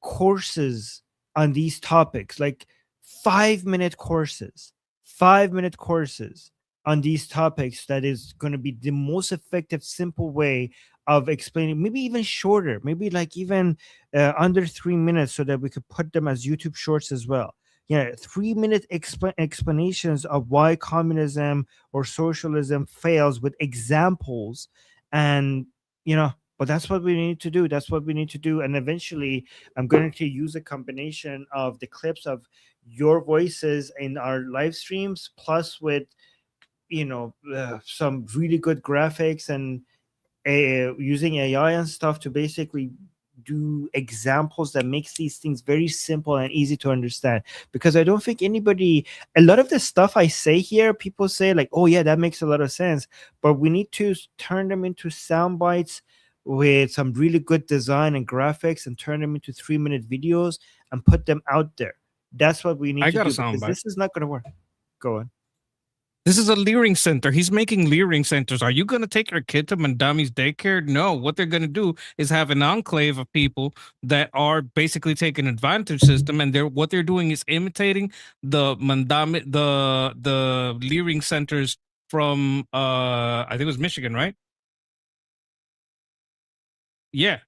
courses on these topics, like 5-minute courses on these topics. That is going to be the most effective, simple way of explaining, maybe even shorter, maybe like even under 3 minutes, so that we could put them as YouTube shorts as well. 3-minute explanations of why communism or socialism fails, with examples. And But that's what we need to do. That's what we need to do. And eventually, I'm going to use a combination of the clips of your voices in our live streams, plus with, some really good graphics and using AI and stuff to basically do examples that makes these things very simple and easy to understand. Because I don't think a lot of the stuff I say here, people say like, oh yeah, that makes a lot of sense. But we need to turn them into sound bites with some really good design and graphics and turn them into 3-minute videos and put them out there. That's what we need I to got do, a sound because bite. this is not going to work. Go on. This is a leering center. He's making leering centers. Are you going to take your kid to Mandami's daycare? No. What they're going to do is have an enclave of people that are basically taking advantage system, and what they're doing is imitating the Mandami, the leering centers from I think it was Michigan, right? Yeah.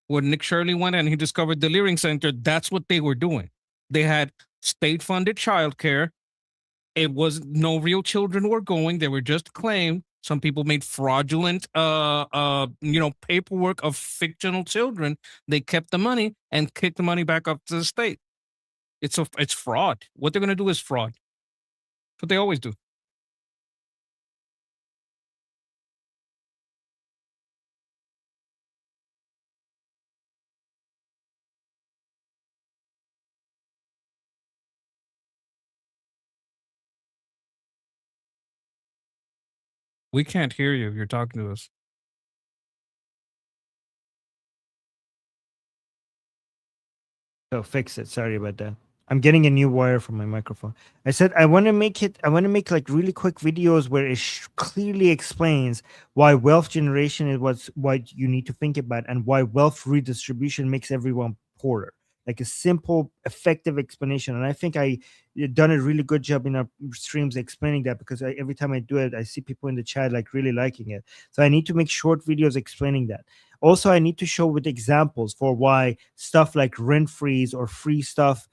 When Nick Shirley went and he discovered the leering center, that's what they were doing. They had state-funded childcare. It was no real children were going. They were just claimed. Some people made fraudulent, paperwork of fictional children. They kept the money and kicked the money back up to the state. It's fraud. What they're going to do is fraud. That's what they always do. We can't hear you if you're talking to us. So fix it. Sorry about that. I'm getting a new wire from my microphone. I said I want to make like really quick videos where it clearly explains why wealth generation is what you need to think about, and why wealth redistribution makes everyone poorer. Like a simple, effective explanation. And I think I done a really good job in our streams explaining that, because every time I do it, I see people in the chat like really liking it. So I need to make short videos explaining that. Also, I need to show with examples for why stuff like rent freeze or free stuff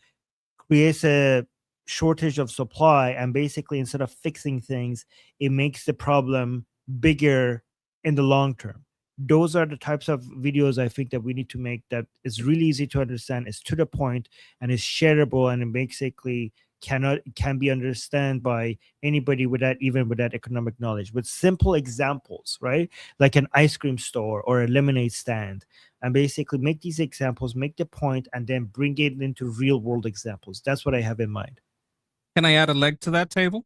creates a shortage of supply, and basically instead of fixing things, it makes the problem bigger in the long term. Those are the types of videos I think that we need to make, that is really easy to understand, is to the point, and is shareable, and it basically can be understood by anybody without economic knowledge, with simple examples, right? Like an ice cream store or a lemonade stand, and basically make these examples, make the point, and then bring it into real world examples. That's what I have in mind. Can I add a leg to that table?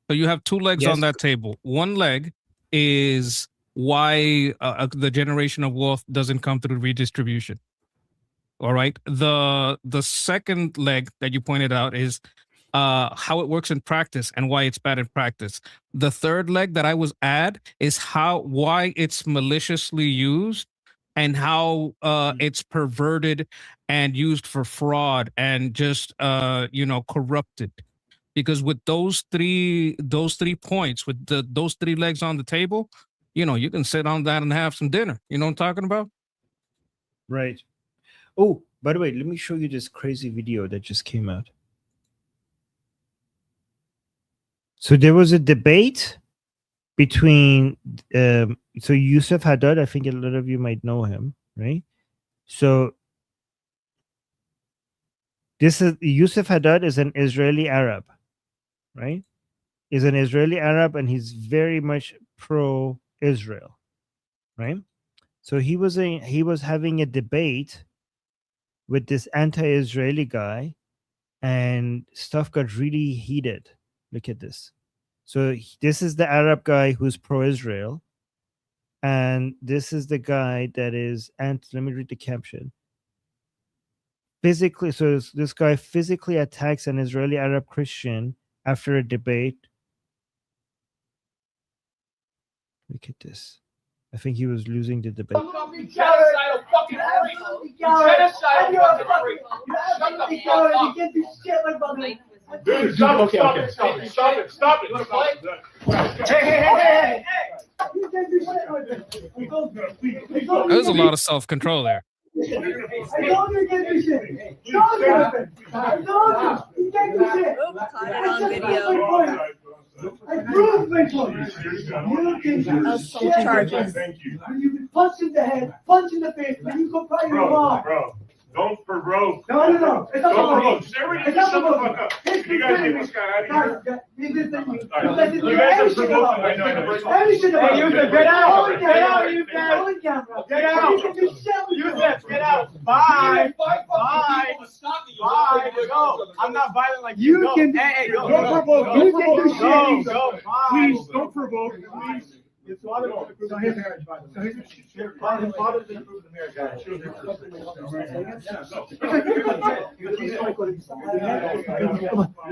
So you have two legs Yes. on that table. One leg is why the generation of wealth doesn't come through redistribution. All right. The second leg that you pointed out is how it works in practice and why it's bad in practice. The third leg that I was add is why it's maliciously used, and how it's perverted and used for fraud and just corrupted. Because with those three points, with those three legs on the table, you can sit on that and have some dinner. You know what I'm talking about? Right. Oh, by the way, let me show you this crazy video that just came out. So there was a debate between Yusuf Haddad. I think a lot of you might know him, right? So this is Yusuf Haddad is an Israeli Arab, right? Is an Israeli Arab, and he's very much pro-Israel, right? So he was having a debate with this anti-Israeli guy, and stuff got really heated. Look at this. So this is the Arab guy who's pro-Israel, and this is the guy that is let me read the caption. Physically, so this guy physically attacks an Israeli Arab Christian after a debate. Look at this. I think he was losing the debate. Genocidal fucking freak. Genocidal fucking freak. Shut the fuck up. Dude, stop it. Hey. There's a lot of self-control there. I told you to get this shit. I told you. You can't do shit. Caught it on video. I proved You can do charges. You can punch in the head, punch in the face, and you go cry your mom. Bro, don't provoke. No. It's not provoke. Just everybody just shut the fuck up. You guys get this guy out of here. You guys are provoking. I know. Hey, Yusuf, get out. Get out, Yusuf. Get out. Yusuf, get out. Bye. Bye. Go. I'm not violent like you. You can. Hey, go. Don't provoke. You can do shit. Go. Please, don't provoke. Please. His father doesn't approve the marriage, by the way. His father doesn't approve the marriage.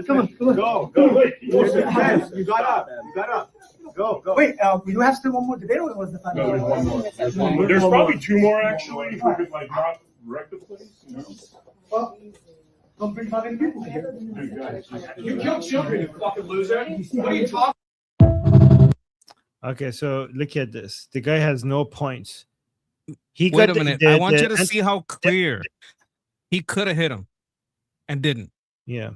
Come on. Go. Wait. You got up. Go. Wait, you have still one more debate, or was the final? There's probably two more, actually, if we could, like, not wreck the place, you know? Well, don't bring 5 people here. You killed children, you fucking loser. What are you talking? Okay, so look at this. The guy has no points. Wait a minute. I want you to see how clear he could have hit him and didn't. Yeah.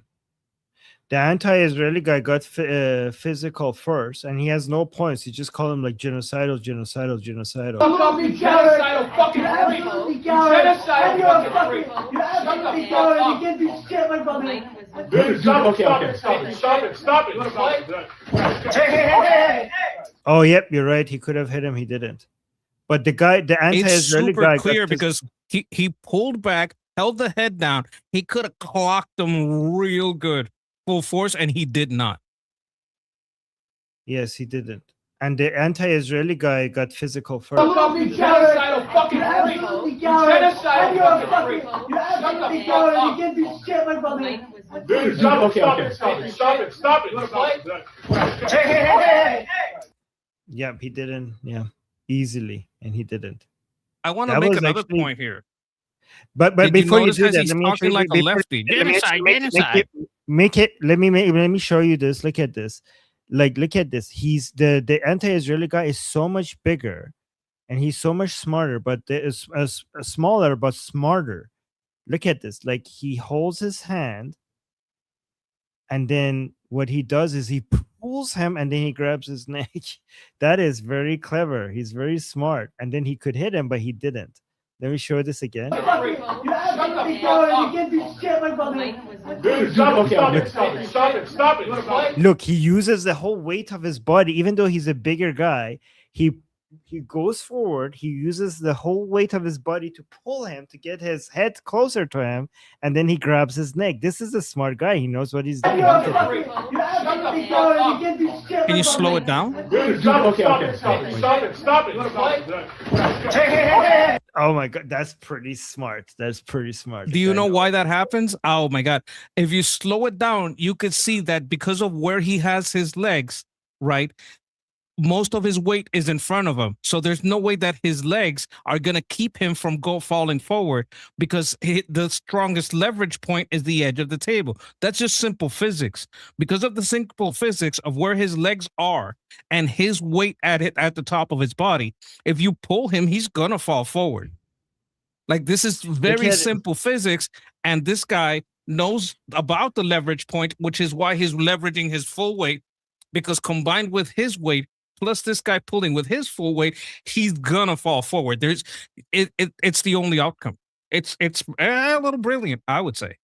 The anti-Israeli guy got physical first, and he has no points. He just called him like genocidal. Fucking genocidal fucking freak. Genocidal fucking freak. You absolutely coward. You can't do shit, my brother. Dude, stop it. Hey. Oh, yep, you're right. He could have hit him. He didn't. But the anti-Israeli super guy clear because he pulled back, held the head down. He could have clocked him real good, full force, and he did not. Yes, he didn't. And the anti-Israeli guy got physical first. Fucking genocidal fucking freak. Genocidal fucking freak. You absolutely coward. You can't do shit, my brother. Dude, stop it. Hey. Yeah, he didn't. Yeah, easily, and he didn't. I want to make another point here. But before you do that, let me talking like a lefty. Genocide. Let me show you this. Look at this. Look at this. He's the anti-Israeli guy is so much bigger, and he's so much smarter. But there is smaller but smarter. Look at this. Like he holds his hand, and then what he does is he pulls him, and then he grabs his neck. That is very clever. He's very smart. And then he could hit him, but he didn't. Let me show this again. You absolutely coward. You can't do shit, my brother. Dude, stop it. Look, he uses the whole weight of his body, even though he's a bigger guy. He goes forward. He uses the whole weight of his body to pull him to get his head closer to him, and then he grabs his neck. This is a smart guy. He knows what he's doing. Can you slow it down? Dude, stop it. Oh my God, that's pretty smart. Do you know why that happens? Oh my God. If you slow it down, you could see that because of where he has his legs, right? Most of his weight is in front of him. So there's no way that his legs are going to keep him from falling forward because the strongest leverage point is the edge of the table. That's just simple physics. Because of the simple physics of where his legs are and his weight at the top of his body, if you pull him, he's going to fall forward. Like this is very simple physics. And this guy knows about the leverage point, which is why he's leveraging his full weight, because combined with his weight, plus this guy pulling with his full weight, he's gonna fall forward. It's the only outcome. It's a little brilliant, I would say.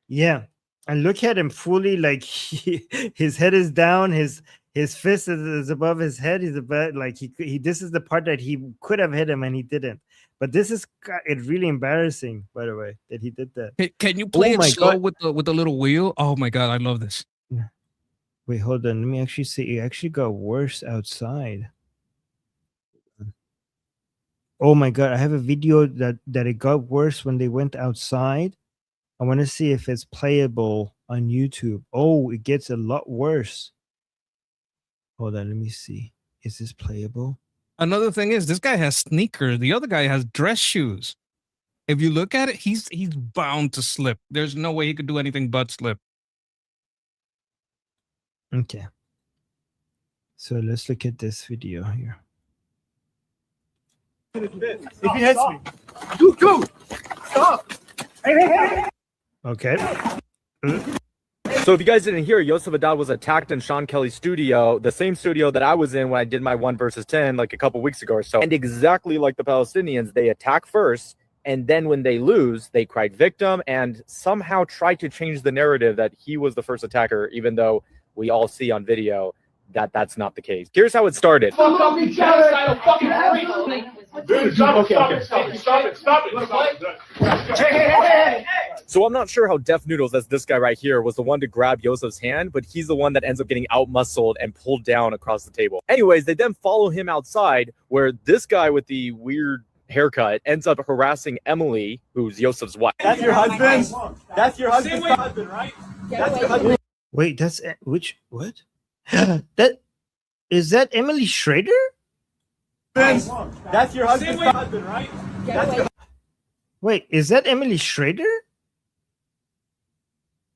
Yeah, and look at him fully, like his head is down, his fist is above his head. He's about like he. This is the part that he could have hit him and he didn't. But this is really embarrassing, by the way, that he did that. Can you play it slow with the little wheel? Oh my God, I love this. Wait, hold on. Let me actually see. It actually got worse outside. Oh my God. I have a video that it got worse when they went outside. I want to see if it's playable on YouTube. Oh, it gets a lot worse. Hold on. Let me see. Is this playable? Another thing is this guy has sneakers. The other guy has dress shoes. If you look at it, he's bound to slip. There's no way he could do anything but slip. Okay. So let's look at this video here. If he hits me. Dude, stop. Hey. Okay. So if you guys didn't hear, Yosef Haddad was attacked in Sean Kelly's studio, the same studio that I was in when I did my 1 versus 10 like a couple weeks ago or so. And exactly like the Palestinians, they attack first, and then when they lose, they cried victim and somehow try to change the narrative that he was the first attacker, even though we all see on video that that's not the case. Here's how it started. Fuck up each other, fucking freak. Dude, stop it. So I'm not sure how Def Noodles, as this guy right here, was the one to grab Yosef's hand, but he's the one that ends up getting out-muscled and pulled down across the table. Anyways, they then follow him outside, where this guy with the weird haircut ends up harassing Emily, who's Yosef's wife. That's your husband? That's your husband, right? That's your husband. Wait, that's which what? That is that Emily Schrader? That's your husband, right? Wait, is that Emily Schrader?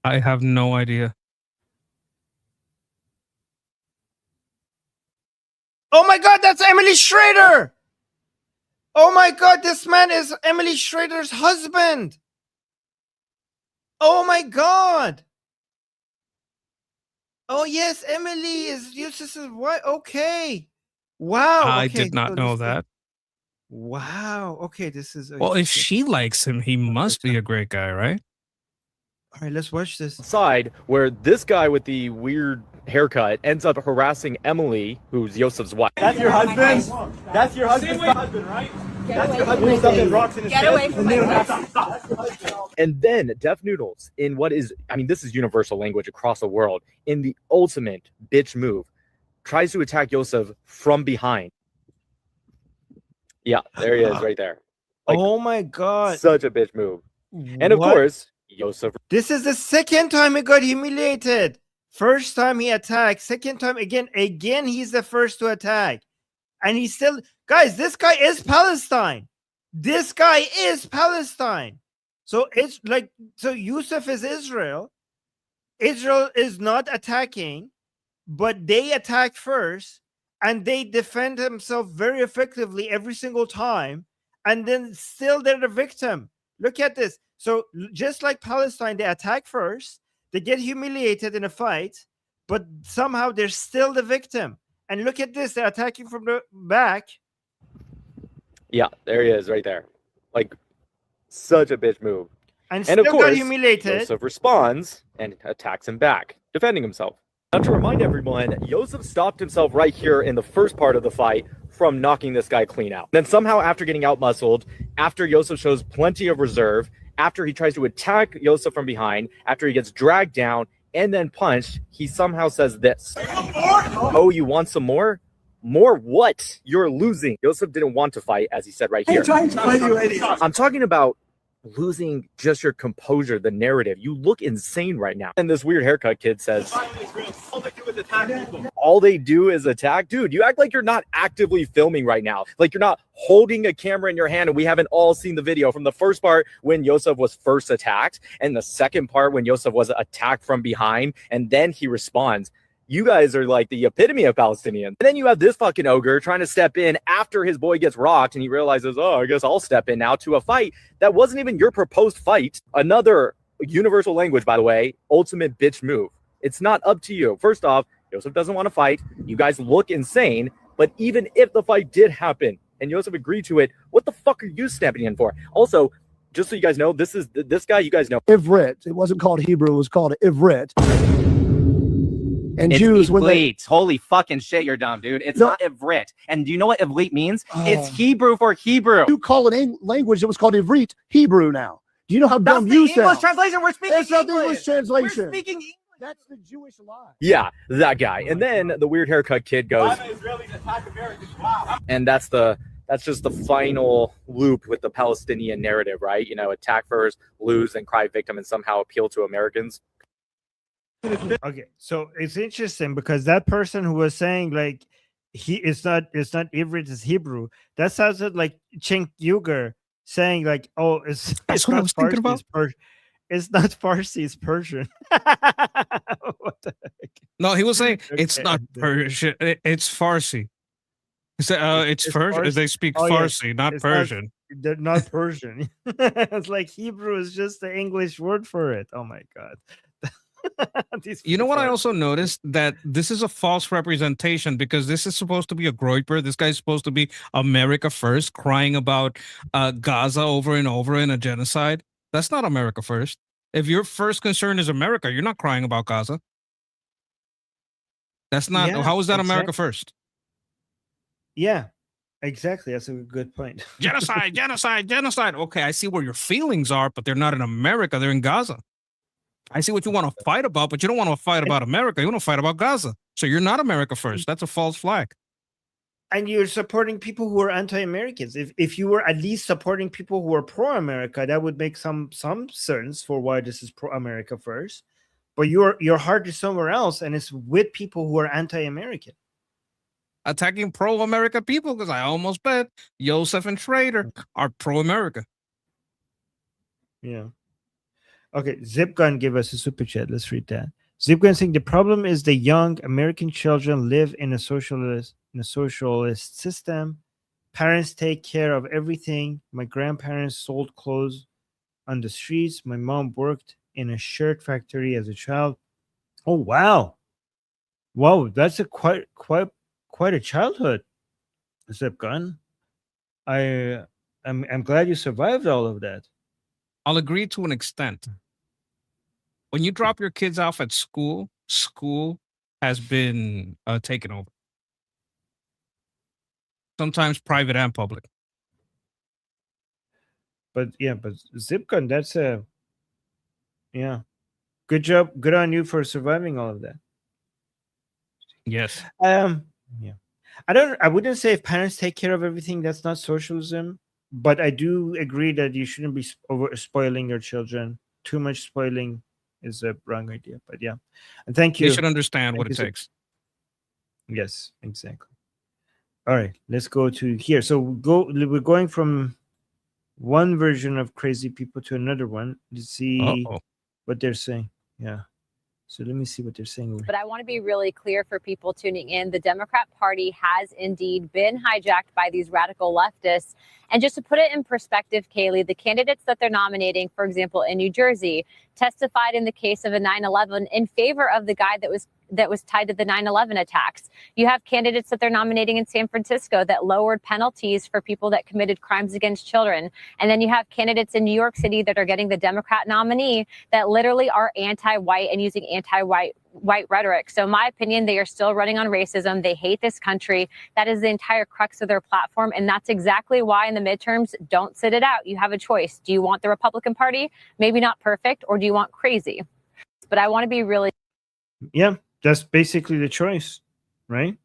I have no idea. Oh my God, that's Emily Schrader! Oh my God, this man is Emily Schrader's husband. Oh my God. Oh yes, Emily is Yosef's wife. Okay. Wow. I okay, did not so know this- that. Wow. Okay, this is. Well, if she likes him, he must be a great guy, right? All right, let's watch this. Side where this guy with the weird haircut ends up harassing Emily, who's Yosef's wife. That's your husband? That's your husband, right? That's your husband stuffing rocks in his Get face? away from my face. And then Def Noodles, in what is, I mean, this is universal language across the world, in the ultimate bitch move, tries to attack Yosef from behind. Yeah, there he is right there. Like, oh my God. such a bitch move. And of What? course, Yosef. This is the second time he got humiliated. First time he attacked. Second time again he's the first to attack. And he still, guys, this guy is Palestine. This guy is Palestine. So it's like, so Yusuf is Israel. Israel is not attacking, but they attack first and they defend themselves very effectively every single time. And then still they're the victim. Look at this. So just like Palestine, they attack first, they get humiliated in a fight, but somehow they're still the victim. And look at this, they're attacking from the back. Yeah, there he is right there. Like, such a bitch move. And of still got course, humiliated. Yosef responds and attacks him back, defending himself. Now, to remind everyone, Yosef stopped himself right here in the first part of the fight from knocking this guy clean out. Then somehow, after getting out-muscled, after Yosef shows plenty of reserve, after he tries to attack Yosef from behind, after he gets dragged down and then punched, he somehow says this. Oh, you want some more? More what? You're losing. Yosef didn't want to fight, as he said right here. I'm talking about losing just your composure, the narrative. You look insane right now. And this weird haircut kid says, all they do is attack. Dude, you act like you're not actively filming right now. Like you're not holding a camera in your hand, and we haven't all seen the video from the first part when Yosef was first attacked and the second part when Yosef was attacked from behind and then he responds. You guys are like the epitome of Palestinians. And then you have this fucking ogre trying to step in after his boy gets rocked and he realizes, oh, I guess I'll step in now to a fight that wasn't even your proposed fight. Another universal language, by the way, ultimate bitch move. It's not up to you. First off, Yosef doesn't want to fight. You guys look insane. But even if the fight did happen and Yosef agreed to it, what the fuck are you stepping in for? Also, just so you guys know, this guy, you guys know. Ivrit. It wasn't called Hebrew. It was called Ivrit. And it's Jews, when they Ivrit. Holy fucking shit, you're dumb, dude. It's not Ivrit. And do you know what Ivrit means? It's Hebrew for Hebrew. you call it language that was called Ivrit Hebrew now. Do you know how dumb you sound? English translation. We're speaking That's not the English. English translation. We're speaking English. That's the Jewish lie. Yeah, that guy. And then the weird haircut kid goes, and that's just the final loop with the Palestinian narrative, right? You know, attack first, lose, and cry victim, and somehow appeal to Americans. Okay, so it's interesting because that person who was saying like it's not Ivrit, it's Hebrew. That sounded like Cenk Uygur saying like, oh, it's That's what I not was thinking about. It's not Farsi, it's Persian. What the heck? No, he was saying it's Okay. not Persian. It's Farsi. He said, it's Persian. Farsi? They speak Oh, yeah. Farsi, not It's Persian. They're not Persian. It's like Hebrew is just the English word for it. Oh my God. You know what I also noticed? That this is a false representation because this is supposed to be a Groiper. This guy's supposed to be America first, crying about Gaza over and over in a genocide. That's not America first. If your first concern is America, you're not crying about Gaza. That's not. Yeah, How is that America exact- first? Yeah, exactly. That's a good point. Genocide, genocide, genocide. Okay, I see where your feelings are, but they're not in America. They're in Gaza. I see what you want to fight about, but you don't want to fight about America. You want to fight about Gaza. So you're not America first. That's a false flag. And you're supporting people who are anti-Americans. If you were at least supporting people who are pro-America, that would make some sense for why this is pro-America first. But your heart is somewhere else, and it's with people who are anti-American. Attacking pro-America people, because I almost bet Joseph and Schrader are pro-America. Yeah. Okay, Zipgun gave us a super chat. Let's read that. Zipgun saying the problem is the young American children live in a socialist system. Parents take care of everything. My grandparents sold clothes on the streets. My mom worked in a shirt factory as a child. Oh wow. Wow, that's a quite a childhood, Zipgun. I'm glad you survived all of that. I'll agree to an extent. When you drop your kids off at school, school has been taken over. Sometimes private and public. But Zipgun, that's a good job. Good on you for surviving all of that. Yes. Yeah. I wouldn't say if parents take care of everything, that's not socialism. But I do agree that you shouldn't be over spoiling your children. Too much spoiling is a wrong idea. But yeah. And thank you. They should understand what it takes. Yes, exactly. All right, let's go to here. So we're going from one version of crazy people to another one to see what they're saying. Yeah. So let me see what they're saying. But I want to be really clear for people tuning in. The Democrat Party has indeed been hijacked by these radical leftists. And just to put it in perspective, Kaylee, the candidates that they're nominating, for example, in New Jersey, testified in the case of a 9/11 in favor of the guy that was tied to the 9/11 attacks. You have candidates that they're nominating in San Francisco that lowered penalties for people that committed crimes against children. And then you have candidates in New York City that are getting the Democrat nominee that literally are anti-white and using anti-white rhetoric. So in my opinion, they are still running on racism. They hate this country. That is the entire crux of their platform. And that's exactly why in the midterms, don't sit it out. You have a choice. Do you want the Republican Party? Maybe not perfect, or do you want crazy? But I want to be really... Yeah, that's basically the choice, right?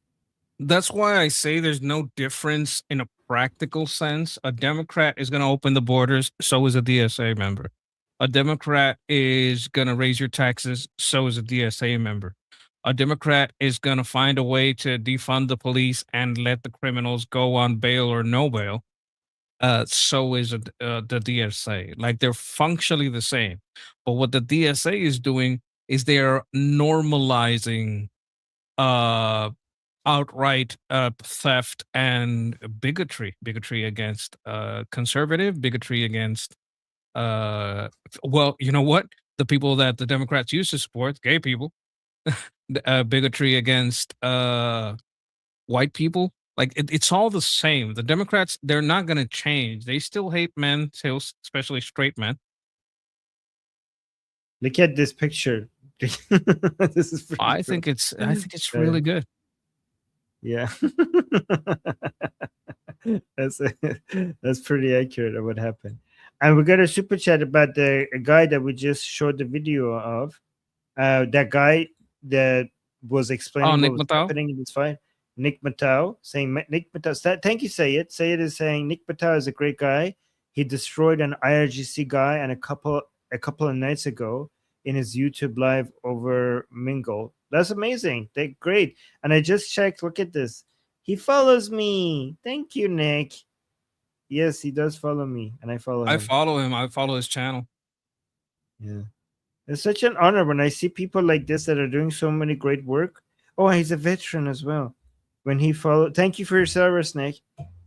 That's why I say there's no difference in a practical sense. A Democrat is going to open the borders. So is a DSA member. A Democrat is going to raise your taxes. So is a DSA member. A Democrat is going to find a way to defund the police and let the criminals go on bail or no bail. So is the DSA. Like, they're functionally the same. But what the DSA is doing is they're normalizing outright theft and bigotry against conservative, bigotry against well, you know what, the people that the Democrats used to support, gay people, bigotry against white people. Like, it's all the same. The Democrats, they're not going to change. They still hate men, especially straight men. Look at this picture. This is I think it's really good. Yeah. That's pretty accurate of what happened. And we got a super chat about the guy that we just showed the video of. That guy that was explaining Nick what was Matau? happening in this fight. Nick Matau, saying Nick Matau. Thank you, Sayed. Sayed is saying Nick Matau is a great guy. He destroyed an IRGC guy and a couple of nights ago in his YouTube live over Mingle. That's amazing. They're great. And I just checked. Look at this. He follows me. Thank you, Nick. Yes, he does follow me, and I follow him. I follow him. I follow his channel. Yeah. It's such an honor when I see people like this that are doing so many great work. Oh, he's a veteran as well. When he follow, thank you for your service, Nick.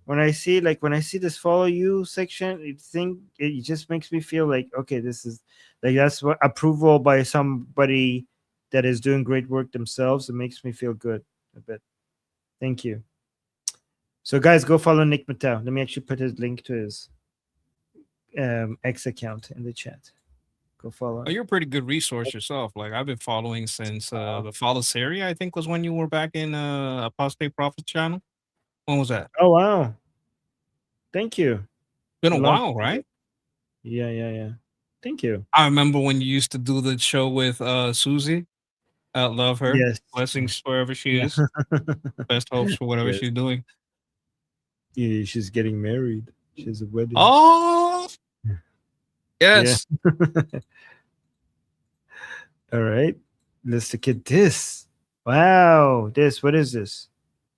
When I see this follow you section, it just makes me feel like, okay, this is Like that's what approval by somebody that is doing great work themselves. It makes me feel good a bit. Thank you. So guys, go follow Nick Mattel. Let me actually put his link to his X account in the chat. Go follow. Oh, you're a pretty good resource yourself. Like I've been following since the fall of Syria, I think was when you were back in Apostate Prophet channel. When was that? Oh wow. Thank you. Been a Long- while, right? Yeah. Thank you. I remember when you used to do the show with Susie. I love her. Yes. Blessings wherever she Yeah. is. Best hopes for whatever Yes. she's doing. Yeah, she's getting married. She has a wedding. Oh, yes. Yeah. All right. Let's look at this. Wow. What is this?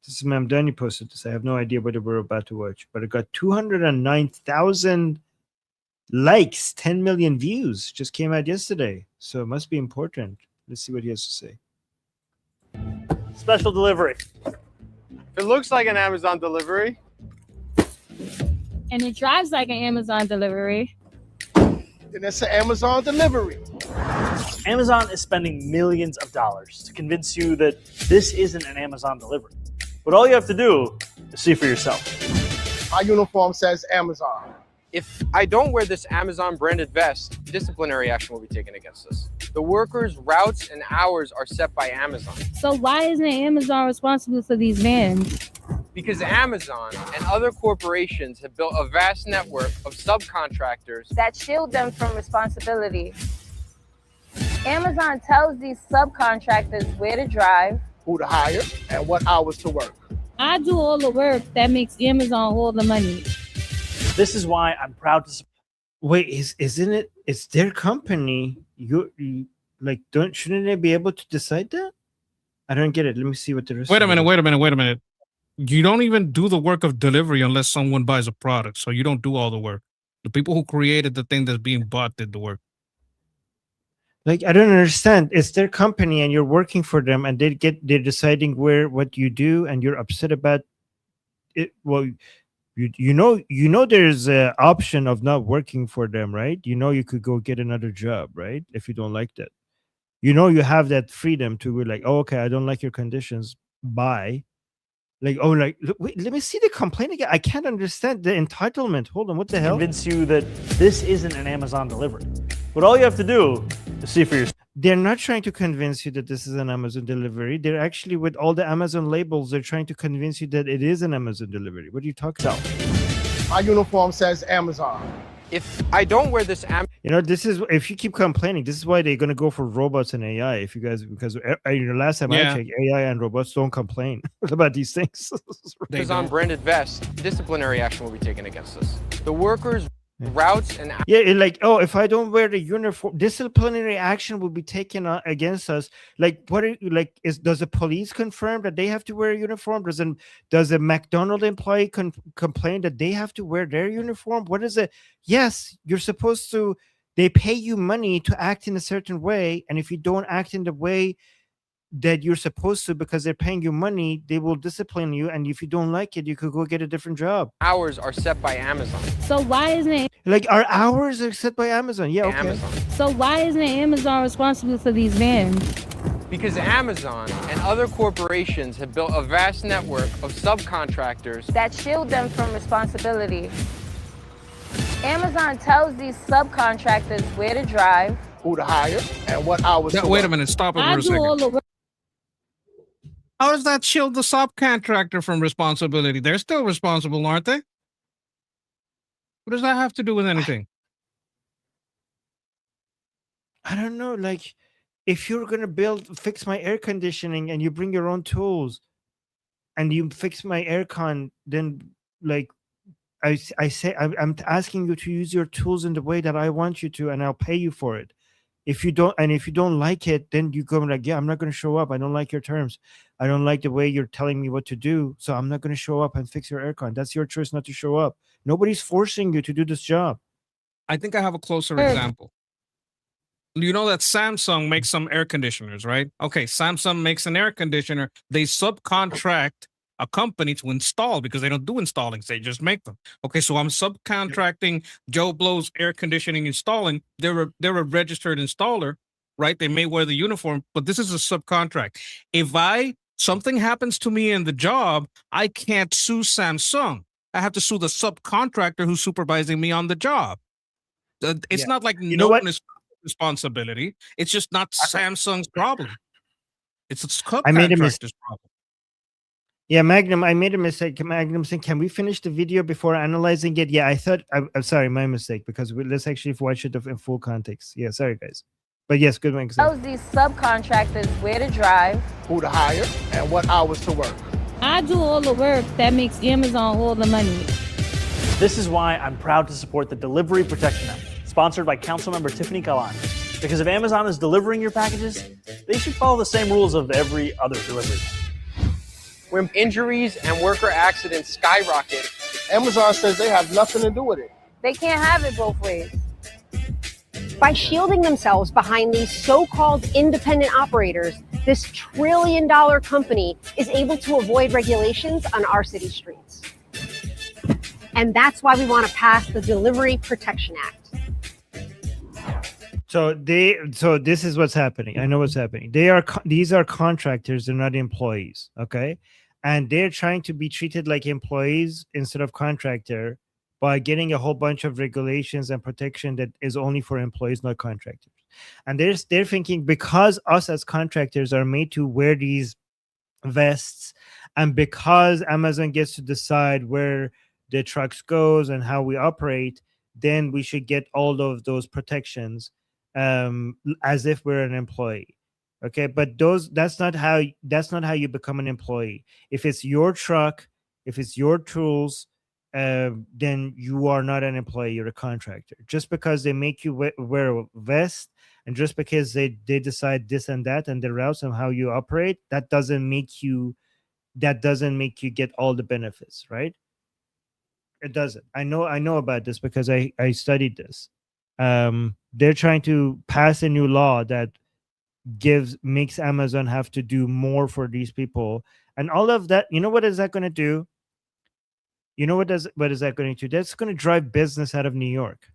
This is Ma'am Dunny posted this. I have no idea what we're about to watch, but it got 209,000 likes, 10 million views. Just came out yesterday. So it must be important. Let's see what he has to say. Special delivery. It looks like an Amazon delivery. And it drives like an Amazon delivery. Then it's an Amazon delivery. Amazon is spending millions of dollars to convince you that this isn't an Amazon delivery. But all you have to do is see for yourself. My uniform says Amazon. If I don't wear this Amazon branded vest, disciplinary action will be taken against us. The workers' routes and hours are set by Amazon. So why isn't Amazon responsible for these vans? Because Amazon and other corporations have built a vast network of subcontractors That shield them from responsibility. Amazon tells these subcontractors where to drive, Who to hire and what hours to work. I do all the work that makes Amazon all the money. This is why I'm proud to support. Wait, isn't it? It's their company. You like shouldn't they be able to decide that? I don't get it. Let me see what the rest. Wait a minute. You don't even do the work of delivery unless someone buys a product. So you don't do all the work. The people who created the thing that's being bought did the work. Like I don't understand. It's their company, and you're working for them, and they're deciding what you do, and you're upset about it. Well, you know there's an option of not working for them, right? You know you could go get another job, right? If you don't like that, you know you have that freedom to be like, oh, okay, I don't like your conditions. Bye. Like, oh, like wait, let me see the complaint again. I can't understand the entitlement. Hold on, what the hell? Convince you that this isn't an Amazon delivery. But all you have to do is see for yourself. They're not trying to convince you that this is an Amazon delivery. They're actually, with all the Amazon labels, they're trying to convince you that it is an Amazon delivery. What are you talking about? My uniform says Amazon. If I don't wear this This is, if you keep complaining, this is why they're going to go for robots and AI. If you guys, because last time I checked, AI and robots don't complain about these things. Amazon branded vest, disciplinary action will be taken against us. The workers' routes and if I don't wear the uniform, disciplinary action will be taken against us. Like, does the police confirm that they have to wear a uniform? Does a McDonald's employee complain that they have to wear their uniform? What is it? Yes, you're supposed to. They pay you money to act in a certain way, and if you don't act in the way that you're supposed to because they're paying you money, they will discipline you, and if you don't like it, you could go get a different job. hours are set by Amazon. So why isn't it? Like, our hours are set by Amazon. Yeah, okay. Amazon. So why isn't Amazon responsible for these vans? Because Amazon and other corporations have built a vast network of subcontractors That shield them from responsibility. Amazon tells these subcontractors where to drive, Who to hire and what hours to Wait a work. minute. Stop it I for a do all second. the work. How does that shield the subcontractor from responsibility? They're still responsible, aren't they? What does that have to do with anything? I don't know. Like, if you're gonna fix my air conditioning and you bring your own tools and you fix my aircon, then like I say I'm asking you to use your tools in the way that I want you to, and I'll pay you for it. If you don't like it, then you go like, yeah, I'm not going to show up. I don't like your terms. I don't like the way you're telling me what to do. So I'm not going to show up and fix your aircon. That's your choice not to show up. Nobody's forcing you to do this job. I think I have a closer example. You know that Samsung makes some air conditioners, right? Okay, Samsung makes an air conditioner. They subcontract a company to install because they don't do installings; they just make them. Okay, so I'm subcontracting Joe Blow's air conditioning installing. They're a registered installer, right? They may wear the uniform, but this is a subcontract. If something happens to me in the job, I can't sue Samsung. I have to sue the subcontractor who's supervising me on the job. It's not like You know what? responsibility. It's just not Samsung's problem. It's a I made a mistake. subcontractor's problem. Yeah, Magnum, I made a mistake. Magnum saying, can we finish the video before analyzing it? Yeah, I thought, I'm sorry, my mistake, because let's actually watch it in full context. Yeah, sorry, guys. But yes, good one. Tells these subcontractors where to drive, Who to hire and what hours to work. I do all the work that makes Amazon all the money. This is why I'm proud to support the Delivery Protection Act, sponsored by Councilmember Tiffany Kalan. Because if Amazon is delivering your packages, they should follow the same rules of every other delivery. When injuries and worker accidents skyrocket, Amazon says they have nothing to do with it. They can't have it both ways. By shielding themselves behind these so-called independent operators, this trillion-dollar company is able to avoid regulations on our city streets. And that's why we want to pass the Delivery Protection Act. So this is what's happening. I know what's happening. These are contractors, they're not employees, okay? And they're trying to be treated like employees instead of contractor by getting a whole bunch of regulations and protection that is only for employees, not contractors. And they're thinking because us as contractors are made to wear these vests, and because Amazon gets to decide where the trucks goes and how we operate, then we should get all of those protections as if we're an employee. Okay, but that's not how you become an employee. If it's your truck, if it's your tools, then you are not an employee, you're a contractor. Just because they make you wear a vest, and just because they decide this and that and the routes and how you operate, that doesn't make you get all the benefits, right? It doesn't. I know about this because I studied this. They're trying to pass a new law that makes Amazon have to do more for these people, and all of that. You know what is that going to do? You know what is that going to do? That's going to drive business out of New York.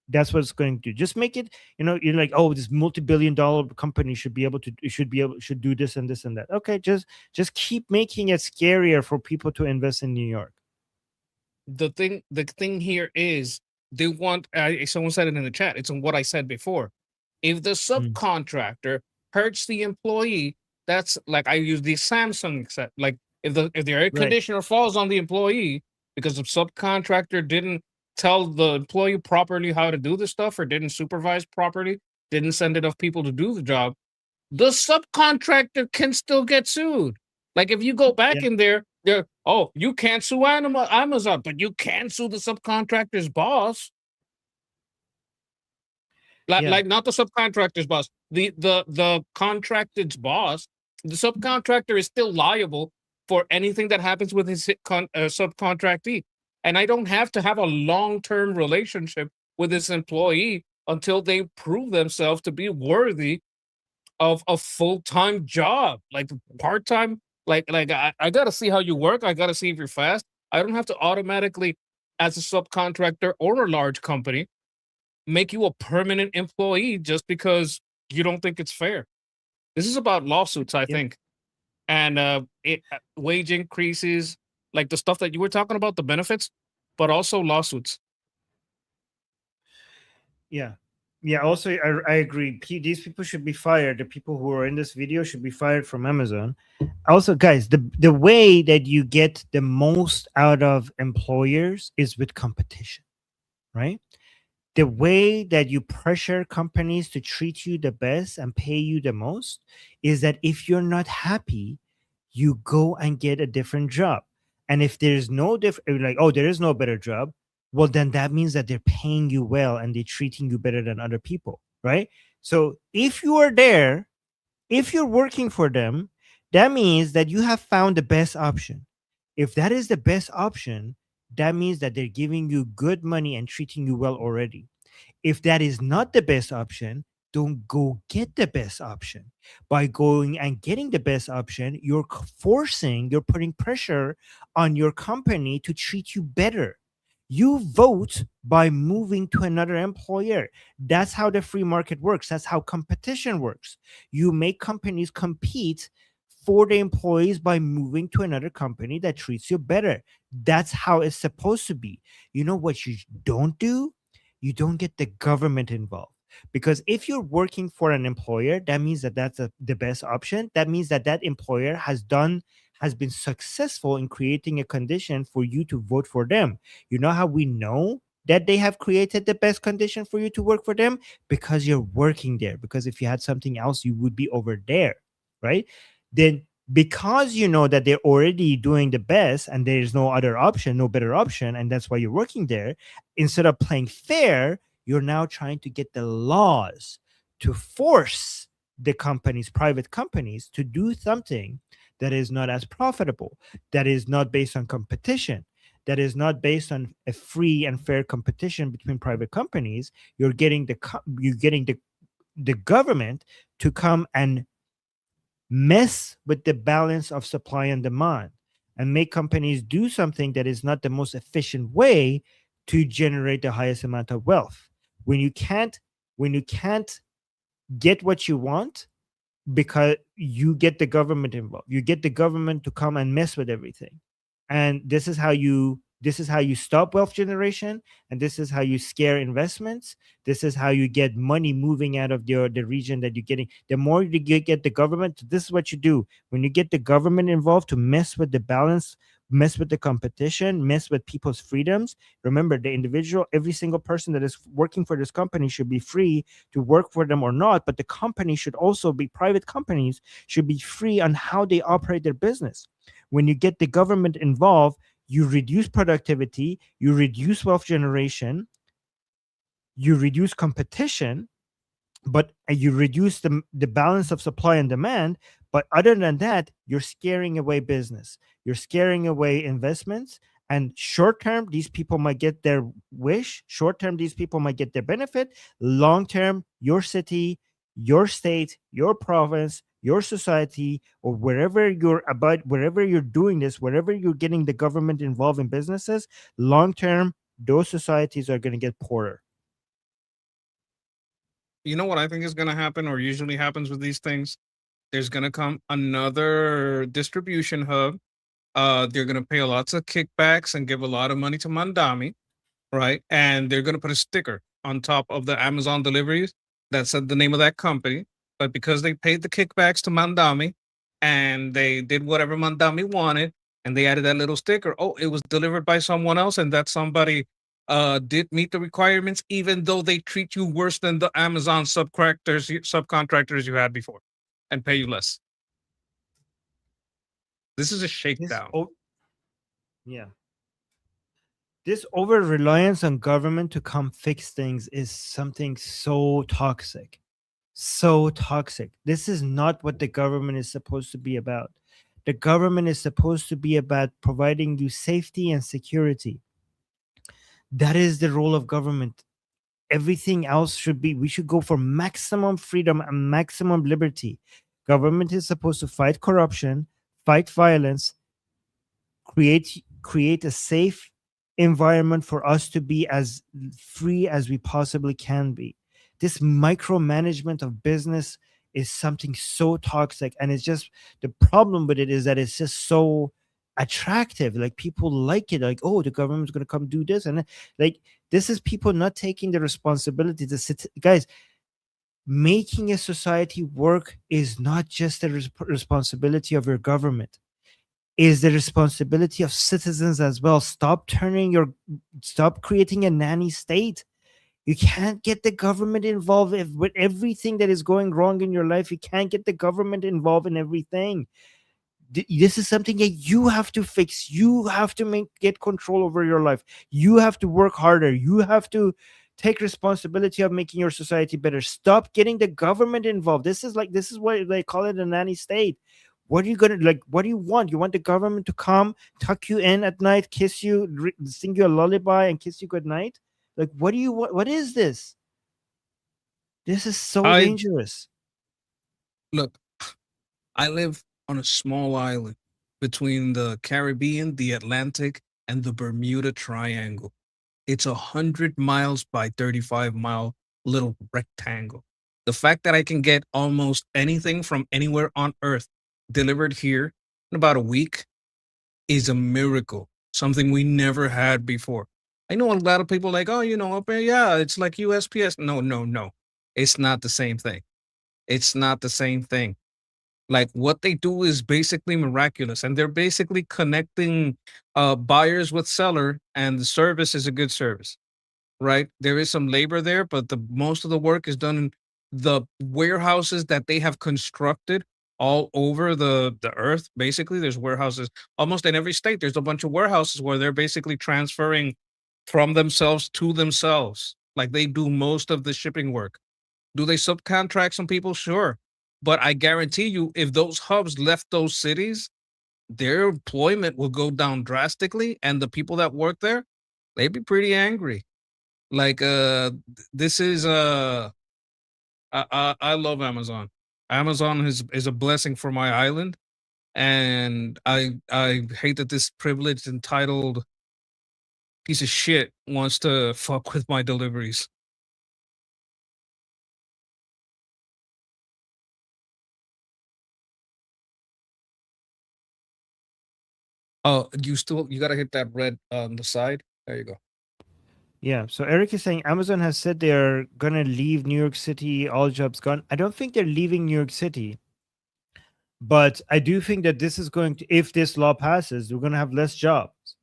That's what it's going to do. Just make it, you're like, oh, this multi-billion-dollar company should do this and this and that. Okay, just keep making it scarier for people to invest in New York. The thing here is they want. Someone said it in the chat. It's on what I said before. If the subcontractor hurts the employee, that's like I use the Samsung set. Like if the air conditioner falls on the employee because the subcontractor didn't tell the employee properly how to do the stuff or didn't supervise properly, didn't send enough people to do the job, the subcontractor can still get sued. Like if you go back in there, you can't sue Amazon, but you can sue the subcontractor's boss. Like not the subcontractor's boss, the contracted's boss. The subcontractor is still liable for anything that happens with his subcontractee. And I don't have to have a long-term relationship with this employee until they prove themselves to be worthy of a full-time job. Like part-time, like I got to see how you work. I got to see if you're fast. I don't have to automatically, as a subcontractor or a large company, make you a permanent employee just because you don't think it's fair. This is about lawsuits, I think. And wage increases, like the stuff that you were talking about, the benefits, but also lawsuits. Yeah. Also, I agree. These people should be fired. The people who are in this video should be fired from Amazon. Also, guys, the way that you get the most out of employers is with competition, right? The way that you pressure companies to treat you the best and pay you the most is that if you're not happy, you go and get a different job. And if there's no there is no better job, well, then that means that they're paying you well and they're treating you better than other people, right? So if you are there, if you're working for them, that means that you have found the best option. If that is the best option, that means that they're giving you good money and treating you well already. If that is not the best option, don't go get the best option. By going and getting the best option, you're putting pressure on your company to treat you better. You vote by moving to another employer. That's how the free market works. That's how competition works. You make companies compete for the employees by moving to another company that treats you better. That's how it's supposed to be. You know what you don't do? You don't get the government involved. Because if you're working for an employer, that means that that's the best option. That means that that employer has been successful in creating a condition for you to vote for them. You know how we know that they have created the best condition for you to work for them? Because you're working there. Because if you had something else, you would be over there, right? Then because you know that they're already doing the best and there's no other option, no better option, and that's why you're working there, instead of playing fair, you're now trying to get the laws to force the companies, private companies, to do something that is not as profitable, that is not based on competition, that is not based on a free and fair competition between private companies. You're getting the government to come and mess with the balance of supply and demand and make companies do something that is not the most efficient way to generate the highest amount of wealth. When you can't get what you want, because you get the government involved, you get the government to come and mess with everything. And this is how you stop wealth generation, and this is how you scare investments. This is how you get money moving out of the region that you're getting. The more you get the government, this is what you do. When you get the government involved to mess with the balance, mess with the competition, mess with people's freedoms. Remember, the individual, every single person that is working for this company should be free to work for them or not, but the company should also be, private companies should be free on how they operate their business. When you get the government involved, you reduce productivity, you reduce wealth generation, you reduce competition, but you reduce the balance of supply and demand. But other than that, you're scaring away business, you're scaring away investments. And short term, these people might get their wish. Short term, these people might get their benefit. Long term, your city, your state, your province, your society, or wherever you're doing this, wherever you're getting the government involved in businesses, long term, those societies are going to get poorer. You know what I think is going to happen, or usually happens with these things? There's going to come another distribution hub. They're going to pay lots of kickbacks and give a lot of money to Mandami, right? And they're going to put a sticker on top of the Amazon deliveries that said the name of that company. But because they paid the kickbacks to Mandami and they did whatever Mandami wanted, and they added that little sticker, oh, it was delivered by someone else, and that somebody did meet the requirements, even though they treat you worse than the Amazon subcontractors you had before and pay you less. This is a shakedown. Yeah. This over reliance on government to come fix things is something so toxic. So toxic. This is not what the government is supposed to be about. The government is supposed to be about providing you safety and security. That is the role of government. Everything else we should go for maximum freedom and maximum liberty. Government is supposed to fight corruption, fight violence, create a safe environment for us to be as free as we possibly can be. This micromanagement of business is something so toxic, and it's just, the problem with it is that it's just so attractive. Like, people like it, like, oh, the government's going to come do this, and like, this is people not taking the responsibility to sit. Guys, making a society work is not just the responsibility of your government, is the responsibility of citizens as well. Stop creating a nanny state. You can't get the government involved with everything that is going wrong in your life. You can't get the government involved in everything. This is something that you have to fix. You have to get control over your life. You have to work harder. You have to take responsibility of making your society better. Stop getting the government involved. This is what they call it, a nanny state. What are you gonna like? What do you want? You want the government to come, tuck you in at night, kiss you, sing you a lullaby, and kiss you good night? Like, what do you want? What is this? This is so I dangerous. look. I live on a small island between the Caribbean, the Atlantic, and the Bermuda Triangle. It's 100 miles by 35-mile little rectangle. The fact that I can get almost anything from anywhere on Earth delivered here in about a week is a miracle, something we never had before. I know a lot of people like, oh, up there, yeah, it's like USPS. No, no, no. It's not the same thing. It's not the same thing. Like what they do is basically miraculous, and they're basically connecting buyers with seller, and the service is a good service, right? There is some labor there, but the most of the work is done in the warehouses that they have constructed all over the earth. Basically, there's warehouses almost in every state. There's a bunch of warehouses where they're basically transferring from themselves to themselves. Like they do most of the shipping work. Do they subcontract some people? Sure. But I guarantee you, if those hubs left those cities, their employment will go down drastically. And the people that work there, they'd be pretty angry. Like, this is, I love Amazon. Amazon is a blessing for my island. And I hate that this privileged, entitled piece of shit wants to fuck with my deliveries. Oh, you gotta hit that red on the side. There you go. Yeah. So Eric is saying Amazon has said they're gonna leave New York City, all jobs gone. I don't think they're leaving New York City, but I do think that this is going to, if this law passes, we're gonna have less jobs.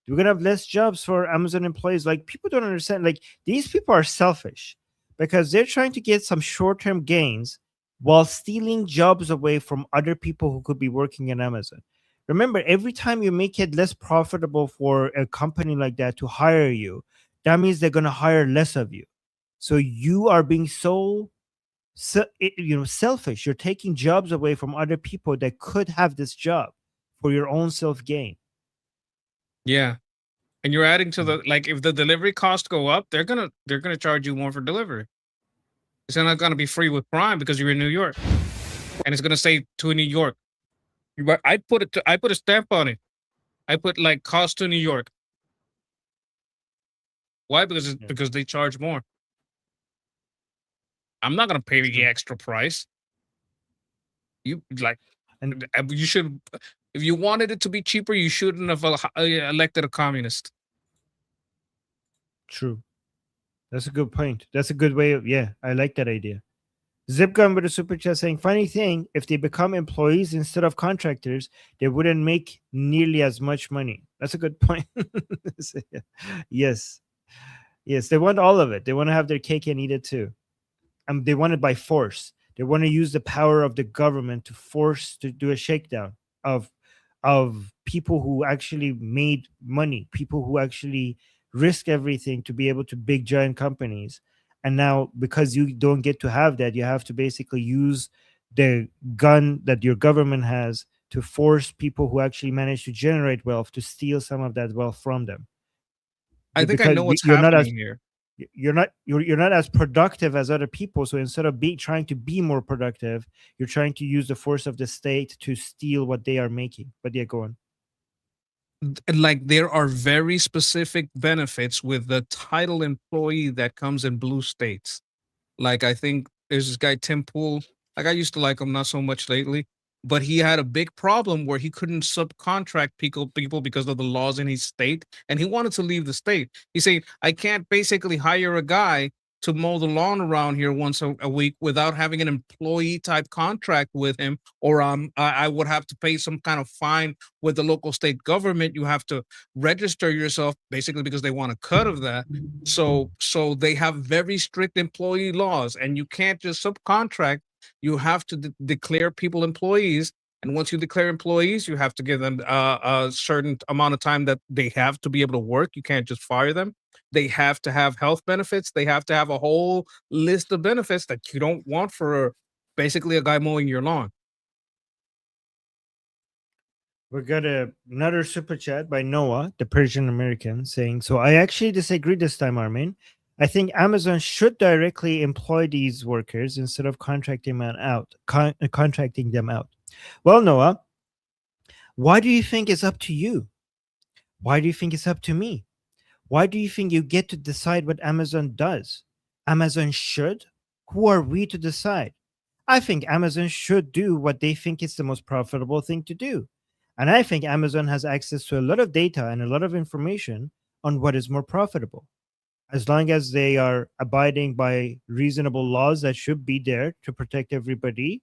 We're gonna have less jobs for Amazon employees. Like people don't understand. Like these people are selfish because they're trying to get some short-term gains while stealing jobs away from other people who could be working at Amazon. Remember, every time you make it less profitable for a company like that to hire you, that means they're gonna hire less of you. So you are being selfish. You're taking jobs away from other people that could have this job for your own self gain. Yeah. And you're adding to the, like, if the delivery costs go up, they're gonna charge you more for delivery. It's not gonna be free with Prime because you're in New York, and it's gonna say to New York. But I put a stamp on it. I put like cost to New York. Why? Because they charge more. I'm not gonna pay the extra price. You like, and you should. If you wanted it to be cheaper, you shouldn't have elected a communist. True. That's a good point. That's a good way of, yeah, I like that idea. Zipgun with a super chat saying, funny thing, if they become employees instead of contractors, they wouldn't make nearly as much money. That's a good point. Yes. Yes, they want all of it. They want to have their cake and eat it too. And they want it by force. They want to use the power of the government to force to do a shakedown of people who actually made money, people who actually risk everything to be able to big giant companies. And now because you don't get to have that, you have to basically use the gun that your government has to force people who actually manage to generate wealth to steal some of that wealth from them. I think I Because know what's you're not happening as here. you're not as productive as other people. So instead of trying to be more productive, you're trying to use the force of the state to steal what they are making. But yeah, go on. Like there are very specific benefits with the title employee that comes in blue states. Like I think there's this guy Tim Pool. Like I used to like him, not so much lately, but he had a big problem where he couldn't subcontract people because of the laws in his state, and he wanted to leave the state. He said, "I can't basically hire a guy to mow the lawn around here once a week without having an employee type contract with him, or I would have to pay some kind of fine with the local state government. You have to register yourself basically because they want a cut of that. So they have very strict employee laws, and you can't just subcontract. You have to declare people employees, and once you declare employees, you have to give them a certain amount of time that they have to be able to work. You can't just fire them. They have to have health benefits. They have to have a whole list of benefits that you don't want for basically a guy mowing your lawn." We got another super chat by Noah, the Persian American, saying, so I actually disagree this time, Armin. I think Amazon should directly employ these workers instead of contracting them out. Contracting them out. Well, Noah, why do you think it's up to you? Why do you think it's up to me? Why do you think you get to decide what Amazon does? Amazon should? Who are we to decide? I think Amazon should do what they think is the most profitable thing to do. And I think Amazon has access to a lot of data and a lot of information on what is more profitable. As long as they are abiding by reasonable laws that should be there to protect everybody,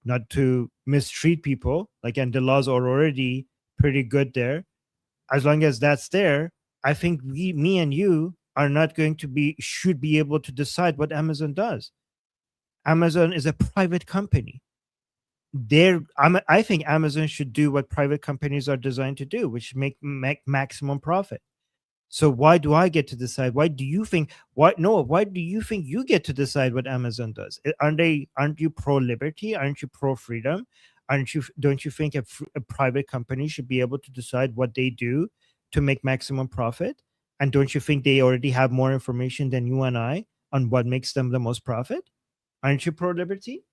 not to mistreat people, like, and the laws are already pretty good there. As long as that's there, I think me and you are not going to should be able to decide what Amazon does. Amazon is a private company. I think Amazon should do what private companies are designed to do, which make maximum profit. So why do I get to decide? Why do you think? Why do you think you get to decide what Amazon does? Aren't you pro liberty? Aren't you pro freedom? Don't you think a private company should be able to decide what they do to make maximum profit? And don't you think they already have more information than you and I on what makes them the most profit? Aren't you pro liberty?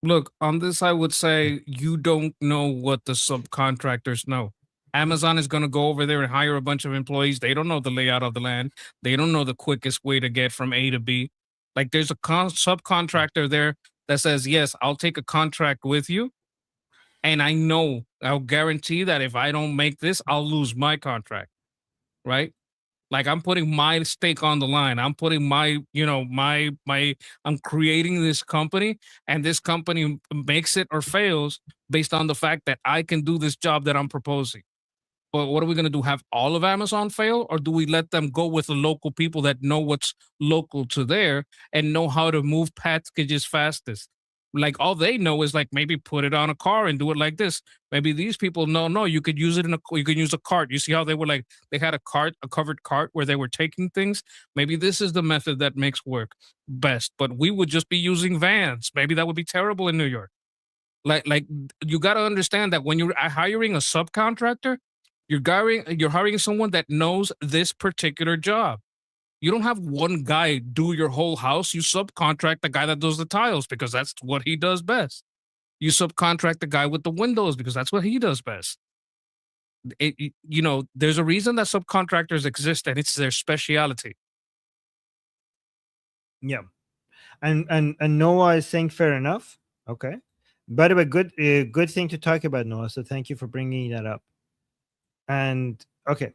Look, on this, I would say you don't know what the subcontractors know. Amazon is going to go over there and hire a bunch of employees. They don't know the layout of the land. They don't know the quickest way to get from A to B. Like, there's a subcontractor there that says, yes, I'll take a contract with you. And I'll guarantee that if I don't make this, I'll lose my contract. Right? Like, I'm putting my stake on the line. I'm putting I'm creating this company, and this company makes it or fails based on the fact that I can do this job that I'm proposing. But what are we going to do? Have all of Amazon fail? Or do we let them go with the local people that know what's local to there and know how to move packages fastest? Like, all they know is, like, maybe put it on a car and do it like this. Maybe these people know, no, you could use it you could use a cart. You see how they were like, they had a covered cart where they were taking things. Maybe this is the method that makes work best, but we would just be using vans. Maybe that would be terrible in New York. Like you got to understand that when you're hiring a subcontractor, you're hiring someone that knows this particular job. You don't have one guy do your whole house. You subcontract the guy that does the tiles because that's what he does best. You subcontract the guy with the windows because that's what he does best. There's a reason that subcontractors exist, and it's their specialty. Yeah, and Noah is saying fair enough. Okay. By the way, good thing to talk about, Noah. So thank you for bringing that up. And okay,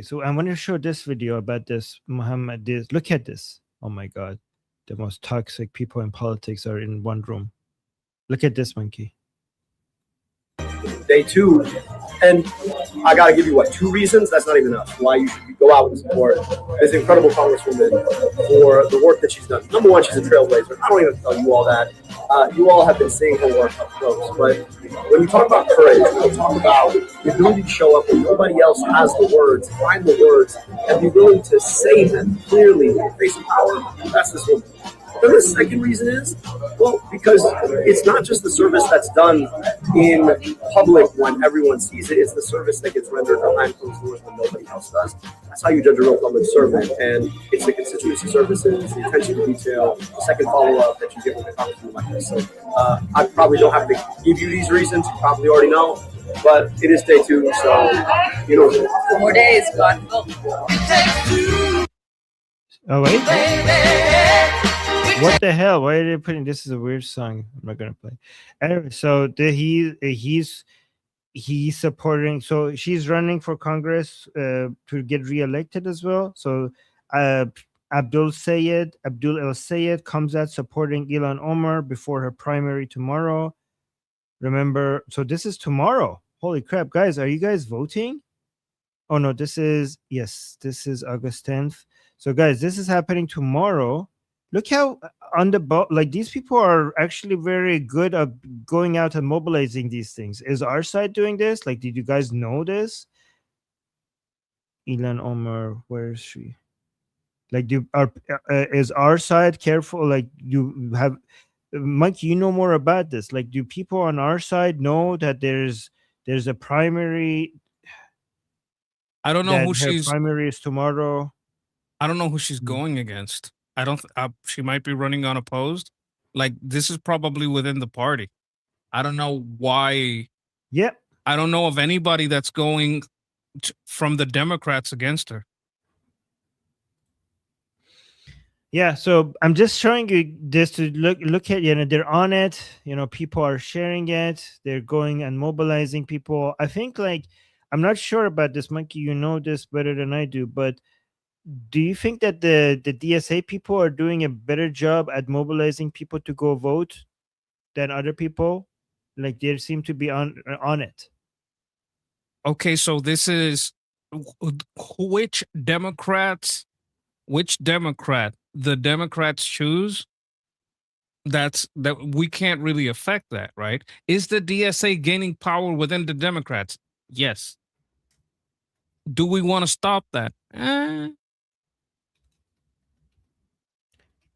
so I want to show this video about this Muhammad. Look at this. Oh my God, the most toxic people in politics are in one room. Look at this monkey. Day two, and I gotta give you two reasons. That's not even enough. Why you should go out and support this incredible congresswoman for the work that she's done. Number one, she's a trailblazer. I don't even tell you all that. You all have been seeing her work up close. But when we talk about courage, when we talk about the ability to show up when nobody else has the words, find the words, and be willing to say them clearly in the face of power, that's this woman. Then the second reason is, well, because it's not just the service that's done in public when everyone sees it, it's the service that gets rendered behind closed doors when nobody else does. That's how you judge a real public servant. And it's the constituency services, the attention to detail, the second follow-up that you get with a congressman like this. So I probably don't have to give you these reasons. You probably already know. But it is day two, so, 4 more days, God. Oh, wait. What the hell? Why are they putting this? Is a weird song. I'm not gonna play. Anyway, so he's supporting. So she's running for Congress to get reelected as well. So Abdul El Sayed comes out supporting Ilhan Omar before her primary tomorrow. Remember, so this is tomorrow. Holy crap, guys! Are you guys voting? Oh no, this is August 10th. So guys, this is happening tomorrow. Look how on the boat, like, these people are actually very good at going out and mobilizing these things. Is our side doing this? Like, did you guys know this? Ilhan Omar, where is she? Like, is our side careful? Like, you have, Mike, you know more about this. Like, do people on our side know that there's a primary? I don't know who she's. Primary is tomorrow. I don't know who she's going against. I don't. She might be running unopposed. Like this is probably within the party. I don't know why. Yep. I don't know of anybody that's going from the Democrats against her. Yeah, so I'm just showing you this to look at, they're on it, people are sharing it, they're going and mobilizing people. I think, like, I'm not sure about this, Monkey, you know this better than I do, but do you think that the DSA people are doing a better job at mobilizing people to go vote than other people? Like, they seem to be on it. Okay, so this is which Democrat the Democrats choose. That we can't really affect that, right? Is the DSA gaining power within the Democrats? Yes. Do we want to stop that?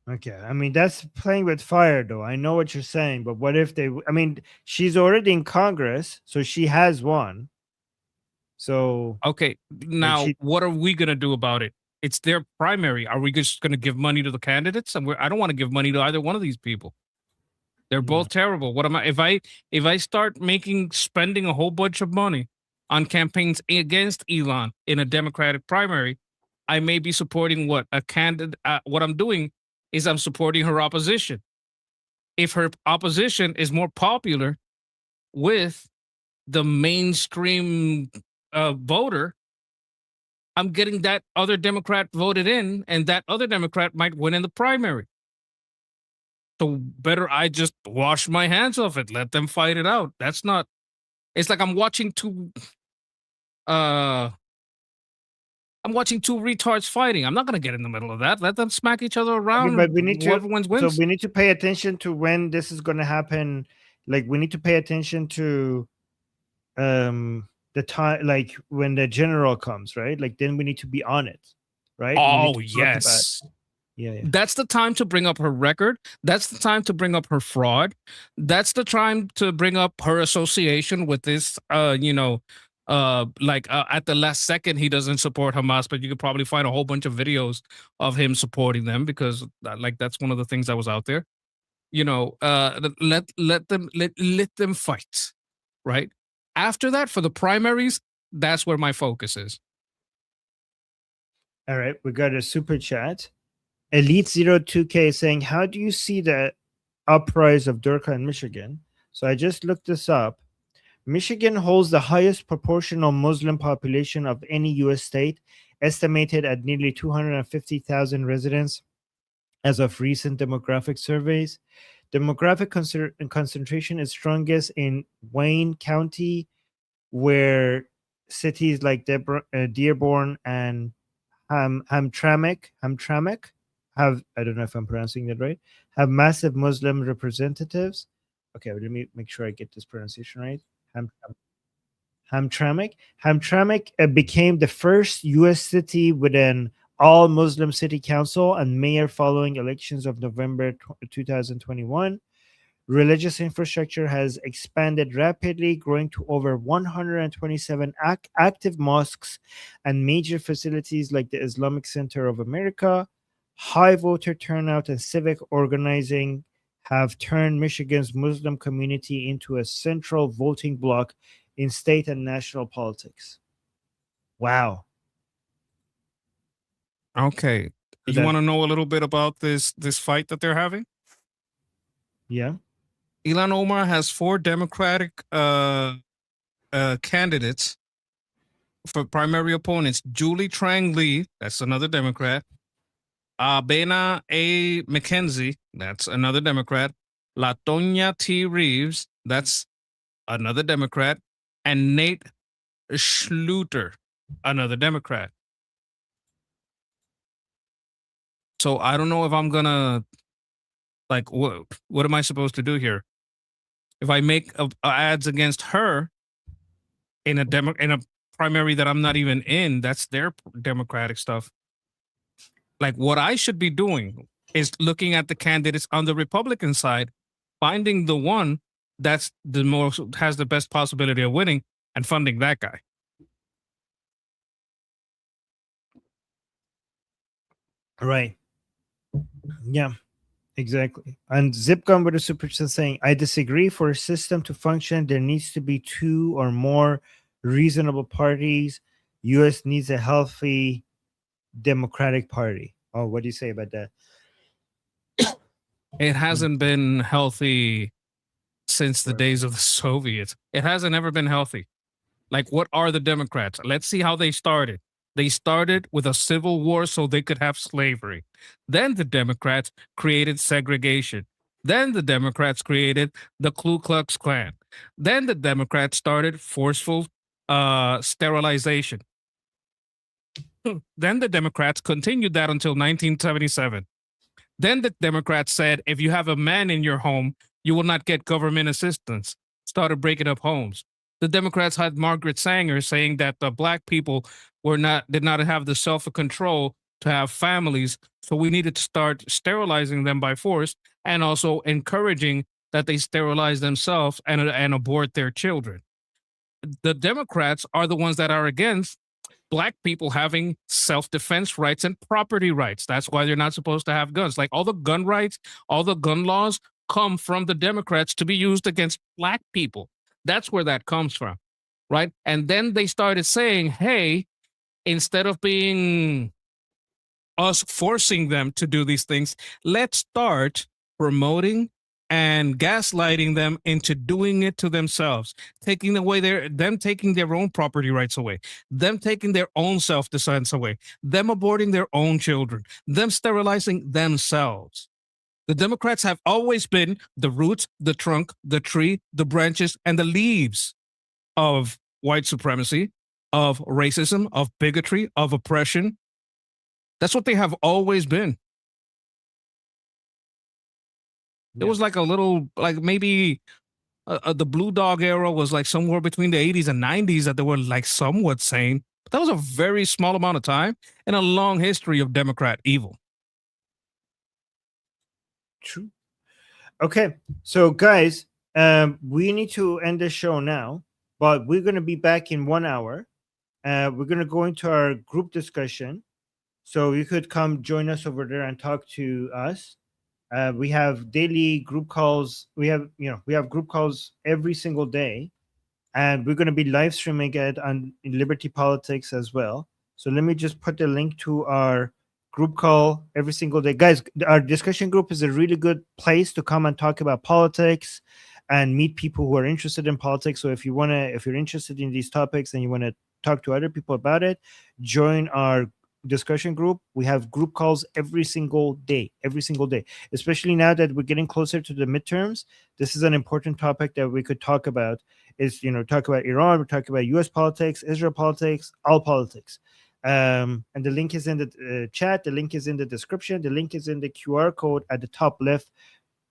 Okay, I mean, that's playing with fire, though. I know what you're saying, but what if she's already in Congress, so she has won. So okay, now what are we gonna do about it? It's their primary. Are we just gonna give money to the candidates? And I don't want to give money to either one of these people. They're both terrible. What am I if I start spending a whole bunch of money on campaigns against Elon in a Democratic primary, I may be supporting what a candidate. What I'm doing is I'm supporting her opposition. If her opposition is more popular with the mainstream voter, I'm getting that other Democrat voted in, and that other Democrat might win in the primary. So better I just wash my hands of it. Let them fight it out. That's not. It's like I'm watching two retards fighting. I'm not gonna get in the middle of that. Let them smack each other around. But we need whoever wins wins. So we need to pay attention to when this is going to happen. Like, we need to pay attention to the time, like when the general comes, right? Like, then we need to be on it, right? Oh yes. Yeah. That's the time to bring up her record. That's the time to bring up her fraud. That's the time to bring up her association with this, at the last second, he doesn't support Hamas, but you could probably find a whole bunch of videos of him supporting them because that's one of the things that was out there. Let them fight, right? After that, for the primaries, that's where my focus is. All right, we got a super chat. Elite02K saying, how do you see the uprise of Durkheim in Michigan? So I just looked this up. Michigan holds the highest proportional Muslim population of any U.S. state, estimated at nearly 250,000 residents as of recent demographic surveys. Demographic concentration is strongest in Wayne County, where cities like Dearborn and Hamtramck have, I don't know if I'm pronouncing that right, have massive Muslim representatives. Okay, let me make sure I get this pronunciation right. Hamtramck became the first U.S. city with an all-Muslim city council and mayor following elections of November 2021. Religious infrastructure has expanded rapidly, growing to over 127 active mosques and major facilities like the Islamic Center of America. High voter turnout and civic organizing have turned Michigan's Muslim community into a central voting bloc in state and national politics. Wow. Okay. You want to know a little bit about this fight that they're having? Yeah. Ilhan Omar has 4 Democratic candidates for primary opponents. Julie Trang Lee, that's another Democrat. Bena A. McKenzie, that's another Democrat. Latonya T. Reeves, that's another Democrat. And Nate Schluter, another Democrat. So I don't know if I'm gonna, like, what am I supposed to do here? If I make ads against her in a primary that I'm not even in, that's their Democratic stuff. Like, what I should be doing is looking at the candidates on the Republican side, finding the one that's the most has the best possibility of winning, and funding that guy. Right. Yeah. Exactly. And Zipgun with a super chat saying, I disagree. For a system to function, there needs to be 2 or more reasonable parties. US needs a healthy Democratic Party. Oh, what do you say about that? It hasn't been healthy since the days of the Soviets. It hasn't ever been healthy. Like, what are the Democrats? Let's see how they started. They started with a civil war so they could have slavery. Then the Democrats created segregation. Then the Democrats created the Ku Klux Klan. Then the Democrats started forceful sterilization. Then the Democrats continued that until 1977. Then the Democrats said, if you have a man in your home, you will not get government assistance. Started breaking up homes. The Democrats had Margaret Sanger saying that the black people did not have the self-control to have families, so we needed to start sterilizing them by force and also encouraging that they sterilize themselves and abort their children. The Democrats are the ones that are against black people having self-defense rights and property rights. That's why they're not supposed to have guns. Like all the gun rights, all the gun laws come from the Democrats to be used against black people. That's where that comes from, right? And then they started saying, hey, instead of being us forcing them to do these things, let's start promoting and gaslighting them into doing it to themselves, taking away taking their own property rights away, them taking their own self-defense away, them aborting their own children, them sterilizing themselves. The Democrats have always been the roots, the trunk, the tree, the branches, and the leaves of white supremacy, of racism, of bigotry, of oppression. That's what they have always been. It was like a little, like maybe the Blue Dog era was like somewhere between the 80s and 90s that they were like somewhat sane. But that was a very small amount of time and a long history of Democrat evil. True. Okay. So, guys, we need to end the show now, but we're going to be back in 1 hour. We're going to go into our group discussion. So you could come join us over there and talk to us. We have daily group calls. We have group calls every single day, and we're going to be live streaming it on Liberty Politics as well. So let me just put the link to our group call every single day. Guys, our discussion group is a really good place to come and talk about politics and meet people who are interested in politics. So if you're interested in these topics and you want to talk to other people about it, join our discussion group. We have group calls every single day, especially now that we're getting closer to the midterms. This is an important topic that we could talk about. Is talk about Iran, we're talking about US politics, Israel politics, all politics. And the link is in the chat, the link is in the description, the link is in the QR code at the top left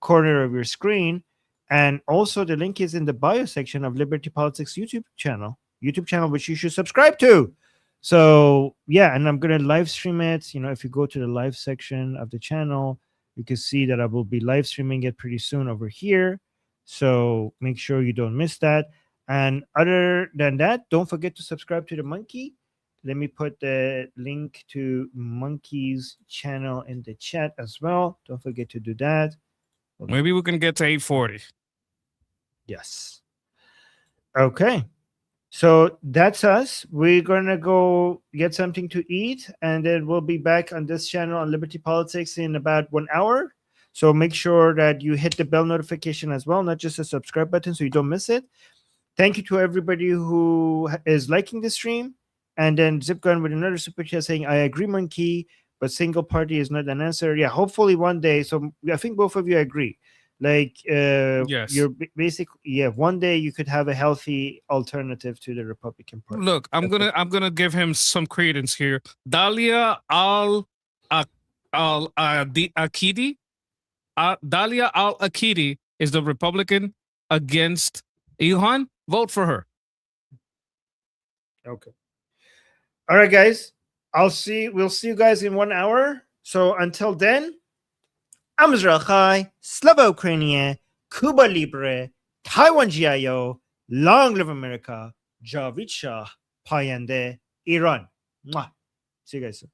corner of your screen, and also the link is in the bio section of Liberty Politics YouTube channel, which you should subscribe to. So yeah, and I'm gonna live stream it. If you go to the live section of the channel, you can see that I will be live streaming it pretty soon over here. So make sure you don't miss that. And other than that, don't forget to subscribe to the Monkey. Let me put the link to Monkey's channel in the chat as well. Don't forget to do that. Maybe we can get to 840. Yes. Okay. So that's us. We're going to go get something to eat, and then we'll be back on this channel on Liberty Politics in about 1 hour. So make sure that you hit the bell notification as well, not just the subscribe button, so you don't miss it. Thank you to everybody who is liking the stream. And then Zipgun with another super chat saying, I agree, Monkey, but single party is not an answer. Yeah, hopefully one day. So I think both of you agree. Like, yes, you're basically, one day you could have a healthy alternative to the Republican Party. Look, I'm gonna give him some credence here. Dalia Al-Akidi, Dalia Al-Akidi is the Republican against Ilhan. Vote for her. Okay. All right, guys. We'll see you guys in 1 hour. So until then, I'm Israel Chai, Slava Ukrainia, Cuba Libre, Taiwan GIO, Long Live America, Javid Shah, Payande, Iran. Mwah. See you guys soon.